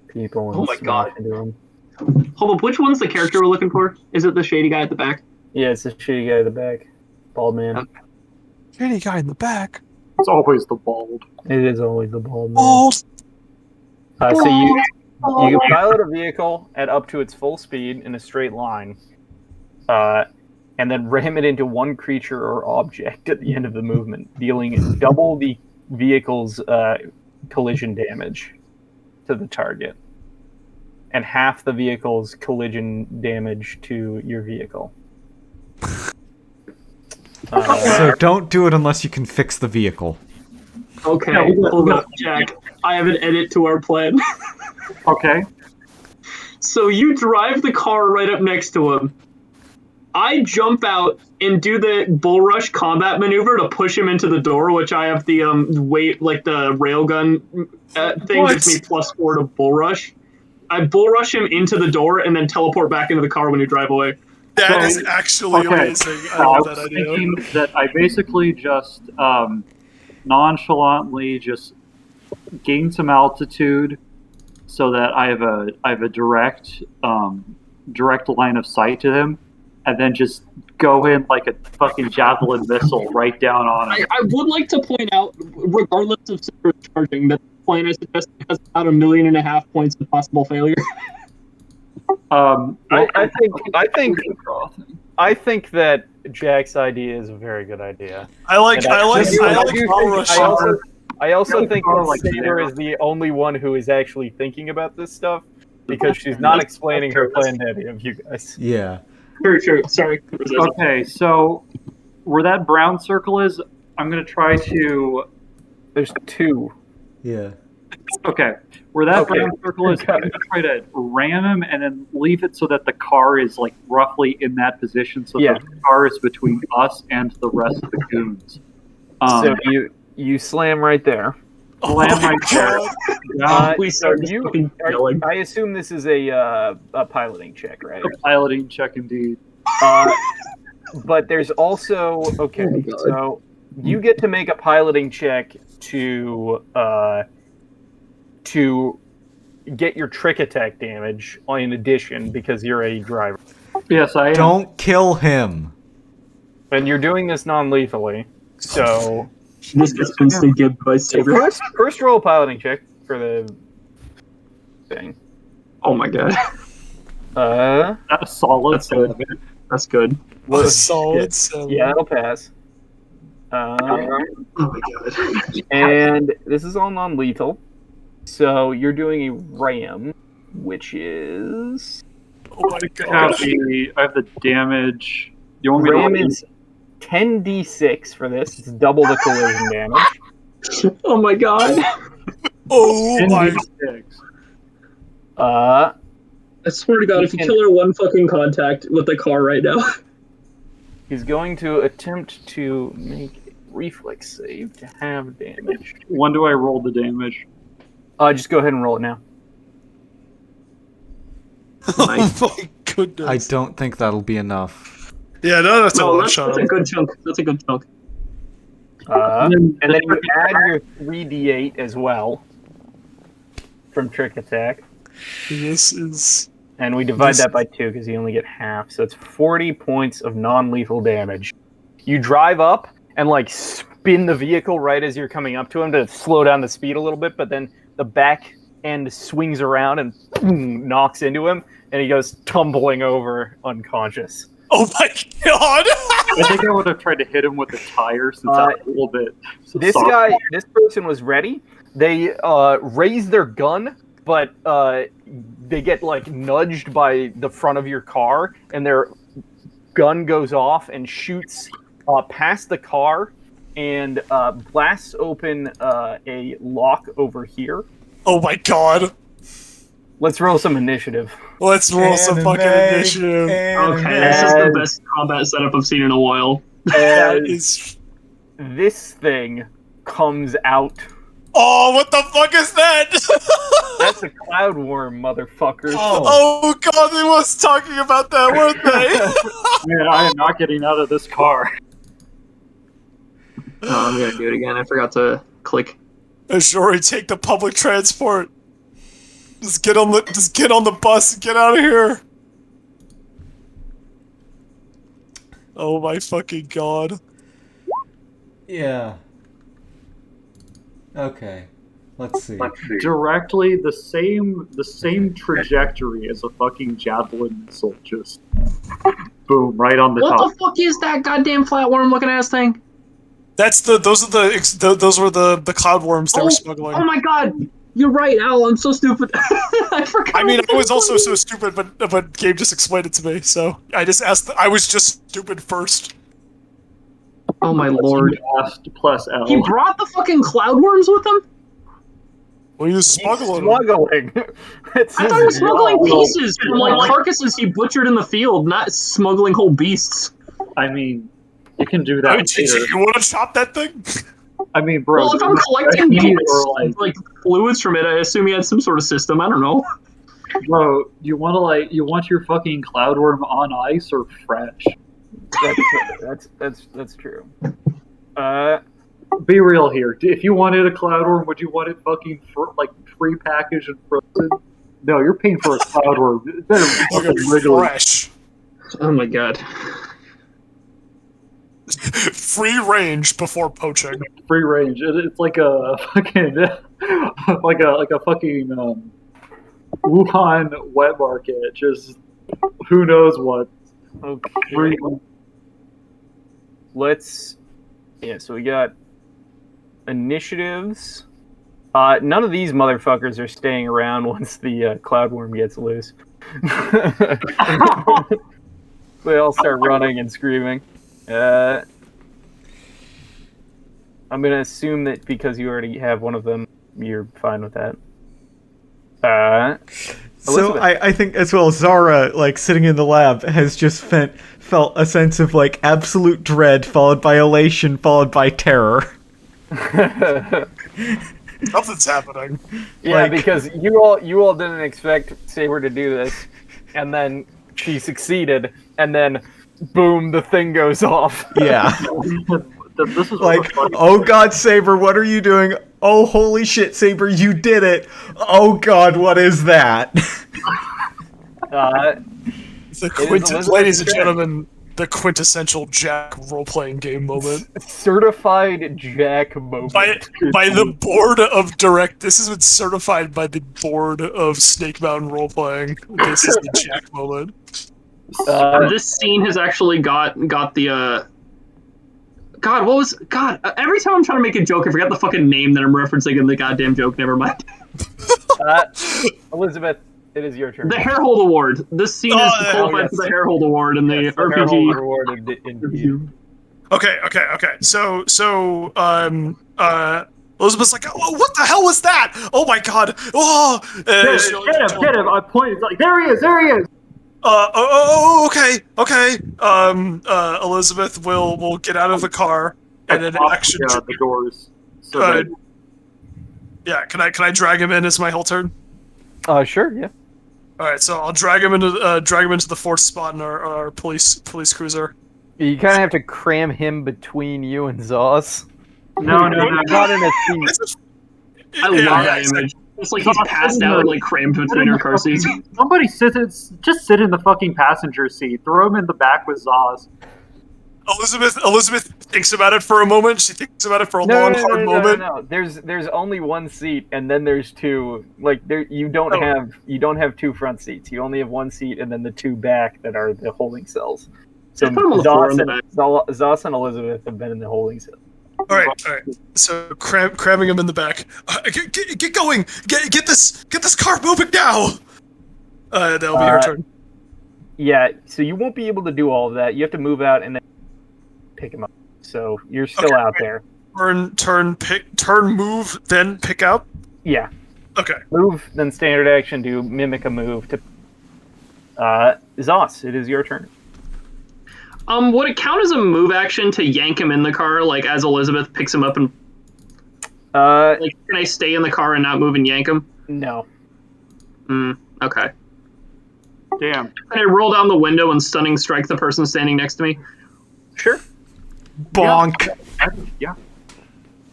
people and Oh my smash God. into them. Hold up, which one's the character we're looking for? Is it the shady guy at the back? Yeah, it's the shitty guy at the back. Bald man. Okay. Shady guy in the back. It's always the bald. It is always the bald man. Bald. So you can pilot a vehicle at up to its full speed in a straight line. and then ram it into one creature or object at the end of the movement, dealing double the vehicle's collision damage to the target, and half the vehicle's collision damage to your vehicle. So don't do it unless you can fix the vehicle. Okay, Yeah, hold up, Jack. I have an edit to our plan. Okay. So you drive the car right up next to him. I jump out and do the bull rush combat maneuver to push him into the door, which I have the weight, like the railgun thing What? gives me +4 to bull rush. I bull rush him into the door and then teleport back into the car when you drive away. That So- is actually Okay. amazing. I I love was that idea. thinking that I basically just nonchalantly just gain some altitude so that I have a direct line of sight to him, and then just go in like a fucking javelin missile right down on him. I would like to point out, regardless of super charging, that the plan I suggested has about 1.5 million points of possible failure. I think that Jack's idea is a very good idea. I like And Bull Rush. I also think car that like Saber there. is the only one who is actually thinking about this stuff, because she's not explaining her plan to any of you guys. Yeah. True. Sorry. Okay, so where that brown circle is, I'm gonna try to. There's two. Yeah. Okay, where that Okay. brown circle is, I'm gonna try to ram him and then leave it so that the car is like roughly in that position, so Yeah. that the car is between us and the rest of the goons. So you slam right there. Slam right there. We start just fucking yelling. I assume this is a piloting check, right? A piloting check indeed. But there's also so you get to make a piloting check to get your trick attack damage in addition, because you're a driver, Yes, I am. Don't kill him. and you're doing this non-lethally. So This gets instant Gabe by Saber. first roll a piloting check for the thing. Oh my god. Not a solid That's good. 7. That's good. A solid 7. Yeah, it'll pass. Oh my god. And this is all non-lethal. So you're doing a ram, which is Oh my I god. have the damage. You want me ram to is 10d6 for this. It's double the collision damage. Oh my god. Oh my. 10d6. I swear to god, if you kill her one fucking contact with the car right now. He's going to attempt to make a reflex save to have damage. When do I roll the damage? Just go ahead and roll it now. Nice. Oh my goodness. I don't think that'll be enough. Yeah, no, that's a No, one that's shot. a good chunk. That's a good chunk. And then you add your 3d8 as well from trick attack. This is. And we divide that by 2 because you only get half. So it's 40 points of non-lethal damage. You drive up and like spin the vehicle right as you're coming up to him to slow down the speed a little bit, but then the back end swings around and boom, knocks into him, and he goes tumbling over unconscious. Oh my god! I think I would have tried to hit him with a tire since that's a little bit. This person was ready. They raise their gun, but they get like nudged by the front of your car, and their gun goes off and shoots past the car and blasts open a lock over here. Oh my god! Let's roll some initiative. Let's roll some fucking initiative. Okay, this is the best combat setup I've seen in a while. That is. This thing comes out. Oh, what the fuck is that? That's a cloud worm, motherfuckers. Oh god, they was talking about that, weren't they? Man, I am not getting out of this car. Oh, I'm gonna do it again. I forgot to click. Ashori, take the public transport. Just get on the bus and get out of here. Oh my fucking god. Yeah. Okay. Let's see. Directly the same trajectory as a fucking javelin missile. Just boom, right on the What top. the fuck is that goddamn flatworm looking ass thing? Those were the cloud worms they were smuggling. Oh my god! You're right, Al. I'm so stupid. I forgot. I mean, I was also so stupid, but Gabe just explained it to me, so I just asked. I was just stupid first. Oh my lord! Asked plus L. He brought the fucking cloud worms with him. Well, he was smuggling. Smuggling. I thought he was smuggling pieces from like carcasses he butchered in the field, not smuggling whole beasts. I mean, you can do that I mean, later. you want to chop that thing? I mean, bro. Well, if I'm collecting meat bits, or like fluids from it, I assume he had some sort of system. I don't know. bro, you want your fucking cloudworm on ice or fresh? That's true. Be real here. If you wanted a cloudworm, would you want it fucking pre-packaged and frozen? No, you're paying for a cloudworm. It better be Look fucking regular. fresh. Oh my god. Free range before poaching. Free range. It's like a fucking like a fucking Wuhan wet market. Just who knows what. Okay. Free. So we got initiatives. None of these motherfuckers are staying around once the cloudworm gets loose. They all start running and screaming. I'm gonna assume that because you already have one of them, you're fine with that. So I think as well, Zara, like sitting in the lab, has just felt a sense of like absolute dread, followed by elation, followed by terror. Nothing's happening. Yeah, Like- because you all didn't expect Saber to do this, and then she succeeded, and then boom, the thing goes off. Yeah. This is Like, oh god, Saber, what are you doing? Oh, holy shit, Saber, you did it! Oh god, what is that? Ladies and gentlemen, the quintessential Jack role-playing game moment. Certified Jack moment. By the board of direct. This has been certified by the board of Snake Mountain role-playing. This is the Jack moment. This scene has actually got the God, what was God? Every time I'm trying to make a joke, I forgot the fucking name that I'm referencing in the goddamn joke. Never mind. Elizabeth, it is your turn. The Hairhold Award. This scene is qualified for the Hairhold Award in the Yes, the RPG. Hairhold Award indeed. Okay. So, Elizabeth's like, oh, what the hell was that? Oh my god. Oh, Get him! I pointed. Like, there he is! Okay. Elizabeth will get out of the car and then action. Yeah, the doors. So that Yeah, can I drag him in as my whole turn? Sure, yeah. All right, so I'll drag him into the fourth spot in our police cruiser. You kind of have to cram him between you and Zoss. No. Not in a seat. I love that image. It's like he's passed out, like crammed between our car seats. Somebody sit in the fucking passenger seat. Throw him in the back with Zaz. Elizabeth thinks about it for a moment. She thinks about it for a long, hard moment. No. There's only one seat, and then there's two. Like you don't have two front seats. You only have one seat, and then the two back that are the holding cells. So Put him on the floor in the back. Zoss and Elizabeth have been in the holding cell. All right. So cramming him in the back. Get going. Get this car moving now. That'll be her turn. Yeah. So you won't be able to do all of that. You have to move out and then pick him up. So you're still out there. Turn, move, then pick up. Yeah. Okay. Move, then standard action. Do mimic a move to. Zoss, it is your turn. Would it count as a move action to yank him in the car, like as Elizabeth picks him up and like, can I stay in the car and not move and yank him? No. Okay. Damn. Can I roll down the window and stunning strike the person standing next to me? Sure. Bonk. Yeah.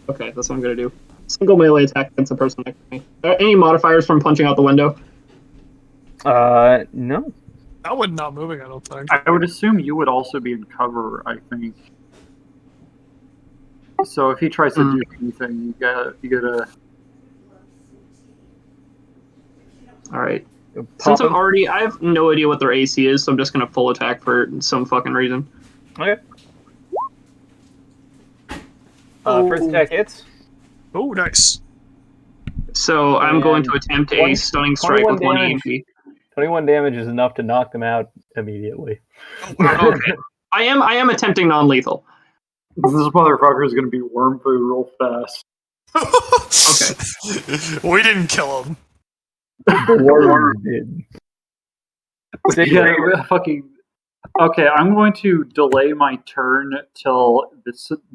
Okay, that's what I'm gonna do. Single melee attack against the person next to me. Are there any modifiers from punching out the window? No. That one not moving, I don't think. I would assume you would also be in cover, I think. So if he tries to do anything, you gotta. All right. Since Poppin'? I have no idea what their AC is, so I'm just gonna full attack for some fucking reason. Okay. First attack hits. Oh, nice. So I'm going to And attempt 20 a stunning strike 21 with 1 damage. EMP. 21 damage is enough to knock them out immediately. Okay. I am attempting non-lethal. This motherfucker is going to be worm food real fast. Okay. We didn't kill him. The worm did. Yeah, fucking. Okay, I'm going to delay my turn till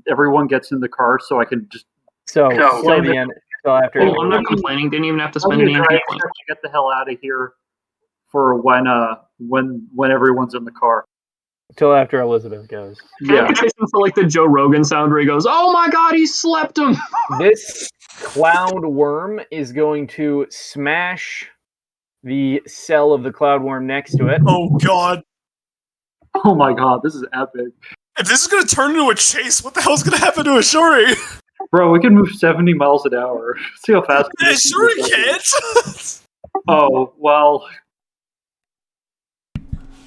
everyone gets in the car, so I can just. So, No, till wait a the end. So after. Oh, I'm not complaining. Didn't even have to spend any EMP points. Get the hell out of here for when everyone's in the car. Till after Elizabeth goes. Yeah. I listen to like the Joe Rogan sound where he goes, "Oh my god, he slept him." This cloud worm is going to smash the cell of the cloud worm next to it. Oh god. Oh my god, this is epic. If this is gonna turn into a chase, what the hell's gonna happen to Ashuri? Bro, we can move 70 miles an hour. See how fast. Ashuri can't. Oh, well.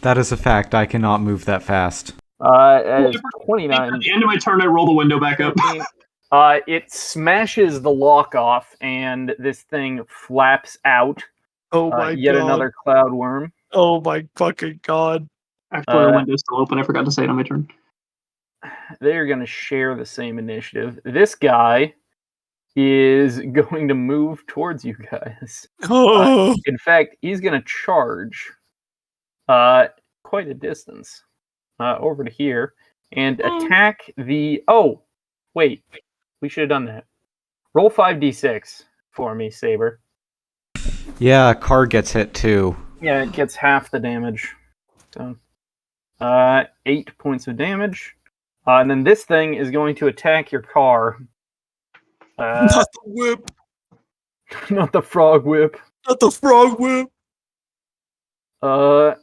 That is a fact. I cannot move that fast. As 29. At the end of my turn, I roll the window back up. It smashes the lock off, and this thing flaps out. Oh my yet god. another cloud worm. Oh my fucking god. Actually, the window's still open. I forgot to say it on my turn. They're going to share the same initiative. This guy is going to move towards you guys. Oh. In fact, he's going to charge quite a distance over to here and attack the... Oh, wait. We should have done that. Roll 5d6 for me, Saber. Yeah, car gets hit too. Yeah, it gets half the damage. So, 8 points of damage. And then this thing is going to attack your car. Not the whip. Not the frog whip. Not the frog whip. That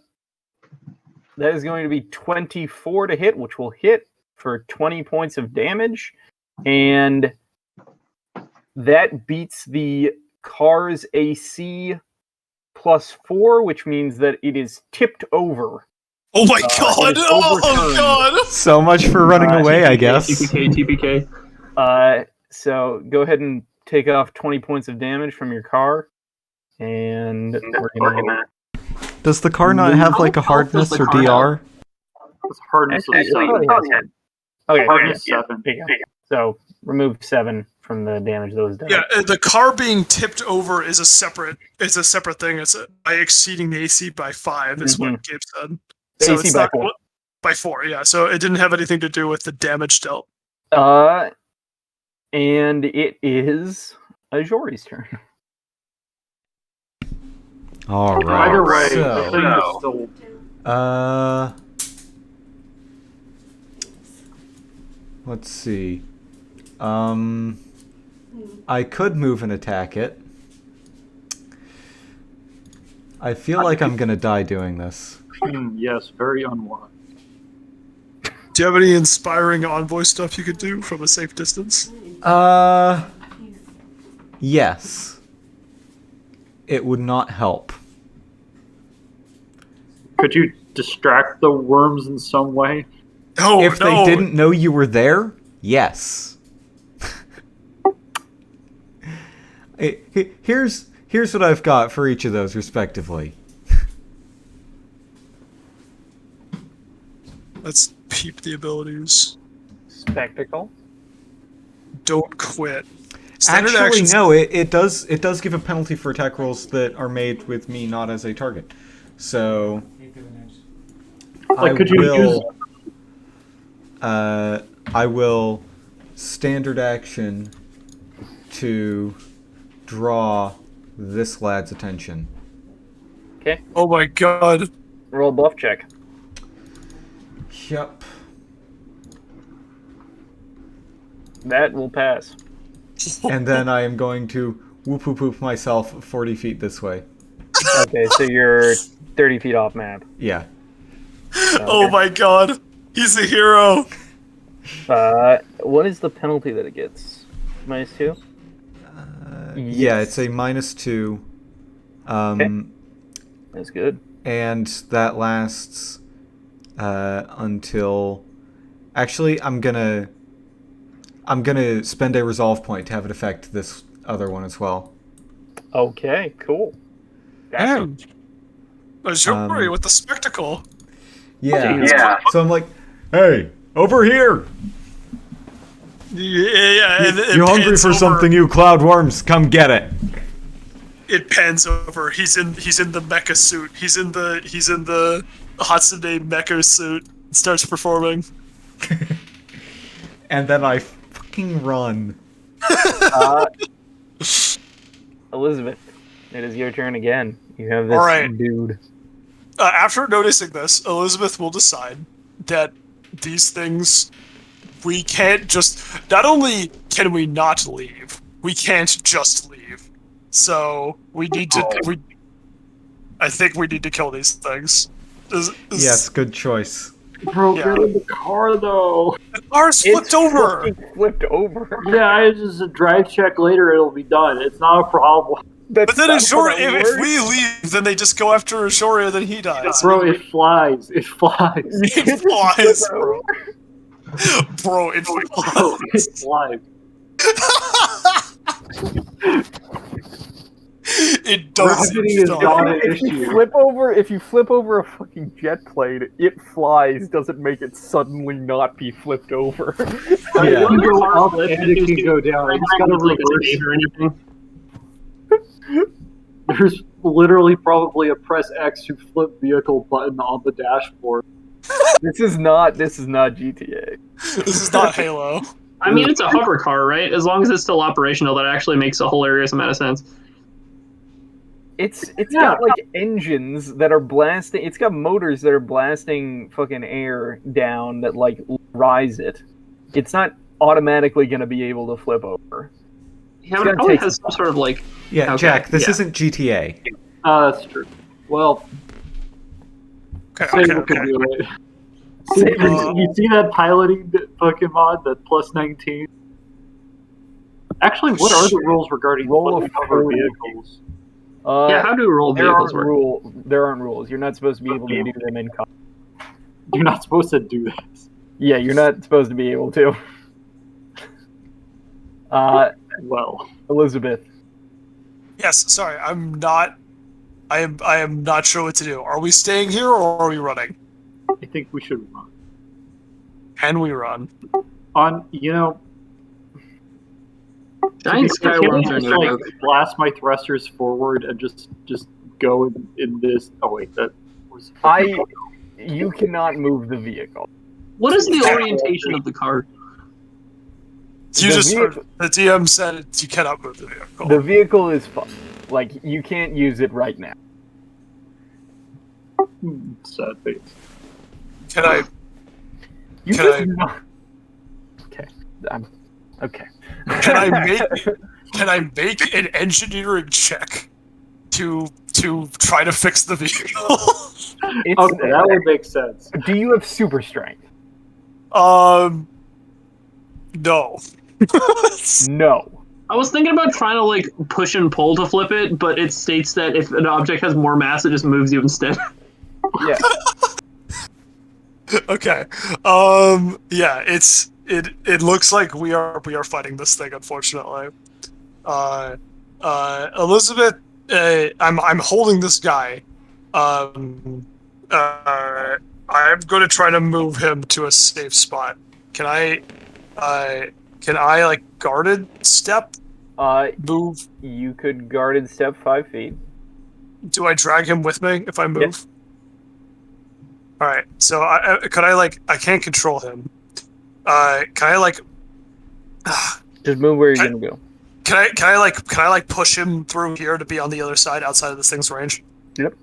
is going to be 24 to hit, which will hit for 20 points of damage. And that beats the car's AC +4, which means that it is tipped over. Oh my god! Oh god! So much for running away, I guess. TPK. So go ahead and take off 20 points of damage from your car. And we're gonna... Does the car not have like a hardness or DR? It's hardness of 7. Okay, Hardness yeah, 7. there you go. So remove 7 from the damage that was done. Yeah, the car being tipped over is a separate thing. It's by exceeding the AC by 5 is what Gabe said. So AC it's by not 4. By 4, yeah. So it didn't have anything to do with the damage dealt. And it is Ajori's turn. All right. Either way, so, the thing is still... let's see. I could move and attack it. I feel like I'm gonna die doing this. Yes, very unwise. Do you have any inspiring envoy stuff you could do from a safe distance? Yes. It would not help. Could you distract the worms in some way? Oh, If they didn't know you were there, yes. Here's what I've got for each of those, respectively. Let's peep the abilities. Spectacle. Don't quit. Standard Actually, actions. no. It does give a penalty for attack rolls that are made with me not as a target. So Like, could you use... I will standard action to draw this lad's attention. Okay. Oh my god. Roll bluff check. Yep. That will pass. And then I am going to whoop whoop whoop myself 40 feet this way. Okay, so you're 30 feet off map. Yeah. Oh my god. He's the hero. What is the penalty that it gets? -2? Yeah, it's a -2. That's good. And that lasts until. Actually, I'm gonna spend a resolve point to have it affect this other one as well. Okay, cool. Damn. Azuri Um, with the spectacle. Yeah. So I'm like, hey, over here! Yeah. And it You hungry pans for over. something, you cloud worms? Come get it. It pans over. He's in the mecha suit. He's in the Hatsune mecha suit. Starts performing. And then I fucking run. Elizabeth, it is your turn again. You have this All right. dude. After noticing this, Elizabeth will decide that these things, we can't just. Not only can we not leave, we can't just leave. So we need to. I think we need to kill these things. Yes, good choice. Bro, Yeah. get in the car though. Ours flipped over. fucking flipped over. Yeah, I just a drive check later. It'll be done. It's not a problem. But then That's not Azori, how that if works. we leave, then they just go after Azori, and then he dies. Bro, it flies. It flies. It flies, bro. Bro, it Bro, flies. it flies. It does. Gravity is It not does. an issue. If you flip over a fucking jet plane, it flies doesn't make it suddenly not be flipped over. It Yeah. can go up and it can go down. It's got a like a reverse. or anything. There's literally probably a press X to flip vehicle button on the dashboard. This is not GTA. This is not Halo. I mean, it's a hover car, right? As long as it's still operational, that actually makes a hilarious amount of sense. It's Yeah. got like engines that are blasting. It's got motors that are blasting fucking air down that like rise it. It's not automatically going to be able to flip over. Yeah, but gonna it probably take has some sort of like. Yeah, Okay, Jack, this yeah. isn't GTA. That's true. Well, Okay. Sable can do it. You see that piloting Pokemon, that plus 19? Actually, what are the rules regarding Roll flipping of over 40. vehicles? Yeah, how do roll vehicles work? There aren't rules. You're not supposed to be able to do them in combat. You're not supposed to do this. Yeah, you're not supposed to be able to. Well, Elizabeth. Yes. Sorry, I'm not. I am not sure what to do. Are we staying here or are we running? I think we should run. Can we run? Giant Can sky we worms are just, no like, joke. blast my thrusters forward and just go in this? Oh wait, that was. You cannot move the vehicle. What is the orientation of the car? You The just heard vehicle- the DM said you cannot move the vehicle. The vehicle is fun. Like, you can't use it right now. Sad face. Can I? You Can just I- not... Okay. Okay. Can I make an engineering check to try to fix the vehicle? Okay, that would make sense. Do you have super strength? No. No. I was thinking about trying to like push and pull to flip it, but it states that if an object has more mass, it just moves you instead. Yeah. Okay. Yeah. It looks like we are fighting this thing. Unfortunately. Elizabeth. I'm holding this guy. I'm going to try to move him to a safe spot. Can I like guarded step move? You could guarded step 5 feet. Do I drag him with me if I move? Yes. All right. So I can't control him. Can I like? Just move where you're gonna go. Can I push him through here to be on the other side outside of this thing's range? Yep.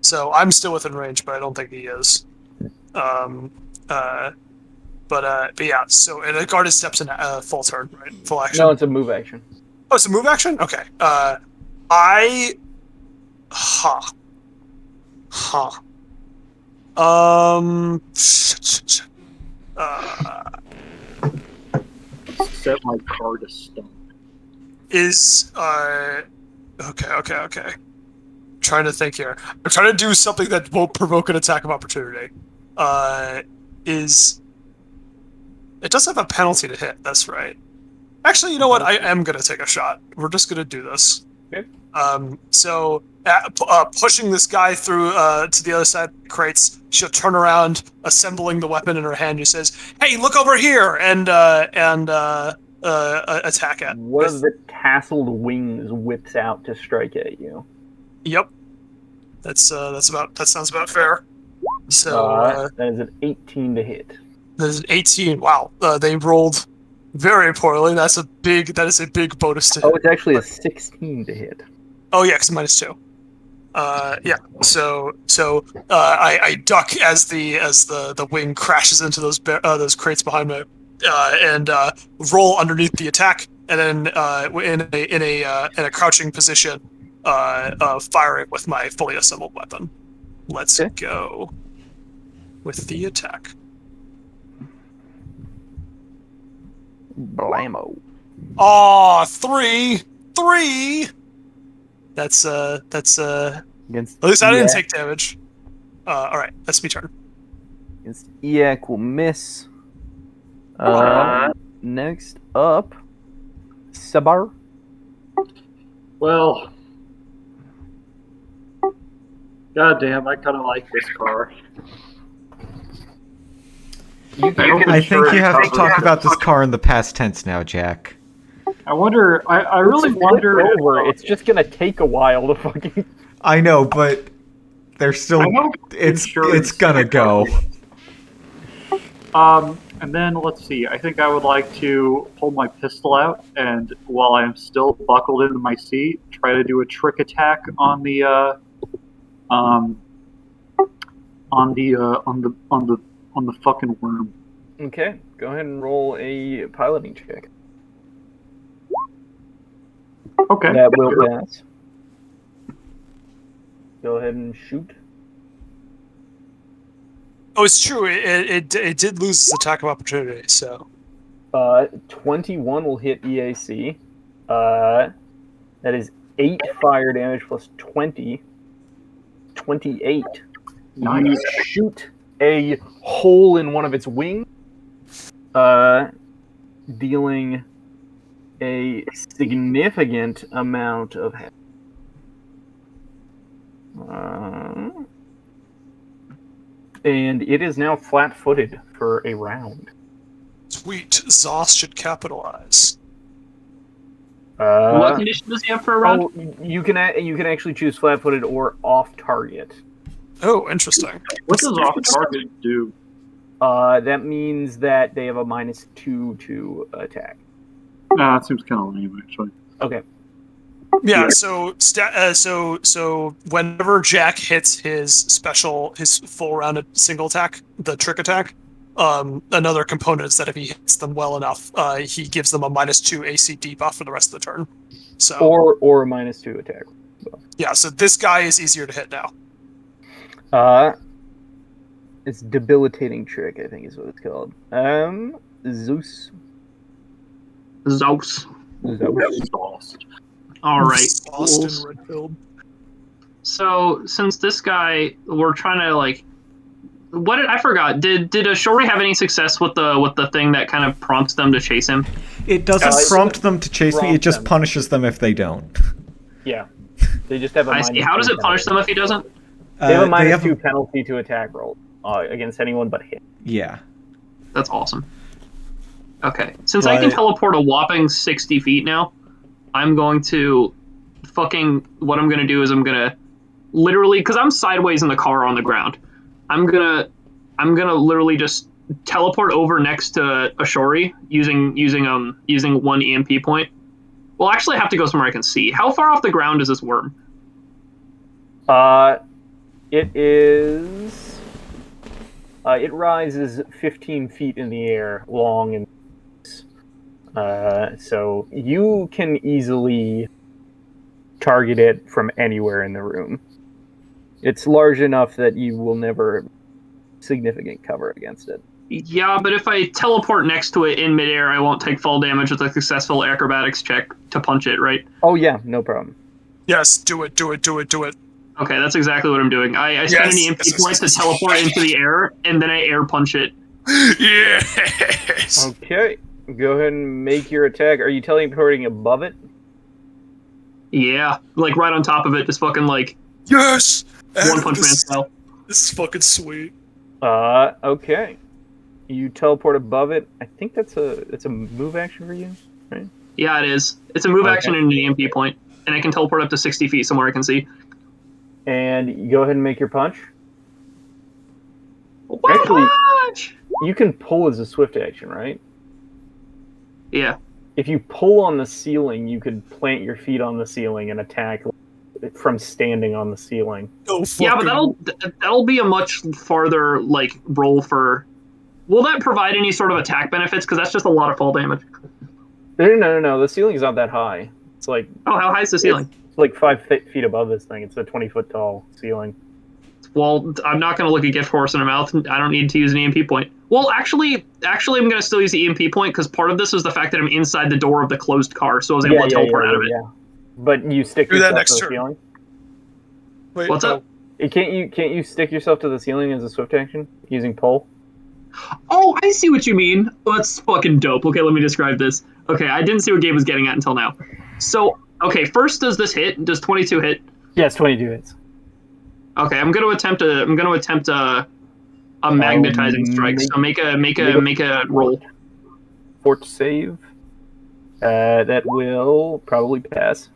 So I'm still within range, but I don't think he is. But yeah. So and a guarded steps in full turn, right? Full action. No, it's a move action. Oh, it's a move action. Okay. Set my car to stun. Okay. trying to think here. I'm trying to do something that won't provoke an attack of opportunity. It does have a penalty to hit. That's right. Actually, you know what? I am gonna take a shot. We're just gonna do this. Okay. Pushing this guy through to the other side of the crates, she'll turn around, assembling the weapon in her hand. She says, "Hey, look over here!" and attack it. One of the tasseled wings whips out to strike at you. Yep. That sounds about fair. So that is an 18 to hit. there's an 18. Wow. They rolled very poorly. That is a big bonus to hit. Oh, it's actually a 16 to hit. Oh yeah, because -2. Yeah. So I duck as the wing crashes into those crates behind me, and roll underneath the attack, and then in a crouching position, fire it with my fully assembled weapon. Let's go with the attack. Blammo. Aw, 3. That's Against at least I didn't take damage. All right, that's me turn. Against EAC will miss. Next up, Sabar. Well, goddamn, I kind of like this car. I think you have to talk about this car in the past tense now, Jack. I wonder. I really wonder. Over. It's just gonna take a while to fucking. I know, but they're still. It's gonna go. And then let's see. I think I would like to pull my pistol out, and while I'm still buckled into my seat, try to do a trick attack on the fucking worm. Okay, go ahead and roll a piloting check. Okay. That will pass. Go ahead and shoot. Oh, it's true. It did lose its attack of opportunity. So 21 will hit EAC. That is 8 fire damage plus 20. 28. Nice. You shoot a hole in one of its wings, dealing a significant amount of damage. And it is now flat-footed for a round. sweet. Zoss should capitalize. What condition does he have for a round? Oh, you can actually choose flat-footed or off-target. Oh, interesting. What does off target do? That means that they have a -2 to attack. Nah, that seems kind of lame, actually. Okay. Yeah. So whenever Jack hits his full rounded single attack, the trick attack, another component is that if he hits them well enough, he gives them a -2 AC debuff for the rest of the turn. So Or a -2 attack. yeah. So this guy is easier to hit now. It's debilitating trick, I think is what it's called. Zeus. Zeus. All right. Austin Redfield. So since this guy, we're trying to I forgot. Did Ashori have any success with the thing that kind of prompts them to chase him? It doesn't prompt them to chase me. It just them. punishes them if they don't. Yeah. They just have a I see. How does it punish them if he doesn't? They have a they have -2 penalty to attack roll against anyone but him. Yeah. That's awesome. Okay. Since I can teleport a whopping 60 feet now, I'm going to what I'm going to do is I'm going to literally, because I'm sideways in the car on the ground, I'm gonna literally just teleport over next to Ashori using one EMP point. Well, actually, I have to go somewhere I can see. How far off the ground is this worm? It is. It rises 15 feet in the air, long and. So you can easily target it from anywhere in the room. It's large enough that you will never have significant cover against it. Yeah, but if I teleport next to it in midair, I won't take fall damage with a successful acrobatics check to punch it, right? Oh yeah, no problem. Yes, do it. Okay, that's exactly what I'm doing. I spend an Yes, EMP yes, point to yes. teleport into the air, and then I air punch it. Yes. Okay. Go ahead and make your attack. Are you teleporting above it? Yeah, like right on top of it, just fucking like Yes. One Punch Man This style. is fucking sweet. Okay. You teleport above it. I think it's a move action for you, right? Yeah, it is. It's a move Okay. action and an EMP point, and I can teleport up to 60 feet somewhere I can see. And you go ahead and make your punch. One Actually- punch! You can pull as a swift action, right? Yeah. If you pull on the ceiling, you could plant your feet on the ceiling and attack from standing on the ceiling. No Yeah, but fucking. that'll be a much farther like roll for. Will that provide any sort of attack benefits? Because that's just a lot of fall damage. No. The ceiling's not that high. It's like Oh, how high is the ceiling? It's like 5 feet above this thing. It's a 20-foot tall ceiling. Well, I'm not going to look a gift horse in the mouth. I don't need to use an EMP point. Well, actually, I'm going to still use the EMP point because part of this is the fact that I'm inside the door of the closed car, so I was able to teleport out of it. Yeah. But you stick Do that yourself next to the turn. ceiling. Wait, What's up? Can't you stick yourself to the ceiling as a swift action using pull? Oh, I see what you mean. That's fucking dope. Okay, let me describe this. Okay, I didn't see what Gabe was getting at until now. So, okay, first, does this hit? Does 22 hit? Yes, 22 hits. Okay, I'm gonna attempt a magnetizing strike. So make a roll. Fort save. That will probably pass.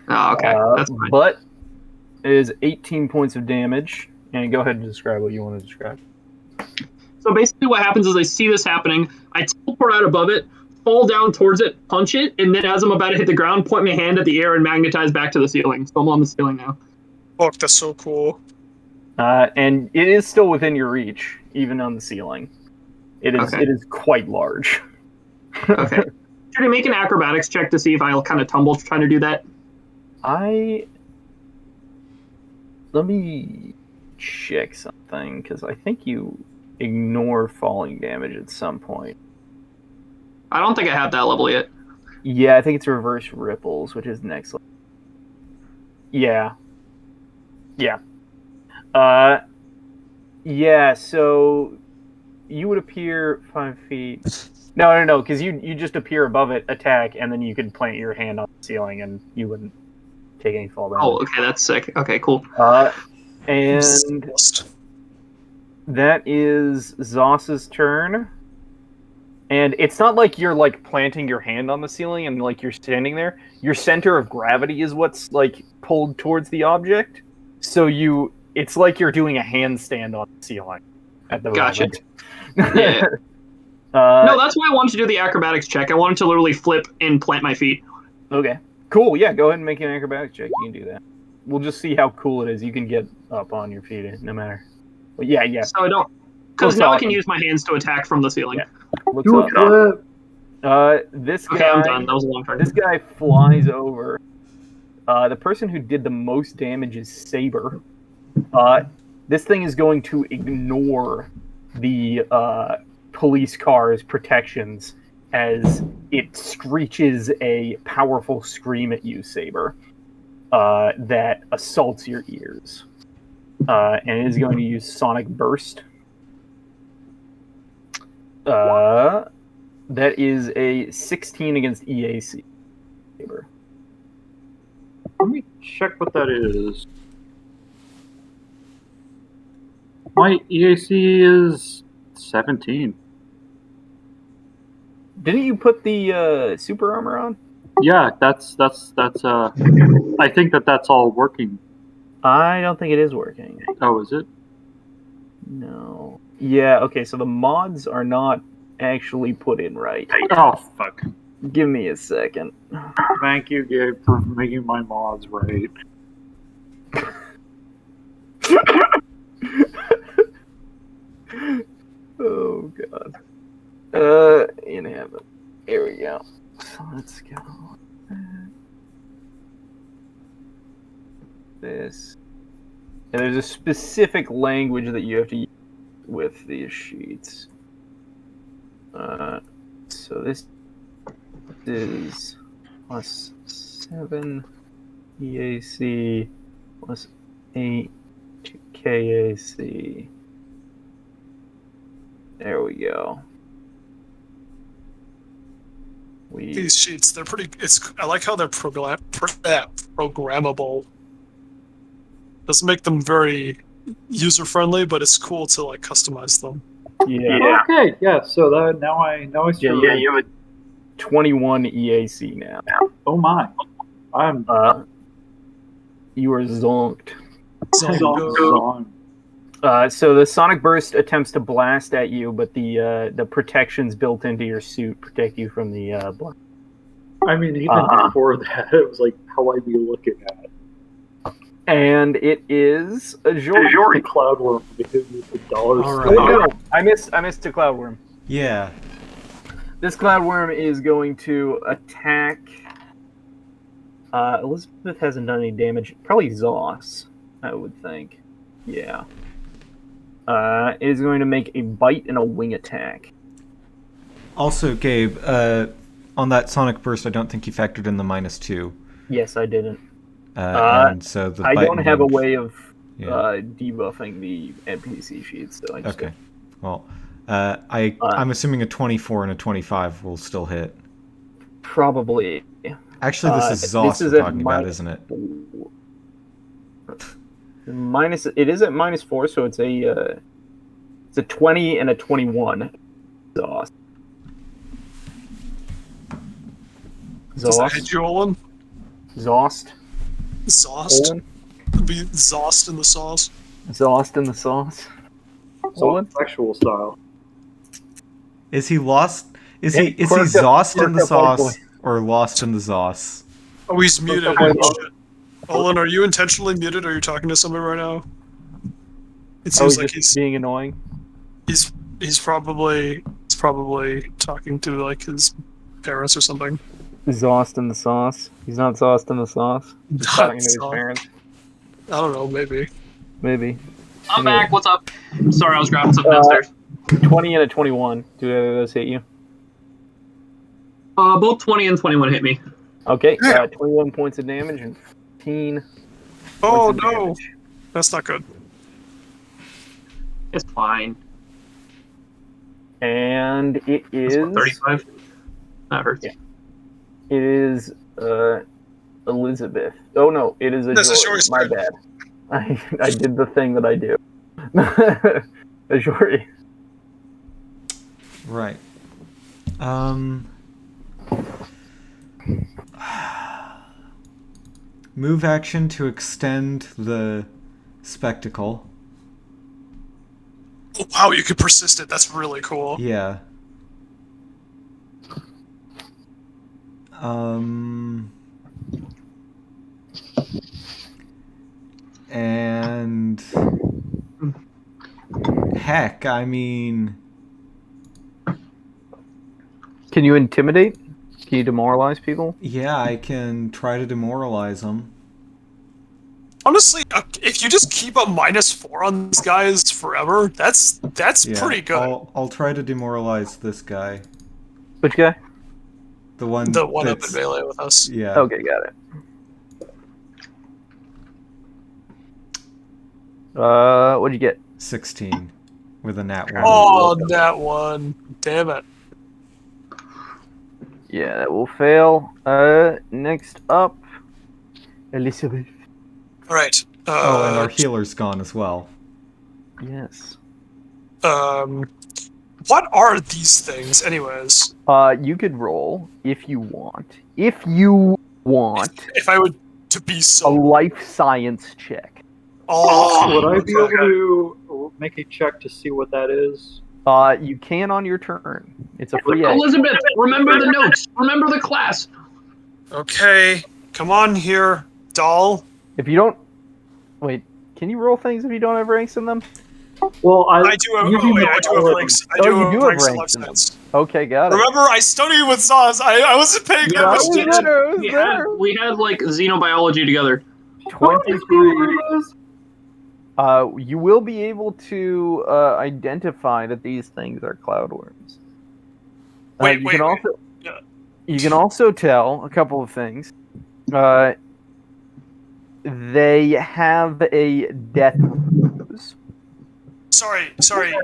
Oh, okay, that's fine. But it is 18 points of damage. And go ahead and describe what you want to describe. So basically, what happens is I see this happening. I teleport out above it, fall down towards it, punch it, and then as I'm about to hit the ground, point my hand at the air and magnetize back to the ceiling. So I'm on the ceiling now. fuck, that's so cool. And it is still within your reach, even on the ceiling. It is. Okay. It is quite large. Okay. Should I make an acrobatics check to see if I'll kind of tumble trying to do that? Let me check something because I think you ignore falling damage at some point. I don't think I have that level yet. Yeah, I think it's reverse ripples, which is next level. Yeah. Yeah. So you would appear 5 feet. No, because you just appear above it, attack, and then you could plant your hand on the ceiling, and you wouldn't take any fall damage. Oh, okay, that's sick. Okay, cool. And that is Zoss's turn. And it's not like you're like planting your hand on the ceiling and like you're standing there. Your center of gravity is what's like pulled towards the object. So it's like you're doing a handstand on the ceiling at the Gotcha. moment. Yeah. No, that's why I wanted to do the acrobatics check. I wanted to literally flip and plant my feet. Okay. Cool. Yeah, go ahead and make an acrobatics check. You can do that. We'll just see how cool it is. You can get up on your feet no matter. But yeah. So I don't, because now I can use my hands to attack from the ceiling. Yeah. Looks awesome. This guy. Okay, I'm done. That was a long turn. This guy flies over. The person who did the most damage is Saber. This thing is going to ignore the police car's protections as it screeches a powerful scream at you, Saber, that assaults your ears. And it is going to use Sonic Burst. That is a 16 against EAC. Saber. Let me check what that is. My EAC is 17. Didn't you put the super armor on? Yeah, that's I think that's all working. I don't think it is working. Oh, is it? No. Yeah, okay, so the mods are not actually put in right. Oh, fuck. Give me a second. Thank you, Gabe, for making my mods right. Oh, God. Inhabit. Here we go. So let's go. This. And there's a specific language that you have to use with these sheets. So this is +7 EAC plus 8 to KAC. There we go. These sheets, they're pretty. I like how they're programmable. Doesn't make them very user friendly, but it's cool to like customize them. Yeah. Okay, yeah. So that now I see. Yeah, you have a 21 EAC now. Oh my, I'm You are zonked. zoned. So the sonic burst attempts to blast at you, but the protections built into your suit protect you from the blast. I mean, even before that, it was like how I'd be looking at it. And it is a The Jory. cloudworm hit me with the dollar. All Oh, right. no, I missed to Cloudworm. Yeah. This Cloudworm is going to attack. Elizabeth hasn't done any damage. Probably Zoss, I would think. Yeah. It is going to make a bite and a wing attack. Also, Gabe, on that sonic burst, I don't think you factored in the -2. Yes, I didn't. And so the I bite don't and have a wing- way of Yeah. debuffing the NPC sheets, so I just Okay. Well, I'm assuming a 24 and a 25 will still hit. probably. Actually, this is Zoss is we're at talking about, isn't it? It is at -4, so it's a 20 and a 21. Zoss. Does that hit you, Olin? Zost. Zost? Olin. Be Zost in the sauce. Zost in the sauce. Olin. Sexual style. Is he lost? Is he Quirk up- Zost in the quirk up, sauce boy. or lost in the Zoss? Oh, he's muted. up, boy. Shit. Olin, are you intentionally muted? Or are you talking to somebody right now? It Oh, seems like just being annoying. he's probably talking to like his parents or something. Zost in the sauce. He's not sauced in the sauce. He's talking to his Sauce. parents. I don't know, maybe. Maybe. I'm back. What's up? Sorry, I was grabbing something downstairs. 20 and a 21. Do either of those hit you? Both 20 and 21 hit me. Okay. 21 points of damage and 15 Oh points of no, damage. that's not good. It's fine. And it is. 35. That hurts. Yeah. It is Elizabeth. Oh no, it is a This is Jory. Jory's My turn. bad. I did the thing that I do. A Jory. Right. Move action to extend the spectacle. Oh, wow, you could persist it. That's really cool. Yeah. And heck, I mean, Can you intimidate? Can you demoralize people? yeah, I can try to demoralize them. Honestly, if you just keep a -4 on these guys forever, that's Yeah, pretty good. I'll try to demoralize this guy. Which guy? The one The one up in that's- melee with us. Yeah. Okay, got it. What'd you get? 16 with a nat 1. Oh, that one. Damn it. Yeah, that will fail. Next up, Elizabeth. All right. Oh, and our healer's gone as well. Yes. What are these things, anyways? You could roll if you want. If you want If I would to be a so. life science check. Oh, Would I be okay. able to make a check to see what that is? You can on your turn. It's a free action. Elizabeth, remember the notes. Remember the class. Okay, come on here, doll. If you don't, wait, can you roll things if you don't have ranks in them? Well, I do have. you Oh, wait, I know do have already. ranks. I Oh, do you have do have ranks in ranks life in them. science. Okay, got it. Remember, I studied with Zaz. I wasn't paying Yeah, I much was attention. there, I was We there. had like xenobiology together. 23. You will be able to identify that these things are cloudworms. Wait, you wait, can wait. also Yeah. you can also tell a couple of things. They have a death throes. Sorry,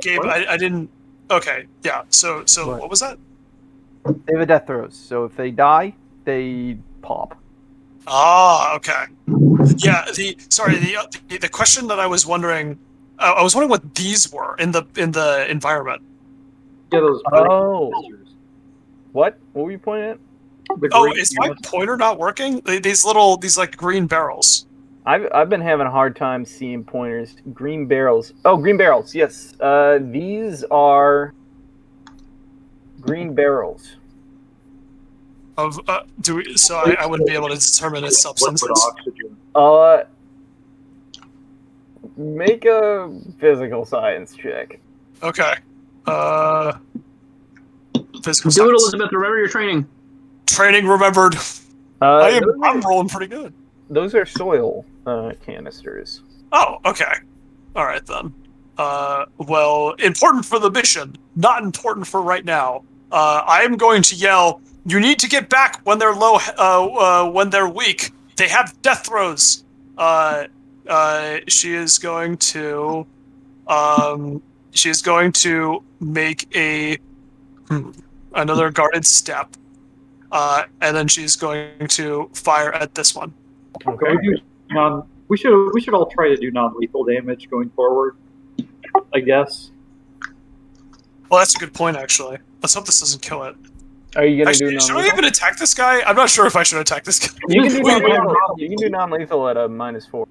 Gabe. I didn't. Okay, yeah. So what was that? They have a death throes. So if they die, they pop. Ah, okay. Yeah. The question that I was wondering, I was wondering what these were in the environment. Yeah, those Oh. canisters. What? What were you pointing at? The Oh, green is my canisters. pointer not working? These like green barrels. I've been having a hard time seeing pointers. Green barrels. Oh, green barrels. Yes. These are green barrels. Of so I wouldn't be able to determine its Liquid substances. oxygen. Make a physical science check. Okay. Physical Do it, science. Elizabeth. Remember your training. Training remembered. I'm rolling pretty good. Those are soil canisters. Oh, okay. All right then. Well, important for the mission, not important for right now. I am going to yell, "You need to get back when they're low, when they're weak. They have death throes." She is going to, make another guarded step, and then she's going to fire at this one. Can we do we should all try to do non-lethal damage going forward, I guess. Well, that's a good point, actually. Let's hope this doesn't kill it. Are you gonna Actually, do should I non-lethal? even attack this guy? I'm not sure if I should attack this guy. You can do Wait, non-lethal. You can do non-lethal at a -4.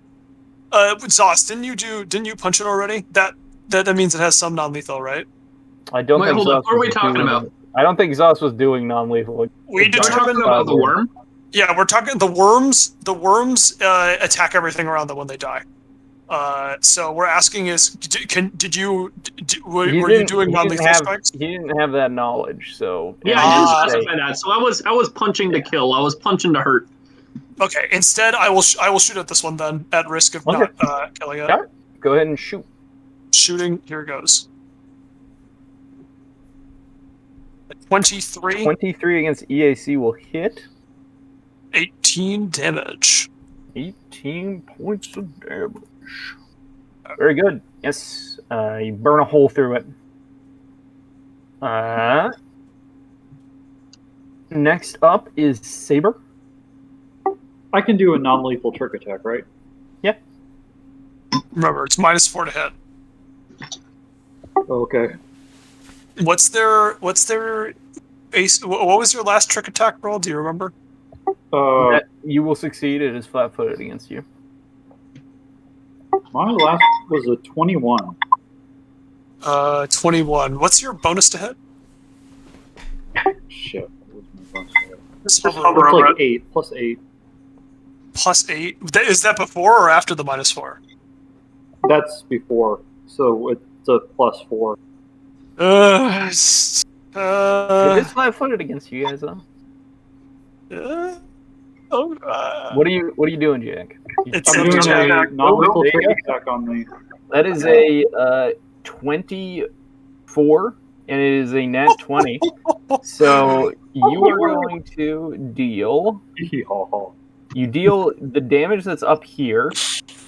Zoss, didn't you punch it already? That means it has some non-lethal, right? I don't Wait, think. hold on. Zoss What are we was talking doing- about? I don't think Zoss was doing non-lethal. We We're determined talking about the worm. Yeah, we're talking the worms. The worms attack everything around them when they die. So we're asking is, were you doing non-lethal strikes? He didn't have that knowledge, so Yeah, I didn't specify that. So I was punching to kill. I was punching to hurt. Okay. Instead, I will shoot at this one then, at risk of not killing it. Yeah. Go ahead and shoot. Shooting. Here goes. 23. 23 against EAC will hit. 18 damage. 18 points of damage. Very good. Yes. You burn a hole through it. Next up is Saber. I can do a non-lethal trick attack, right? Yeah. Remember, it's -4 to hit. Okay. What's their ace? What was your last trick attack roll? Do you remember? That you will succeed. It is flat-footed against you. My last was a 21. 21. What's your bonus to hit? Shit. What was my bonus to hit? Just It's hover over like it. 8, plus 8. +8. Is that before or after the -4? That's before, so it's a +4. It is flat-footed against you guys, though. What are you doing, Jack? It's I'm a doing Jack. a non-lethal there you trick attack on me. That is a 24, and it is a nat 20. So you are going to deal. You deal the damage that's up here,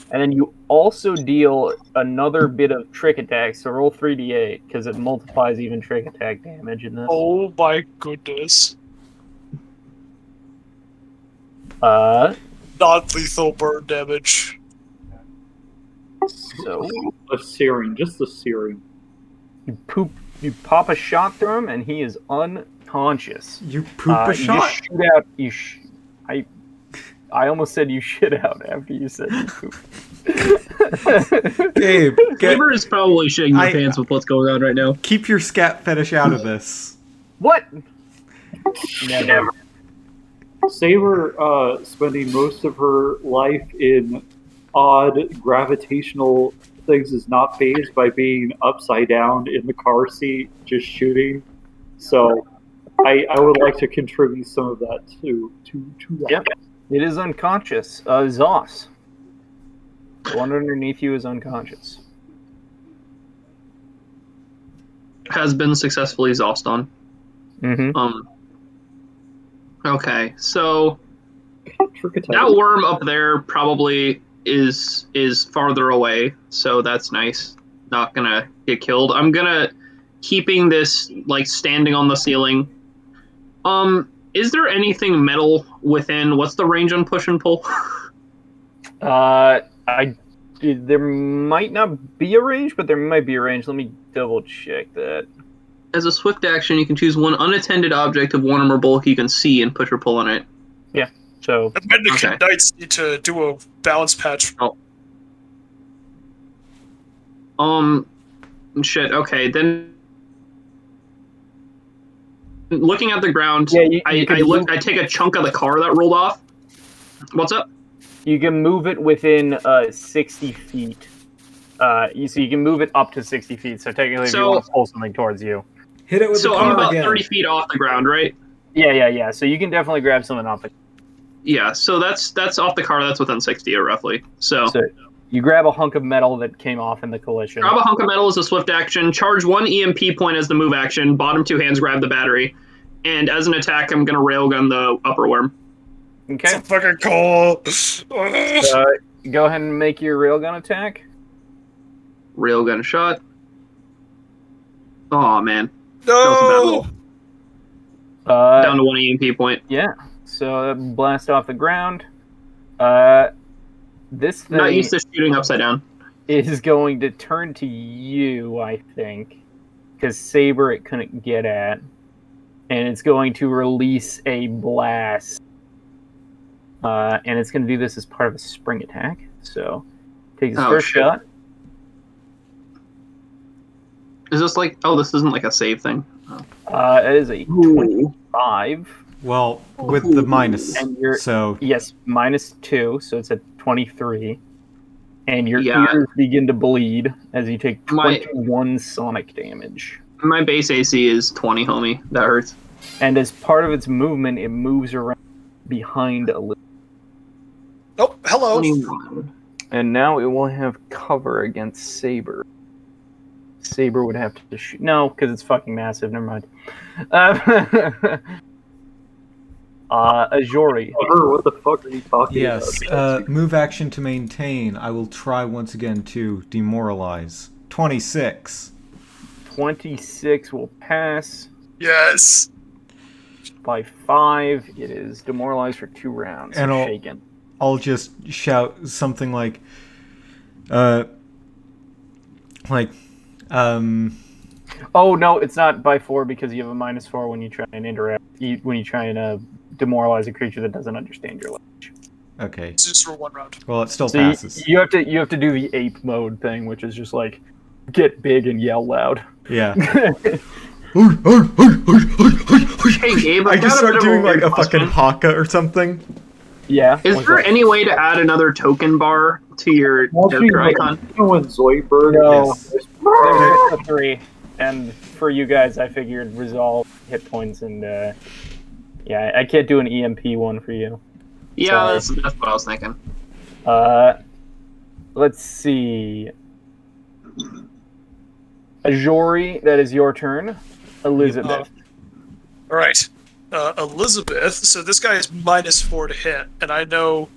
and then you also deal another bit of trick attack. So roll 3d8 because it multiplies even trick attack damage in this. Oh my goodness. Non-lethal burn damage. So A searing, just a searing. you pop a shot through him, and he is unconscious. You poop a You shot. just shoot out. I almost said you shit out after you said you poop. Gabe, Gaber is probably shitting your pants with what's going on right now. keep your scat fetish out of this. What? Never. Saber spending most of her life in odd gravitational things is not phased by being upside down in the car seat just shooting. So I would like to contribute some of that to that. Yep. It is unconscious. Zoss. The one underneath you is unconscious. Has been successfully exhausted on. Mm-hmm. Okay, so That worm up there probably is farther away, so that's nice. Not gonna get killed. I'm gonna keeping this like standing on the ceiling. Is there anything metal within? What's the range on push and pull? There might not be a range, but there might be a range. Let me double check that. As a swift action, you can choose one unattended object of one or more bulk you can see and push or pull on it. Yeah. So The Mendicant Knights need to do a balance patch. Shit. Okay, then. Looking at the ground, yeah, I take a chunk of the car that rolled off. What's up? You can move it within 60 feet. So you can move it up to 60 feet. So technically, if you want to pull something towards you. Hit it with the car I'm about again. 30 feet off the ground, right? Yeah. So you can definitely grab something off the. Yeah. So that's off the car. That's within 60, roughly. So you grab a hunk of metal that came off in the collision. Grab a hunk of metal as a swift action. Charge 1 EMP point as the move action. Bottom 2 hands grab the battery. And as an attack, I'm gonna railgun the upper worm. Okay. It's fucking cool. Go ahead and make your railgun attack. Railgun shot. Oh man. No. Down to 1 EMP point. Yeah. So blast off the ground. This thing Not used to shooting upside down. is going to turn to you, I think, because Saber it couldn't get at, and it's going to release a blast. And it's going to do this as part of a spring attack. So, take his first shot. Is this like... Oh, this isn't like a save thing. It is a 25. Well, with the minus. So yes, -2, so it's a 23. And your ears begin to bleed as you take 21 sonic damage. My base AC is 20, homie. That hurts. And as part of its movement, it moves around behind a little. Oh, hello. 21. And now it will have cover against Saber. Saber would have to shoot. No, because it's fucking massive. Never mind. Ajori. What the fuck are you talking about? yes, move action to maintain. I will try once again to demoralize. 26. 26 will pass. Yes. By 5, it is demoralized for 2 rounds. And shaken. I'll just shout something like, Oh no, it's not by 4 because you have a -4 when you try and interact. When you try and demoralize a creature that doesn't understand your language. Okay. It's just for 1 round. Well, it still So passes. you have to do the ape mode thing, which is just like get big and yell loud. Yeah. Hey, Gabe, I just start doing like a question. fucking haka or something. Yeah. Is there any way to add another token bar to your character icon? When Zoidberg No. is There's just a 3, and for you guys, I figured resolve hit points and yeah, I can't do an EMP one for you. Yeah, that's what I was thinking. Let's see. Ajori, that is your turn. Elizabeth. All right. Elizabeth. So this guy is -4 to hit, and I know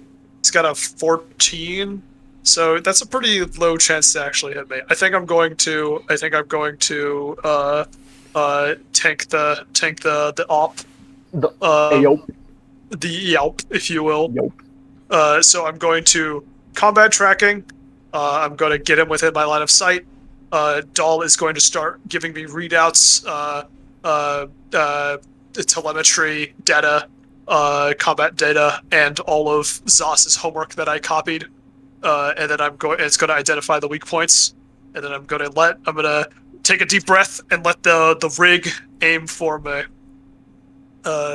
he's got a 14. So that's a pretty low chance to actually hit me. I think I'm going to tank the op. The yelp, if you will. So I'm going to combat tracking. I'm going to get him within my line of sight. Dahl is going to start giving me readouts, telemetry data, combat data, and all of Zoss's homework that I copied. And then it's going to identify the weak points. And then I'm going to take a deep breath and let the rig aim for me.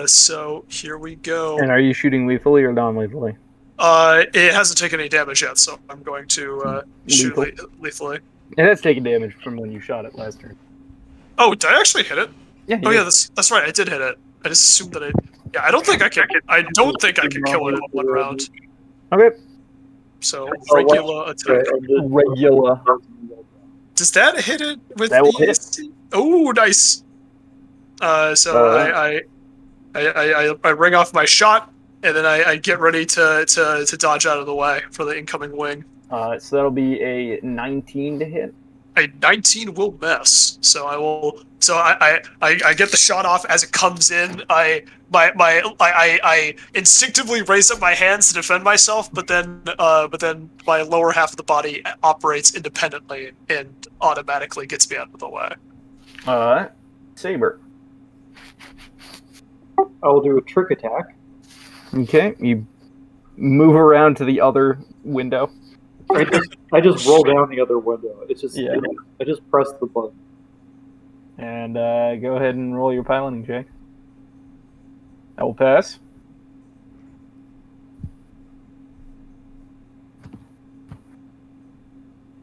So here we go. And are you shooting lethally or non-lethally? It hasn't taken any damage yet, so I'm going to shoot lethally. It has taken damage from when you shot it last turn. Oh, did I actually hit it? Yeah. Oh yeah, that's right. I did hit it. I just assumed that Yeah, I don't think I can. I don't think I can kill it in 1 round. Okay. So regular attack. Regular. Does that hit it with That will the? hit. Oh, nice. So I ring off my shot. and then I get ready to dodge out of the way for the incoming wing. So that'll be a 19 to hit. A 19 will miss, so I will. So I get the shot off as it comes in. I instinctively raise up my hands to defend myself, but then my lower half of the body operates independently and automatically gets me out of the way. Saber. I will do a trick attack. Okay, you move around to the other window. I just roll down the other window. It's just Yeah. I just press the button. And go ahead and roll your piloting check. That will pass.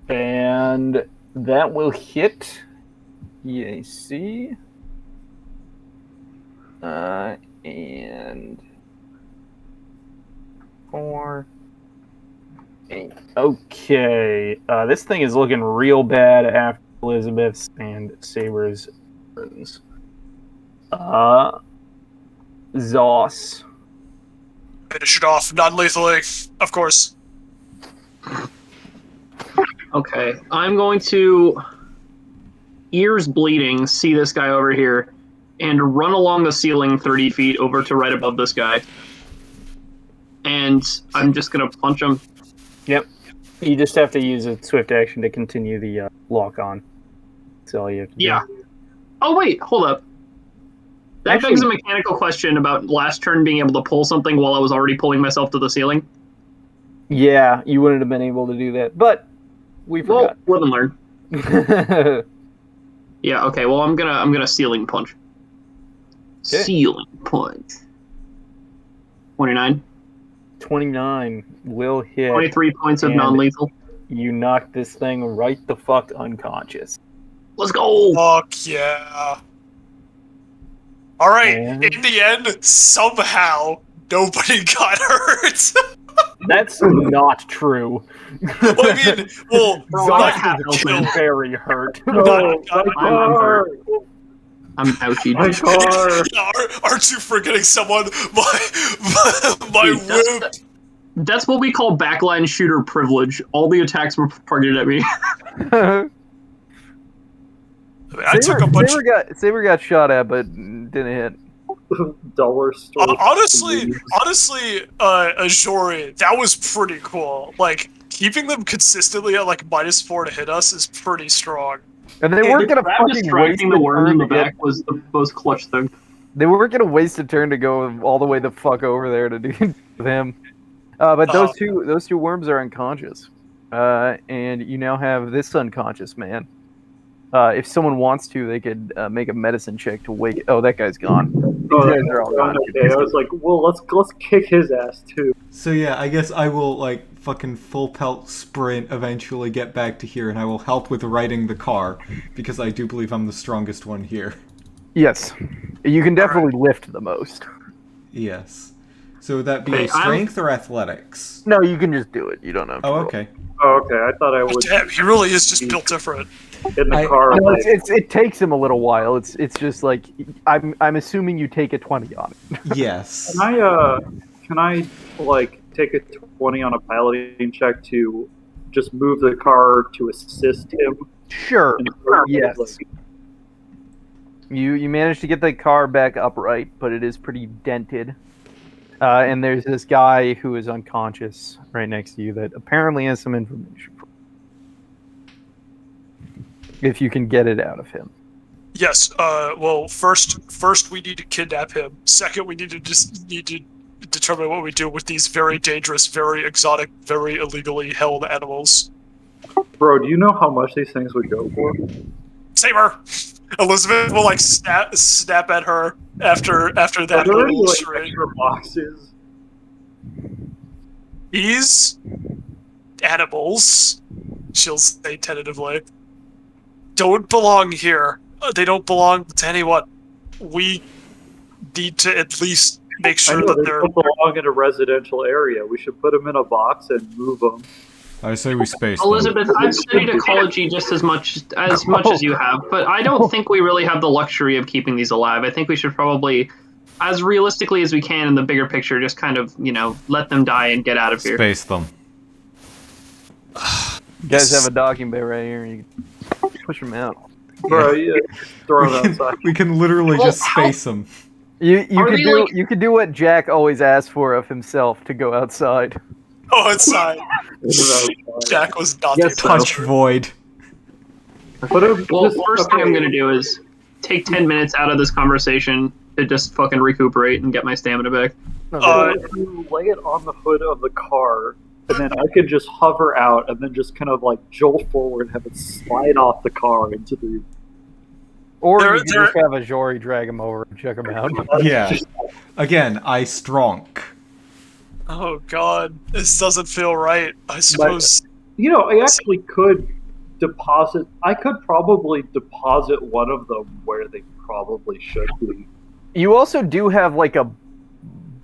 And that will hit EAC. And 4, 8. Okay. This thing is looking real bad after Elizabeth's and Saber's turns. Zoss. Finish it off non-lethally, of course. Okay, I'm going to, ears bleeding, see this guy over here, and run along the ceiling 30 feet over to right above this guy. And I'm just going to punch him. Yep. You just have to use a swift action to continue the lock on. That's all you have to do. Yeah. Oh, wait, hold up. That begs a mechanical question about last turn being able to pull something while I was already pulling myself to the ceiling. Yeah, you wouldn't have been able to do that, but we forgot. Well, live and learn. Yeah, okay, well, I'm gonna ceiling punch. Okay. Ceiling punch. 29. 29 will hit. 23 points of non-lethal. You knock this thing right the fuck unconscious. Let's go! Fuck yeah. Alright, in the end, somehow, nobody got hurt. That's not true. Well, I mean, Zoss is very hurt. I'm ouchie. My car. Yeah, aren't you forgetting someone? My whip. That's what we call backline shooter privilege. All the attacks were targeted at me. Saber got shot at, but didn't hit. Dollar store. Honestly, Ajori, that was pretty cool. Like, keeping them consistently at like -4 to hit us is pretty strong. And they weren't gonna fucking waste the worm in the back was the most clutch thing. They weren't gonna waste a turn to go all the way the fuck over there to do with him. But those two worms are unconscious, and you now have this unconscious man. If someone wants to, they could make a medicine check to wake. Oh, that guy's gone. These guys are all gone. Okay, I was like, well, let's kick his ass too. So yeah, I guess I will like fucking full pelt sprint eventually get back to here, and I will help with righting the car because I do believe I'm the strongest one here. Yes, you can definitely lift the most. Yes. So would that be strength or athletics? No, you can just do it. You don't have to. Oh, okay. Oh, okay. I thought I would. Damn, he really is just built different. In the car. No, it takes him a little while. It's just like I'm assuming you take a 20 on it. Yes. Can I like take a 20 on a piloting check to just move the car to assist him? Sure. Yes. You managed to get the car back upright, but it is pretty dented. And there's this guy who is unconscious right next to you that apparently has some information. If you can get it out of him. Yes. Well, first we need to kidnap him. Second, we need to determine what we do with these very dangerous, very exotic, very illegally held animals. Bro, do you know how much these things would go for? Saber. Elizabeth will like snap at her after that. Are there any little like extra boxes? These animals, she'll say tentatively, don't belong here. They don't belong to anyone. We need to at least make sure that they don't belong in a residential area. We should put them in a box and move them. I say we space Elizabeth, I've studied ecology just as much as you have, but I don't think we really have the luxury of keeping these alive. I think we should probably as realistically as we can in the bigger picture, just kind of, let them die and get out of here. Space them. You guys have a docking bay right here. You can push them out. Bro, yeah, throw it outside. We can literally just space them. You Are could they, do like- you could do what Jack always asks for of himself, to go outside. Oh, outside. Jack was not Yes, the Touch void. Well, first thing I'm going to do is take 10 minutes out of this conversation to just fucking recuperate and get my stamina back. If you lay it on the hood of the car, and then I could just hover out and then just kind of like jolt forward and have it slide off the car into the. Or There- you can there- just have a Jory drag him over and check him out. Yeah. Again, I stronk. Oh god, this doesn't feel right. I suppose. You know, I actually could deposit. I could probably deposit one of them where they probably should be. You also do have like a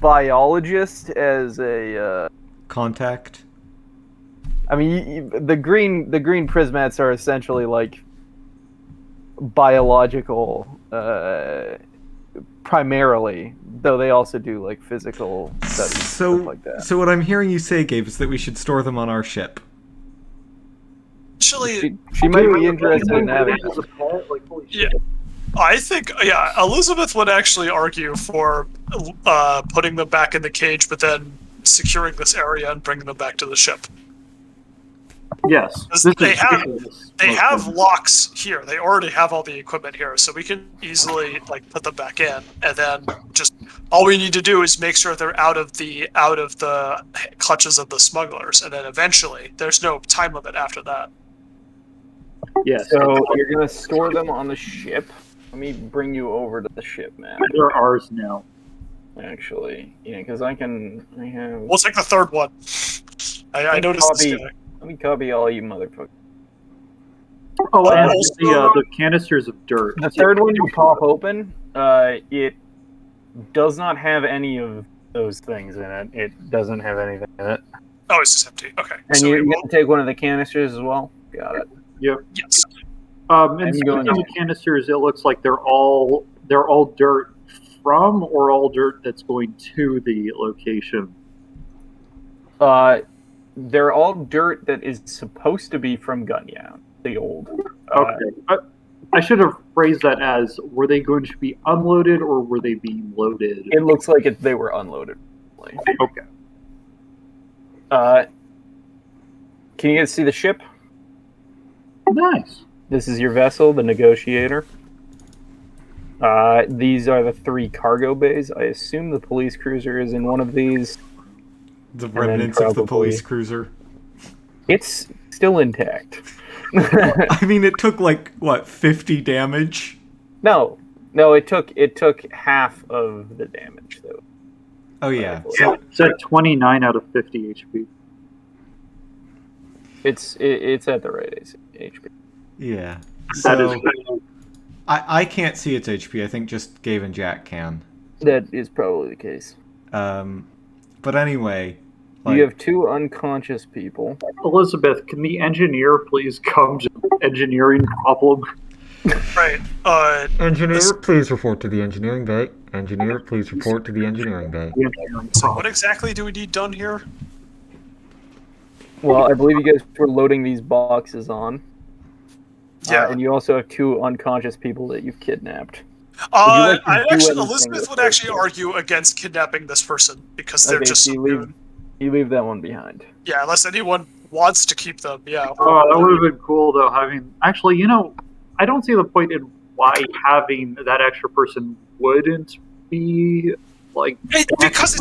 biologist as a. Contact. I mean, the green prismats are essentially like biological, primarily, though they also do like physical studies, stuff like that. So what I'm hearing you say, Gabe, is that we should store them on our ship. Actually, She might be interested in having As a pet, like, holy Yeah. shit. I think, Elizabeth would actually argue for putting them back in the cage, but then securing this area and bringing them back to the ship. Yes, Because this they is have- ridiculous. They have locks here. They already have all the equipment here, so we can easily like put them back in, and then just all we need to do is make sure they're out of the clutches of the smugglers, and then eventually there's no time limit after that. Yes, So you're gonna store them on the ship. Let me bring you over to the ship, man. they're ours now. Actually, yeah, because I have. We'll take the third one. I noticed this Copy. guy. Let me copy all you motherfuckers. Oh, and Also- the canisters of dirt. The third one you pop open, it does not have any of those things in it. It doesn't have anything in it. Oh, it's just empty. Okay. And So you're we going to take one of the canisters as well? Got it. yes. And I'm speaking going of the canisters, it looks like they're all dirt from or all dirt that's going to the location. They're all dirt that is supposed to be from Gunyow, the old. Okay. I should have phrased that as, were they going to be unloaded or were they being loaded? It looks like they were unloaded. Okay. Can you guys see the ship? Nice. This is your vessel, the Negotiator. These are the 3 cargo bays. I assume the police cruiser is in one of these. The then remnants of the probably- police cruiser. It's still intact. I mean, it took like what, 50 damage? No, it took half of the damage though. Oh yeah. So it's at 29 out of 50 HP. It's at the right HP. Yeah. That So is I can't see its HP. I think just Gabe and Jack can. That is probably the case. But anyway, like, You have 2 unconscious people. Elizabeth, can the engineer please come to engineering problem? Right. engineer, this- please report to the engineering bay. Engineer, please report to the engineering bay. The engineering So problem. what exactly do we need done here? Well, I believe you guys were loading these boxes on. Yeah. And you also have 2 unconscious people that you've kidnapped. like to do anything Elizabeth with would those actually two? argue against kidnapping this person because they're Okay, just so so good. you leave that one behind. Yeah, unless anyone wants to keep them. Yeah. Oh, that would have been cool though. Actually, I don't see the point in why having that extra person wouldn't be like. Because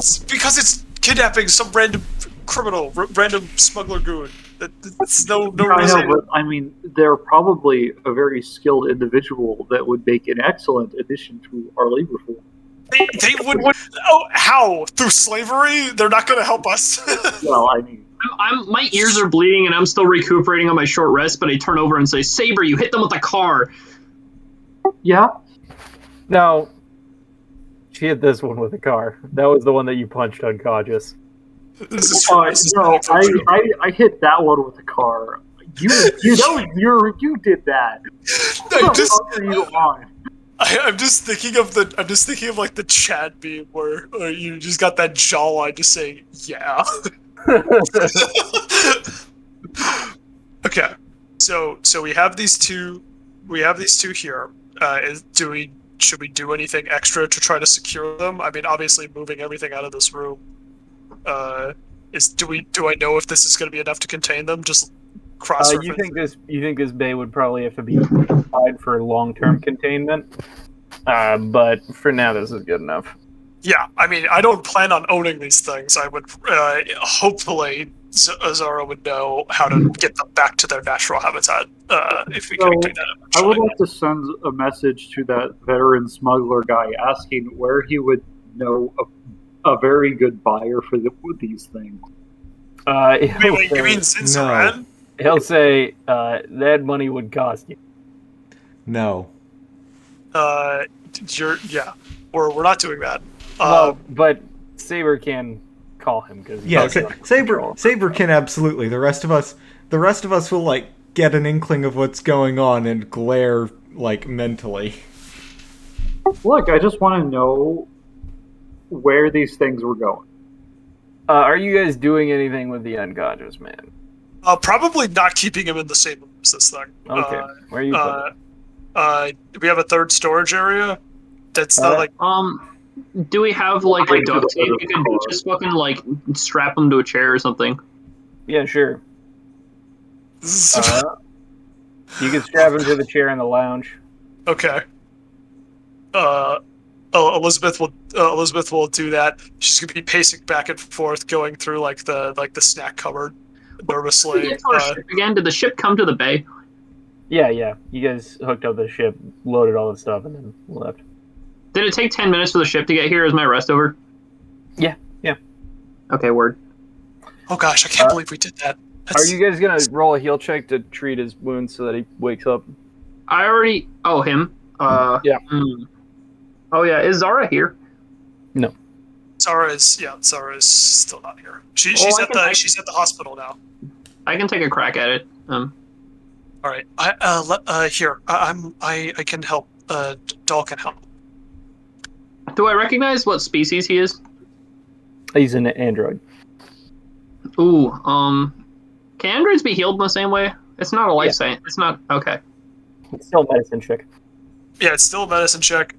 it's kidnapping some random criminal, random smuggler goon. That's no I reason. know, but I mean, they're probably a very skilled individual that would make an excellent addition to our labor force. They would. Oh, how? Through slavery? They're not going to help us. Well, I mean, My ears are bleeding and I'm still recuperating on my short rest, but I turn over and say, Saber, you hit them with a car. yeah, No. She hit this one with a car. That was the one that you punched unconscious. This is no, I hit that one with a car. You did that. I What the just fuck are you on? I'm just thinking of like the Chad meme where you just got that jawline just saying yeah. Okay, so we have these two here. Should we do anything extra to try to secure them? I mean, obviously moving everything out of this room. Do I know if this is going to be enough to contain them? Just cross You think this bay would probably have to be modified for long-term containment? But for now, this is good enough. Yeah, I mean, I don't plan on owning these things. I would hopefully Zara would know how to get them back to their natural habitat if we can do that eventually. I would like to send a message to that veteran smuggler guy asking where he would know a very good buyer for these things. Wait, you mean Zinzaran? He'll say that money would cost you. No. We're not doing that. Well, but Saber can call him because Saber can absolutely. The rest of us will like get an inkling of what's going on and glare like mentally. Look, I just want to know where these things were going. Are you guys doing anything with the unconscious man? Probably not keeping him in the same room as this thing. Okay, where are you putting we have a third storage area. That's not like. Do we have like a duct tape? You could just fucking like strap him to a chair or something. Yeah, sure. You can strap him to the chair in the lounge. Okay. Elizabeth will do that. She's gonna be pacing back and forth, going through like the snack cupboard nervously. Again, did the ship come to the bay? Yeah. You guys hooked up the ship, loaded all the stuff, and then left. Did it take 10 minutes for the ship to get here? Is my rest over? Yeah. Okay, word. Oh gosh, I can't believe we did that. Are you guys gonna roll a heal check to treat his wounds so that he wakes up? I already. Oh, him. Yeah. Oh yeah, is Zara here? No. Zara is still not here. She's at the hospital now. I can take a crack at it. All right. I can help. Doll can help. Do I recognize what species he is? He's an android. Ooh, can androids be healed in the same way? It's not a life science. It's not okay. It's still a medicine check. Yeah, it's still a medicine check.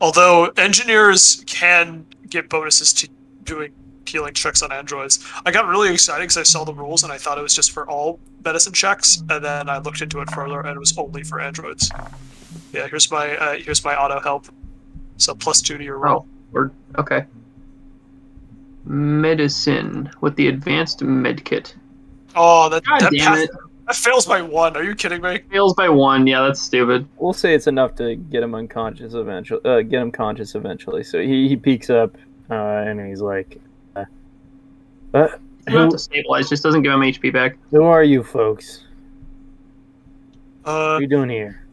Although engineers can get bonuses to doing healing checks on androids. I got really excited because I saw the rules and I thought it was just for all medicine checks, and then I looked into it further and it was only for androids. Yeah, here's my auto help. So +2 to your roll. Okay. Medicine with the advanced med kit. Oh, that damn it. That fails by 1. Are you kidding me? Fails by 1. Yeah, that's stupid. We'll say it's enough to get him unconscious eventually. Get him conscious eventually. So he peeks up and he's like, Not to stabilize, just doesn't give him HP back. Who are you folks? What are you doing here?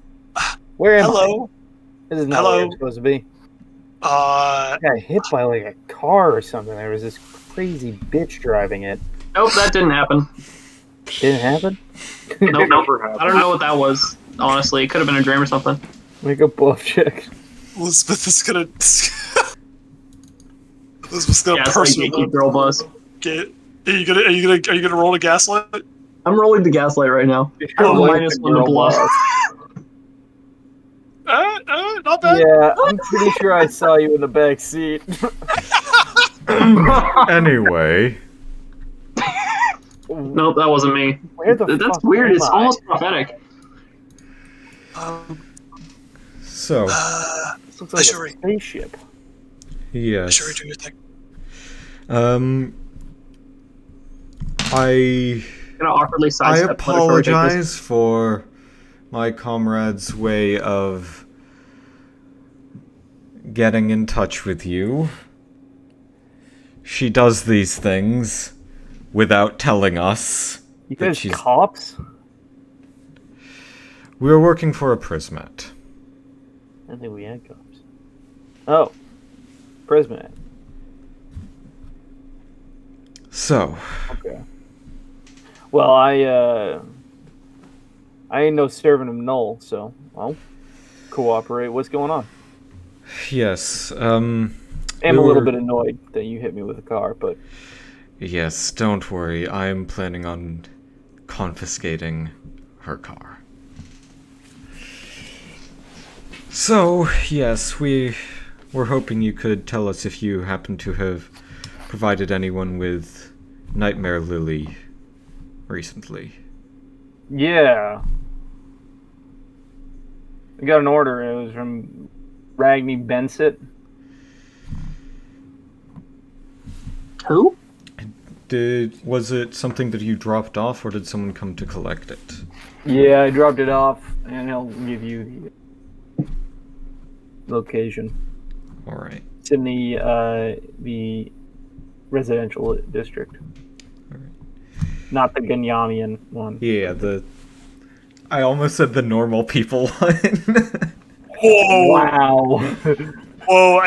Where am I? This is not where I'm supposed to be. I got hit by like a car or something. There was this crazy bitch driving it. Nope, that didn't happen. Didn't happen? Nope, I don't know what that was. Honestly, it could have been a dream or something. Make a bluff check. Elizabeth is gonna. Elizabeth's gonna personally keep girl buzz. Are you gonna roll a gaslight? I'm rolling the gaslight right now. -1 to bluff. Not bad. Yeah, I'm pretty sure I saw you in the back seat. Anyway. Nope, that wasn't me. That's weird. It's almost prophetic. So. This looks like a spaceship. Yes. Sure, do your thing. I sidestep apologize for my comrade's way of getting in touch with you. She does these things without telling us. You guys cops? We're working for a Prismat. I didn't think we had cops. Oh. Prismat. So. Okay. Well, I ain't no servant of Null, so, well, cooperate. What's going on? Yes. I'm a little bit annoyed that you hit me with a car, but Yes, don't worry. I'm planning on confiscating her car. So, yes, we were hoping you could tell us if you happen to have provided anyone with Nightmare Lily recently. yeah. I got an order. It was from Ragni Bensit. Who? Was it something that you dropped off, or did someone come to collect it? Yeah, I dropped it off, and he'll give you the location. All right. It's in the residential district. All right. Not the Ganyamian one. Yeah, I almost said the normal people one. Whoa! Wow. Whoa!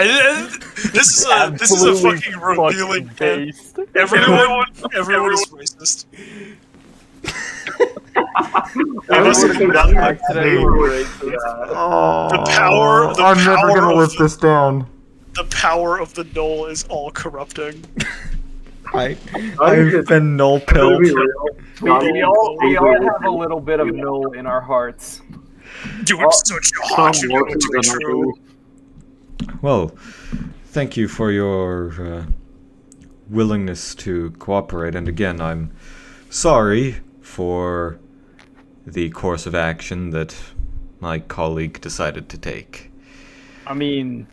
This is a fucking revealing thing. Everyone is racist. I must have been done like The power. I'm never gonna live this down. The power of the Knoll is all corrupting. I've been null pilled. We all have a little bit of null in our hearts. You have such a heart, you know it to be true. Well, thank you for your willingness to cooperate, and again, I'm sorry for the course of action that my colleague decided to take. I mean,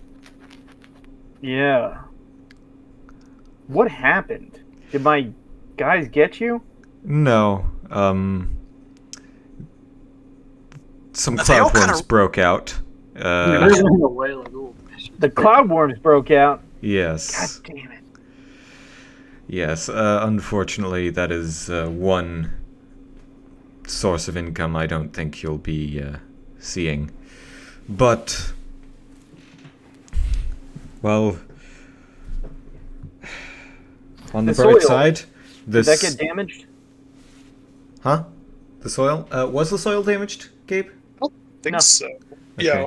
yeah. What happened? Did my guys get you? No, some They all cloudworms kinda- broke out. The cloudworms broke out. Yes. God damn it. Yes, unfortunately, that is one source of income I don't think you'll be seeing. But, well, on the bright soil, side, Did this... that get damaged? Huh? The soil? Was the soil damaged, Gabe? I think No. so. Okay. Yeah,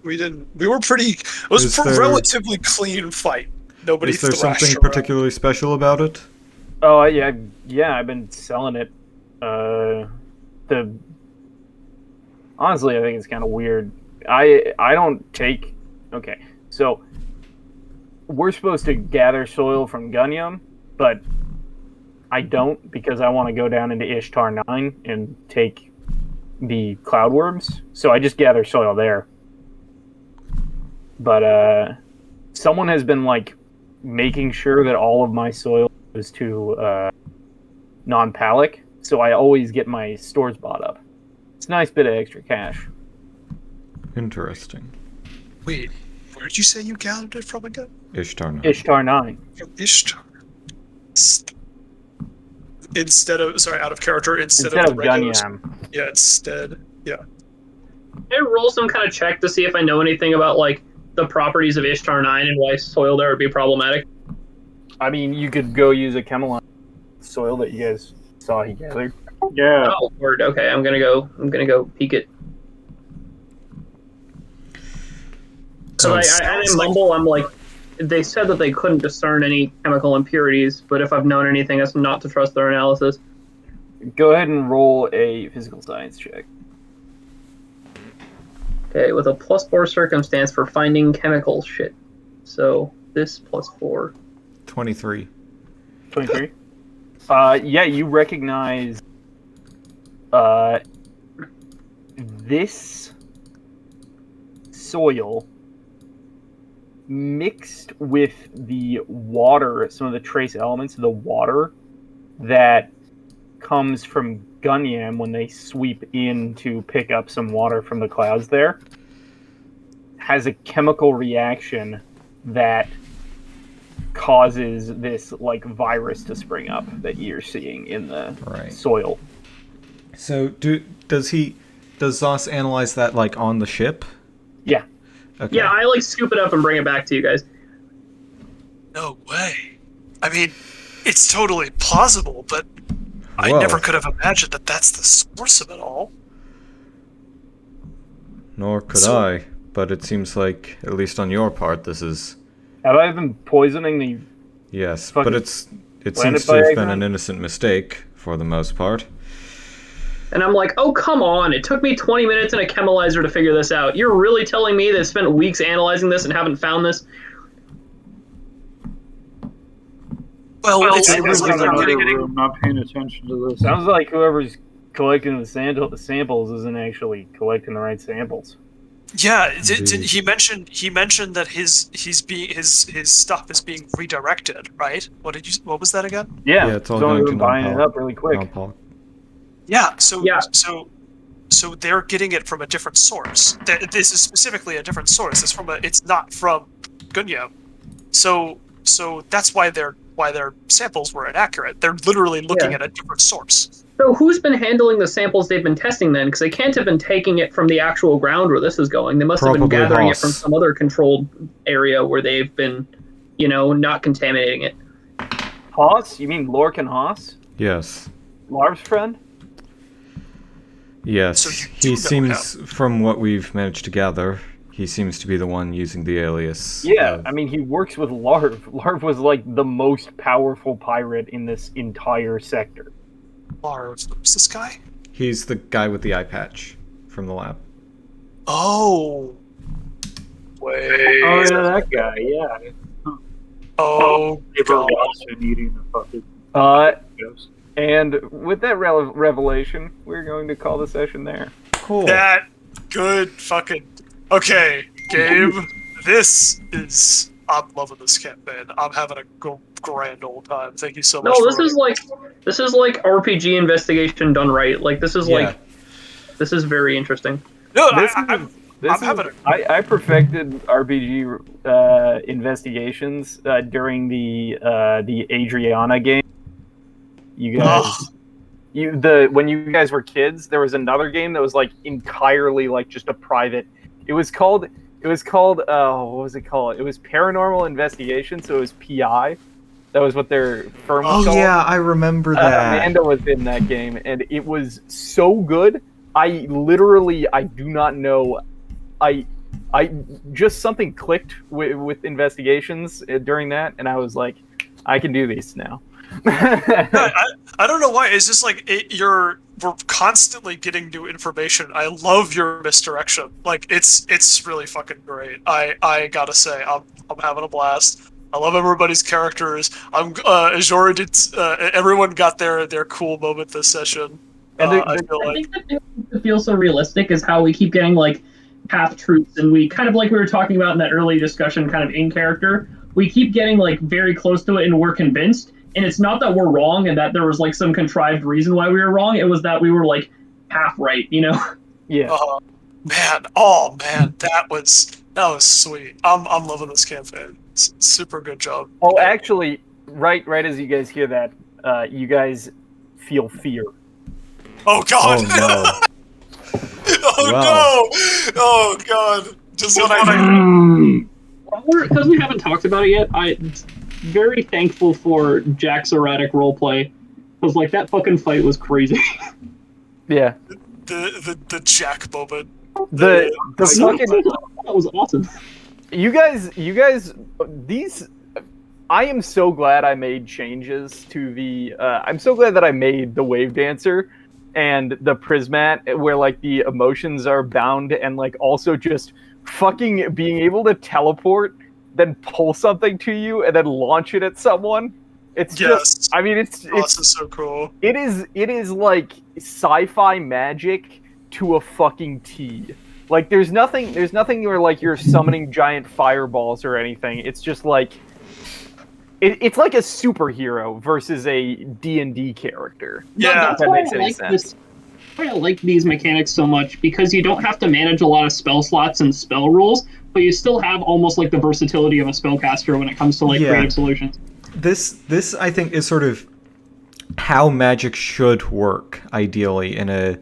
we didn't. We were pretty. It was Is a there- relatively clean fight. Nobody Is there thrashed something around. particularly special about it? Oh yeah, I've been selling it. Honestly, I think it's kind of weird. I don't take. Okay, so we're supposed to gather soil from Gunyam, but I don't because I want to go down into Ishtar 9 and take the cloudworms. So I just gather soil there. But someone has been like making sure that all of my soil is to non-palic, so I always get my stores bought up. It's a nice bit of extra cash. Interesting. Wait, where did you say you gathered it from again? Ishtar 9. Ishtar 9. From Ishtar. Instead of out of character. Instead Instead of of the regular. Gunyam. Yeah, instead. Yeah. I roll some kind of check to see if I know anything about like the properties of Ishtar 9 and why soil there would be problematic. I mean, you could go use a Chemelon soil that you guys saw he gathered. Yeah. Oh, word. Okay, I'm gonna go peek it. So I didn't mumble. I'm like, they said that they couldn't discern any chemical impurities, but if I've known anything, it's not to trust their analysis. Go ahead and roll a physical science check. Okay, with a +4 circumstance for finding chemical shit. So this +4. 23. 23. Yeah, you recognize this soil mixed with the water, some of the trace elements of the water that comes from Gunyam when they sweep in to pick up some water from the clouds there, has a chemical reaction that causes this like virus to spring up that you're seeing in the soil. So does Zos analyze that like on the ship? Yeah. Okay. Yeah, I like scoop it up and bring it back to you guys. No way. I mean, it's totally plausible, but I Whoa. never could have imagined that that's the source of it all. Nor could I. But it seems like, at least on your part, this is... Have I been poisoning the... Yes, Fucking but it planet seems to have been diagram? an innocent mistake, for the most part. And I'm like, oh, come on. It took me 20 minutes and a chemalizer to figure this out. You're really telling me they spent weeks analyzing this and haven't found this? Well, it's Everyone's like in they're another getting... room, not paying attention to this. Sounds like whoever's collecting the samples isn't actually collecting the right samples. Yeah, he mentioned that his stuff is being redirected, right? What was that again? Yeah, Yeah, it's all someone going to been buying it non-pol- up really quick. non-pol- Yeah, Yeah. so they're getting it from a different source. This is specifically a different source. It's not from Gunyam. So that's why their samples were inaccurate. They're literally looking at a different source. So who's been handling the samples they've been testing then? Because they can't have been taking it from the actual ground where this is going. They must have been Probably gathering Haas. it from some other controlled area where they've been, not contaminating it. Haas? You mean Lorcan Haas? Yes. Larv's friend? Yes. So you do He know seems, from what we've managed to gather, he seems to be the one using the alias. Yeah, I mean, he works with Larv. Larv was like the most powerful pirate in this entire sector. Lars, who's this guy? He's the guy with the eye patch from the lab. Oh. Wait. Oh yeah, that guy. Yeah. Oh, April God. Watson eating the fucking. Ghost. And with that revelation, we're going to call the session there. Cool. That good fucking. Okay, Gabe. I'm loving this campaign. I'm having a grand old time. Thank you so much. No, this is like RPG investigation done right. Like this is this is very interesting. No, I'm having I perfected RPG investigations during the Adriana game. You guys, when you guys were kids, there was another game that was like entirely like just a private. It was called what was it called? It was Paranormal Investigation, so it was PI. That was what their firm was called. Oh yeah, I remember that. Amanda was in that game, and it was so good. I do not know. I just something clicked with investigations during that, and I was like, I can do these now. I don't know why. It's just like we're constantly getting new information. I love your misdirection. Like it's really fucking great. I gotta say, I'm having a blast. I love everybody's characters. Azora did. Everyone got their cool moment this session. And I think the thing that feels so realistic is how we keep getting like half truths, and we kind of like we were talking about in that early discussion, kind of in character. We keep getting like very close to it, and we're convinced. And it's not that we're wrong and that there was like some contrived reason why we were wrong. It was that we were like half right, Yeah. Man, that was sweet. I'm loving this campaign. Super good job. Oh, actually, right as you guys hear that, you guys feel fear. Oh God. Oh no. No. Oh God. Just what I. Because we haven't talked about it yet, I'm very thankful for Jack's erratic roleplay. Because like that fucking fight was crazy. Yeah. The Jack moment. The fucking. That was awesome. You guys, these. I am so glad I made changes to the. I'm so glad that I made the Wave Dancer and the Prismat, where like the emotions are bound, and like also just fucking being able to teleport, then pull something to you, and then launch it at someone. It's just. I mean, it's this is so cool. It is like sci-fi magic to a fucking T. Like there's nothing where like you're summoning giant fireballs or anything. It's just like it's like a superhero versus a D&D character. Yeah, that's that why makes I any like sense. this. I like these mechanics so much because you don't have to manage a lot of spell slots and spell rules, but you still have almost like the versatility of a spellcaster when it comes to like creative solutions. This I think is sort of how magic should work ideally in a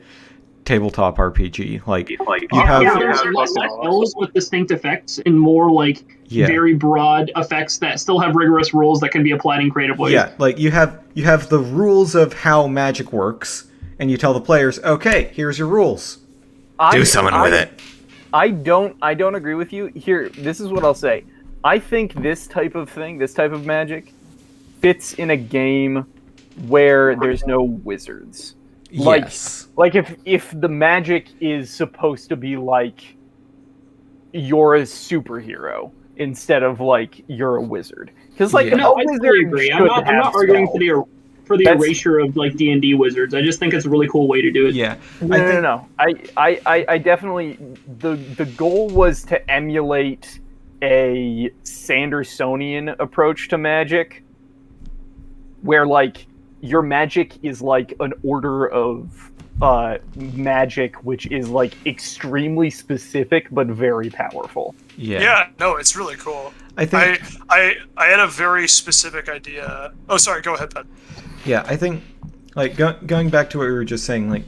tabletop RPG. Like you have there's less spells with distinct effects and more like very broad effects that still have rigorous rules that can be applied in creative ways. Yeah, like you have the rules of how magic works, and you tell the players, okay, here's your rules. Do something with it. I don't agree with you. Here, this is what I'll say. I think this type of thing, this type of magic, fits in a game where there's no wizards. Yes. Like if the magic is supposed to be like you're a superhero instead of like you're a wizard. Because like Yeah. No, a I wizard totally agree. I'm should not have arguing spells. for the That's- erasure of like D&D wizards. I just think it's a really cool way to do it. Yeah. No. I definitely the goal was to emulate a Sandersonian approach to magic, where like your magic is like an order of magic, which is like extremely specific but very powerful. Yeah, no, it's really cool. I think I had a very specific idea. Oh, sorry, go ahead, Ben. Yeah, I think, like, going back to what we were just saying, like,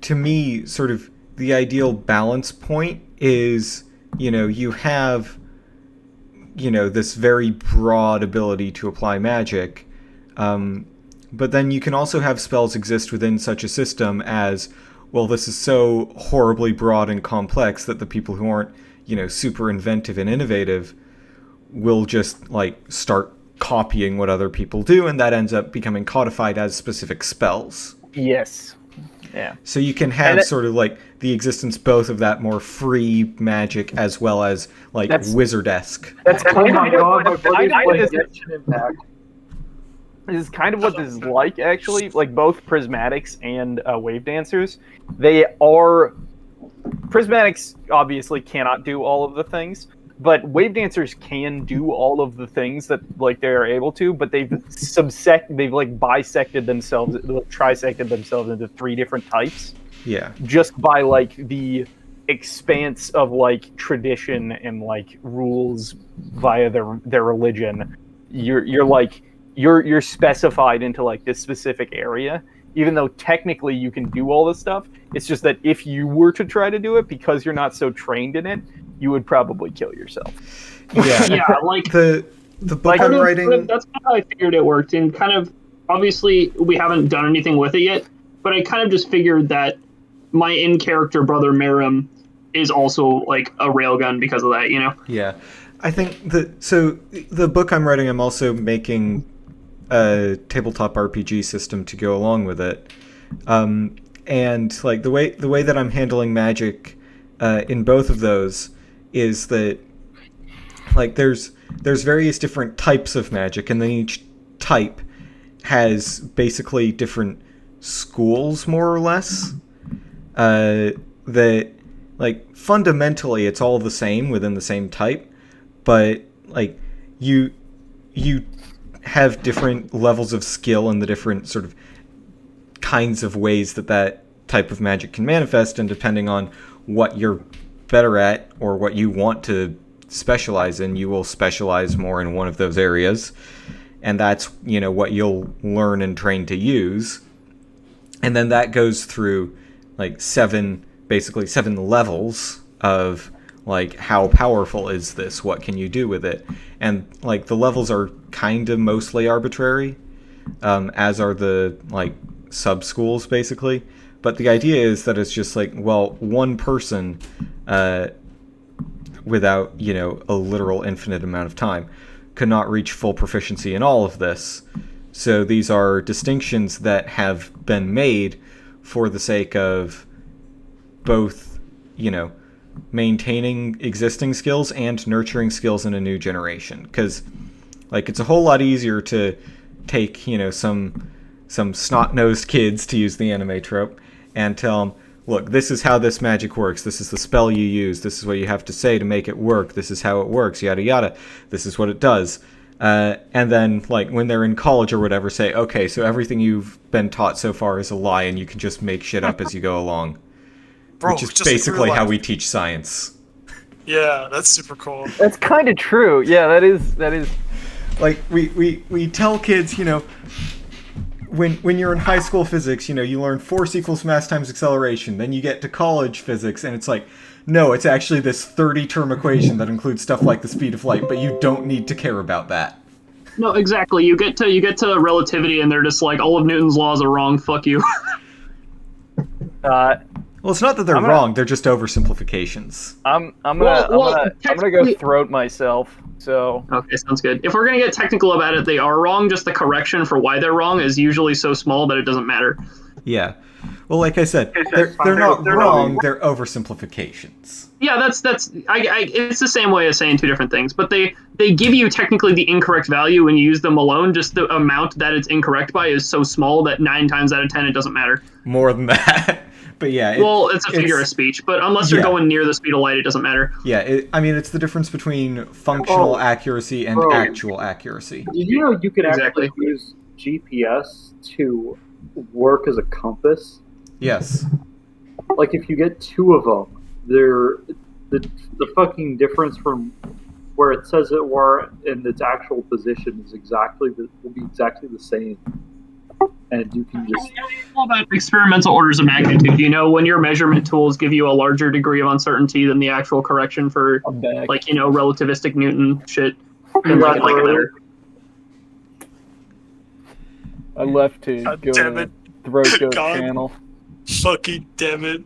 to me, sort of the ideal balance point is, you have, this very broad ability to apply magic, but then you can also have spells exist within such a system as, well, this is so horribly broad and complex that the people who aren't, super inventive and innovative will just, like, start copying what other people do, and that ends up becoming codified as specific spells. Yes. Yeah. So you can have sort of like the existence both of that more free magic as well as like wizard-esque. That's Oh kind my of god, my what buddy's playing this Genshin Impact. is kind of what this is like, actually. Like both Prismatics and Wave Dancers, they are Prismatics obviously cannot do all of the things, but Wave Dancers can do all of the things that like they're able to, but they've like bisected themselves, trisected themselves into 3 different types. Yeah. Just by like the expanse of like tradition and like rules via their religion. You're specified into like this specific area, even though technically you can do all this stuff. It's just that if you were to try to do it, because you're not so trained in it, you would probably kill yourself. Yeah. Yeah, like The book I'm writing. That's kind of how I figured it worked, and kind of obviously we haven't done anything with it yet, but I kind of just figured that my in-character brother Merim is also like a railgun because of that, Yeah. I think the book I'm writing, I'm also making a tabletop RPG system to go along with it. And like the way that I'm handling magic in both of those is that like there's various different types of magic, and then each type has basically different schools, more or less. That like fundamentally it's all the same within the same type, but like you have different levels of skill in the different sort of kinds of ways that type of magic can manifest, and depending on what you're better at or what you want to specialize in, you will specialize more in one of those areas, and that's what you'll learn and train to use. And then that goes through like 7 levels of like how powerful is this, what can you do with it, and like the levels are kind of mostly arbitrary, as are the like sub schools basically. But the idea is that it's just like, well, one person without a literal infinite amount of time could not reach full proficiency in all of this. So these are distinctions that have been made for the sake of both maintaining existing skills and nurturing skills in a new generation. Because like it's a whole lot easier to take some snot-nosed kids, to use the anime trope, and tell them, look, this is how this magic works, this is the spell you use, this is what you have to say to make it work, this is how it works, yada yada, this is what it does. And then like when they're in college or whatever, say, okay, so everything you've been taught so far is a lie and you can just make shit up as you go along. Bro, which is just like basically real how life. we teach science. Yeah, that's super cool. That's kind of true. Yeah, that is. Like we tell kids, when you're in high school physics, you learn force equals mass times acceleration. Then you get to college physics, and it's like, no, it's actually this 30-term equation that includes stuff like the speed of light, but you don't need to care about that. No, exactly. You get to relativity, and they're just like, all of Newton's laws are wrong. Fuck you. Well, it's not that they're I'm gonna- wrong; they're just oversimplifications. I'm gonna go technically- throat myself. So Okay, sounds good. If we're gonna get technical about it, they are wrong. Just the correction for why they're wrong is usually so small that it doesn't matter. Yeah. Well, like I said, they're not wrong. They're oversimplifications. Yeah, it's the same way as saying two different things, but they give you technically the incorrect value when you use them alone. Just the amount that it's incorrect by is so small that 9 times out of 10 it doesn't matter. More than that. But yeah. It's a figure of speech, but unless you're going near the speed of light, it doesn't matter. Yeah, I mean, it's the difference between functional accuracy and actual accuracy. Did you know you could Exactly. actually use GPS to work as a compass? Yes. Like if you get 2 of them, the fucking difference from where it says it were and its actual position is will be exactly the same. And you can just All about experimental orders of magnitude. You know, when your measurement tools give you a larger degree of uncertainty than the actual correction for, I'm back. relativistic Newton shit. Then like it matter. I left to God go damn to it. the throat goat God. channel. Fucking damn it,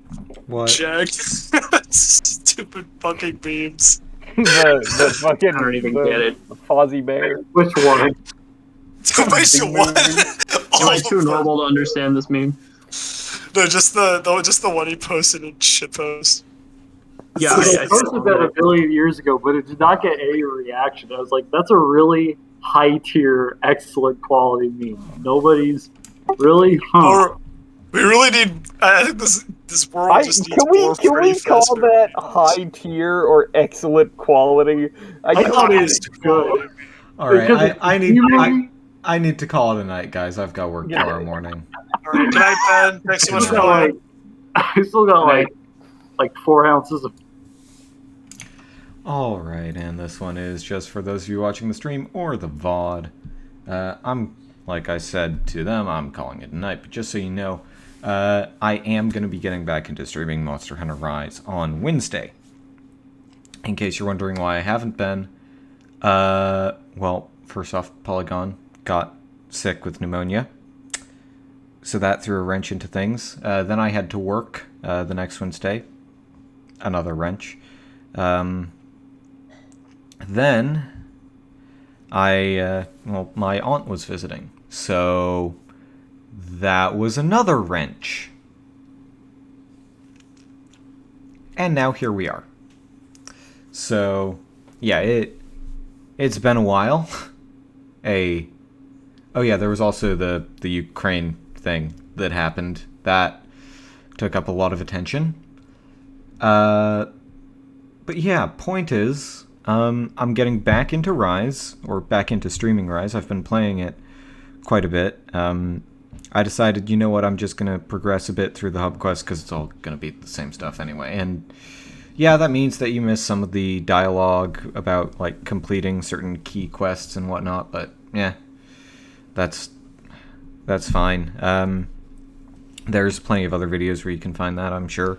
What? Jack. Stupid fucking memes. the fucking I don't even get it. the Fozzie Bear. which one? Wait, what? Am I too normal to understand this meme? No, just the one he posted in shitpost. Yeah, I posted that a billion years ago, but it did not get a reaction. I was like, that's a really high tier, excellent quality meme. Nobody's really Or we really need. I think this world just needs more Can Freddy we call Fazbear. that high tier or excellent quality? I thought it was good. All right, Because I need to call it a night, guys. I've got work tomorrow morning. All right, good night, Ben. Thanks so much for playing. I still got like 4 ounces of. All right, and this one is just for those of you watching the stream or the VOD. I'm, like I said to them, I'm calling it a night, but just so you know, I am going to be getting back into streaming Monster Hunter Rise on Wednesday. In case you're wondering why I haven't been, well, first off, Polygon got sick with pneumonia, so that threw a wrench into things. Then I had to work the next Wednesday, another wrench. Then my aunt was visiting, so that was another wrench. And now here we are. So, yeah, it's been a while. Oh yeah, there was also the Ukraine thing that happened. That took up a lot of attention. But yeah, point is, I'm getting back into Rise, or back into streaming Rise. I've been playing it quite a bit. I decided, you know what, I'm just going to progress a bit through the hub quest, because it's all going to be the same stuff anyway. And yeah, that means that you miss some of the dialogue about, like, completing certain key quests and whatnot, but yeah, that's fine. There's plenty of other videos where you can find that, I'm sure.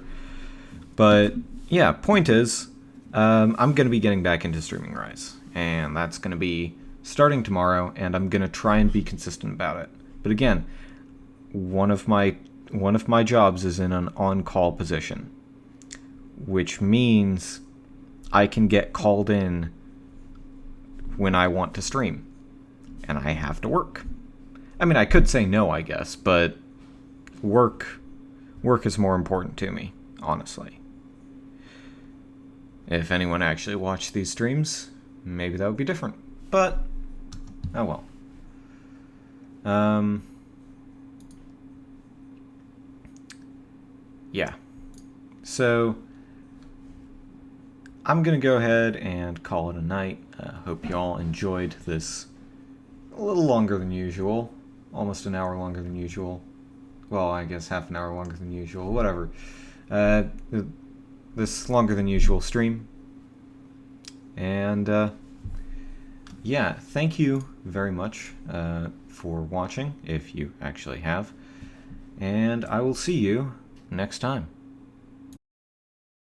But yeah, point is, I'm going to be getting back into streaming Rise, and that's going to be starting tomorrow, and I'm going to try and be consistent about it. But again, one of my jobs is in an on-call position, which means I can get called in when I want to stream, and I have to work. I mean, I could say no, I guess, but work is more important to me, honestly. If anyone actually watched these streams, maybe that would be different. But, oh well. Yeah. So, I'm going to go ahead and call it a night. Hope y'all enjoyed this a little longer than usual. Almost an hour longer than usual. Well, I guess half an hour longer than usual. Whatever. This longer than usual stream. And, yeah, thank you very much for watching, if you actually have. And I will see you next time.